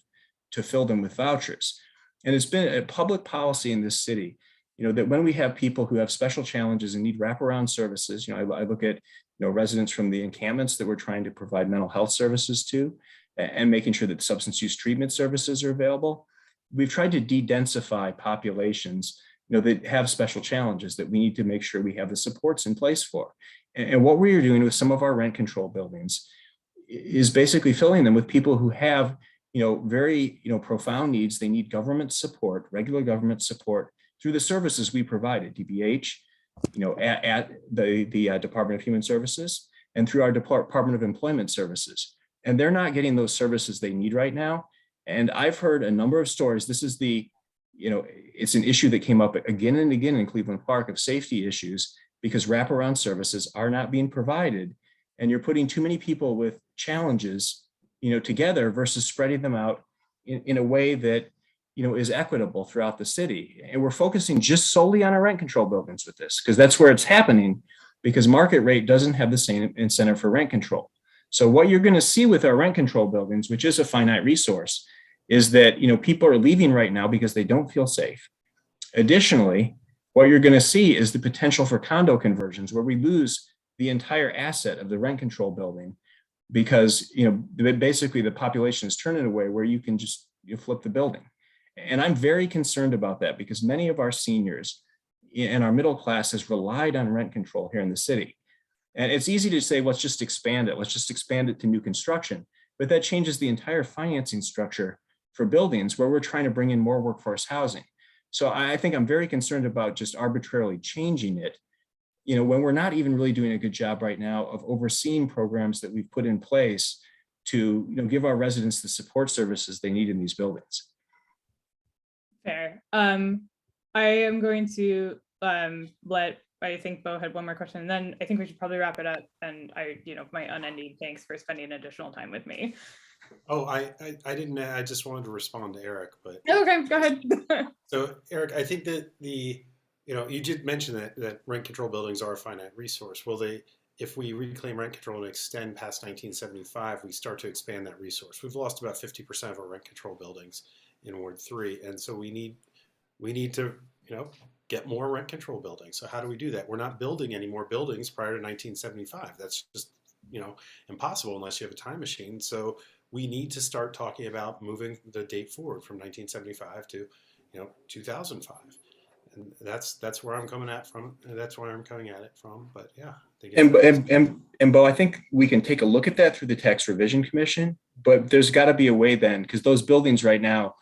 to fill them with vouchers. And it's been a public policy in this city, that when we have people who have special challenges and need wraparound services, I look at, residents from the encampments that we're trying to provide mental health services to, and making sure that substance use treatment services are available. We've tried to de-densify populations, that have special challenges that we need to make sure we have the supports in place for. And what we are doing with some of our rent control buildings is basically filling them with people who have very, profound needs. They need government support, regular government support through the services we provided, DBH, at the Department of Human Services and through our Department of Employment Services. And they're not getting those services they need right now. And I've heard a number of stories. This is it's an issue that came up again and again in Cleveland Park of safety issues because wraparound services are not being provided. And you're putting too many people with challenges, together versus spreading them out in a way that, is equitable throughout the city. And we're focusing just solely on our rent control buildings with this, because that's where it's happening, because market rate doesn't have the same incentive for rent control. So what you're going to see with our rent control buildings, which is a finite resource, is that, people are leaving right now because they don't feel safe. Additionally, what you're going to see is the potential for condo conversions where we lose the entire asset of the rent control building because, basically the population is turning away where you can just flip the building. And I'm very concerned about that because many of our seniors and our middle class has relied on rent control here in the city. And it's easy to say, let's just expand it. Let's just expand it to new construction. But that changes the entire financing structure for buildings where we're trying to bring in more workforce housing. So I think I'm very concerned about just arbitrarily changing it, when we're not even really doing a good job right now of overseeing programs that we've put in place to give our residents the support services they need in these buildings. Fair. I am going to I think Bo had one more question, and then I think we should probably wrap it up. And my unending thanks for spending additional time with me. Oh, I didn't. I just wanted to respond to Eric, but okay, go ahead. So Eric, I think that you did mention that rent control buildings are a finite resource. Well, if we reclaim rent control and extend past 1975, we start to expand that resource. We've lost about 50% of our rent control buildings in Ward 3, and so we need to get more rent control buildings. So how do we do that? We're not building any more buildings prior to 1975. That's just impossible unless you have a time machine. So we need to start talking about moving the date forward from 1975 to 2005. And that's where I'm coming at from. That's where I'm coming at it from. But yeah. And Bo, I think we can take a look at that through the Tax Revision Commission, but there's got to be a way then, because those buildings right now,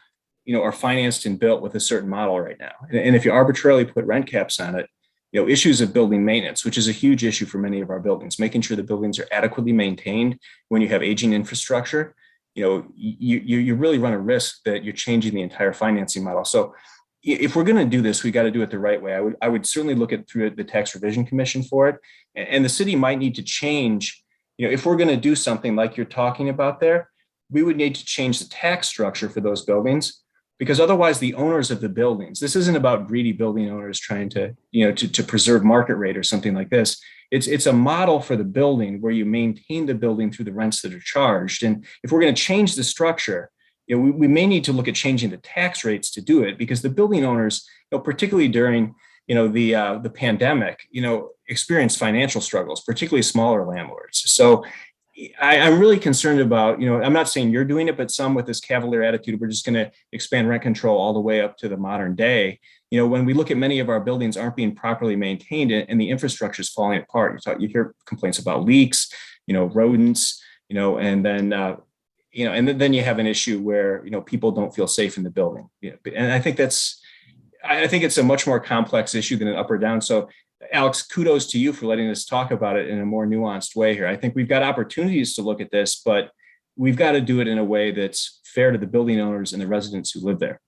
are financed and built with a certain model right now. And if you arbitrarily put rent caps on it, issues of building maintenance, which is a huge issue for many of our buildings, making sure the buildings are adequately maintained when you have aging infrastructure, you really run a risk that you're changing the entire financing model. So if we're going to do this, we got to do it the right way. I would certainly look at through the Tax Revision Commission for it. And the city might need to change, if we're going to do something like you're talking about there, we would need to change the tax structure for those buildings. Because otherwise the owners of the buildings, this isn't about greedy building owners trying to, to preserve market rate or something like this. It's a model for the building where you maintain the building through the rents that are charged. And if we're going to change the structure, we may need to look at changing the tax rates to do it, because the building owners, particularly during, the pandemic, experienced financial struggles, particularly smaller landlords. So I'm really concerned about, I'm not saying you're doing it, but some with this cavalier attitude, we're just going to expand rent control all the way up to the modern day. When we look at many of our buildings aren't being properly maintained and the infrastructure is falling apart. You hear complaints about leaks, rodents, and then, and then you have an issue where, people don't feel safe in the building. And I think it's a much more complex issue than an up or down. So Alex, kudos to you for letting us talk about it in a more nuanced way here. I think we've got opportunities to look at this, but we've got to do it in a way that's fair to the building owners and the residents who live there.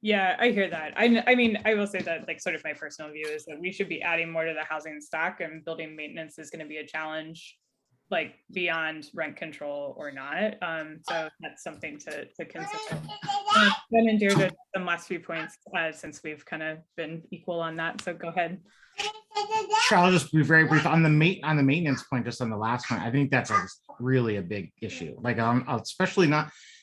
Yeah, I hear that. I mean, I will say that sort of my personal view is that we should be adding more to the housing stock, and building maintenance is going to be a challenge beyond rent control or not. So that's something to consider. Ben and Deirdre, some last few points since we've kind of been equal on that. So go ahead. Sure, I'll just be very brief on the maintenance point. Just on the last one, I think that's really a big issue. Especially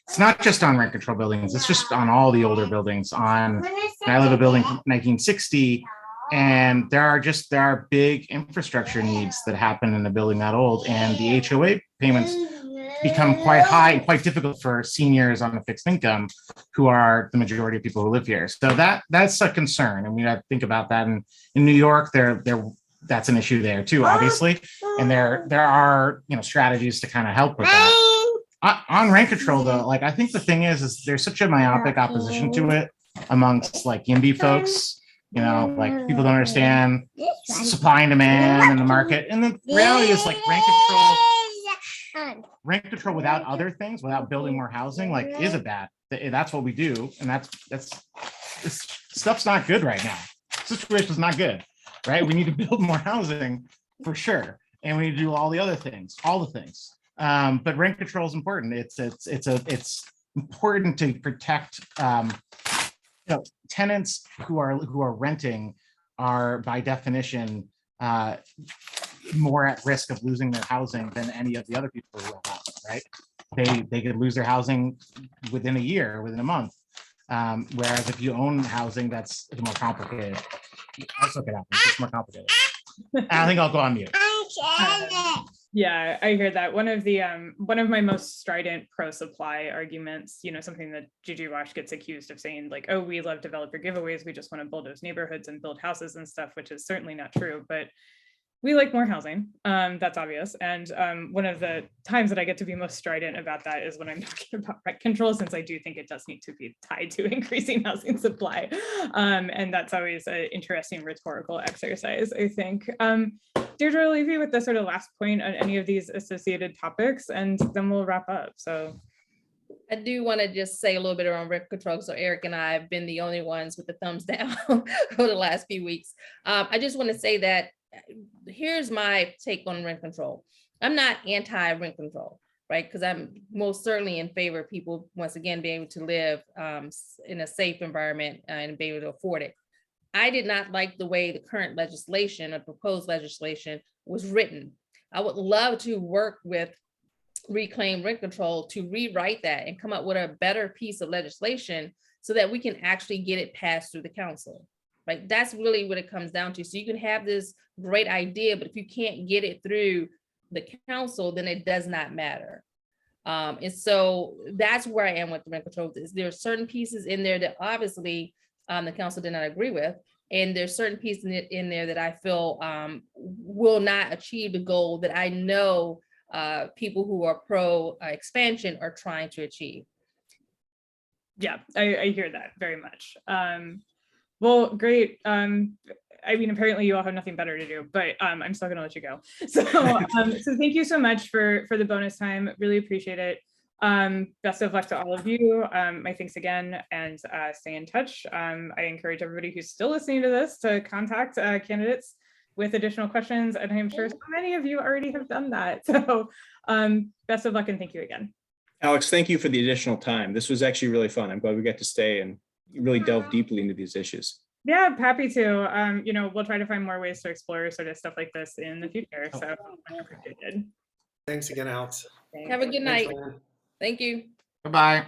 it's not just on rent control buildings. It's just on all the older buildings. I live in a building from 1960. And there are big infrastructure needs that happen in a building that old, and the HOA payments become quite high and quite difficult for seniors on a fixed income, who are the majority of people who live here. So that's a concern, and we have to think about that. And in New York, that's an issue there too, obviously. And there are strategies to kind of help with that. On rent control though, like I think the thing is there's such a myopic opposition to it amongst like YIMBY folks. You know, like people don't understand supply and demand in the market. And the reality is like rent control without other things, without building more housing, like is a bad. That's what we do, and that's this stuff's not good right now. Situation's not good, right? We need to build more housing for sure, and we need to do all the other things, all the things. But rent control is important. It's important to protect. Tenants who are renting are by definition more at risk of losing their housing than any of the other people who have housing, right? They could lose their housing within a year, within a month. Whereas if you own housing, that's more complicated. Also could happen. It's more complicated. I think I'll go on mute. Yeah, I hear that. One of my most strident pro-supply arguments, something that Gigi Wash gets accused of saying, like, oh, we love developer giveaways, we just want to bulldoze neighborhoods and build houses and stuff, which is certainly not true. But we like more housing. That's obvious. And one of the times that I get to be most strident about that is when I'm talking about rent control, since I do think it does need to be tied to increasing housing supply. And that's always an interesting rhetorical exercise, I think. Deirdre, I'll leave you with the sort of last point on any of these associated topics, and then we'll wrap up. So I do want to just say a little bit around rent control. So Eric and I have been the only ones with the thumbs down for the last few weeks. I just want to say that here's my take on rent control. I'm not anti-rent control, right? Because I'm most certainly in favor of people, once again, being able to live in a safe environment and be able to afford it. I did not like the way the current legislation or proposed legislation was written. I would love to work with Reclaim Rent Control to rewrite that and come up with a better piece of legislation so that we can actually get it passed through the council. Right? That's really what it comes down to. So you can have this great idea, but if you can't get it through the council, then it does not matter. And so that's where I am with the rent control. There are certain pieces in there that obviously the council did not agree with. And there's certain pieces in there that I feel will not achieve the goal that I know people who are pro expansion are trying to achieve. Yeah, I hear that very much. Well, great. I mean, apparently you all have nothing better to do, but I'm still gonna let you go. So, so thank you so much for the bonus time. Really appreciate it. Best of luck to all of you. My thanks again, and stay in touch. I encourage everybody who's still listening to this to contact candidates with additional questions, and I'm sure so many of you already have done that. So best of luck and thank you again. Alex, thank you for the additional time. This was actually really fun. I'm glad we got to stay and really delve deeply into these issues. Yeah, happy to. We'll try to find more ways to explore sort of stuff like this in the future. So much appreciated. Thanks again, Alex. Have a good night. Thank you. Bye-bye.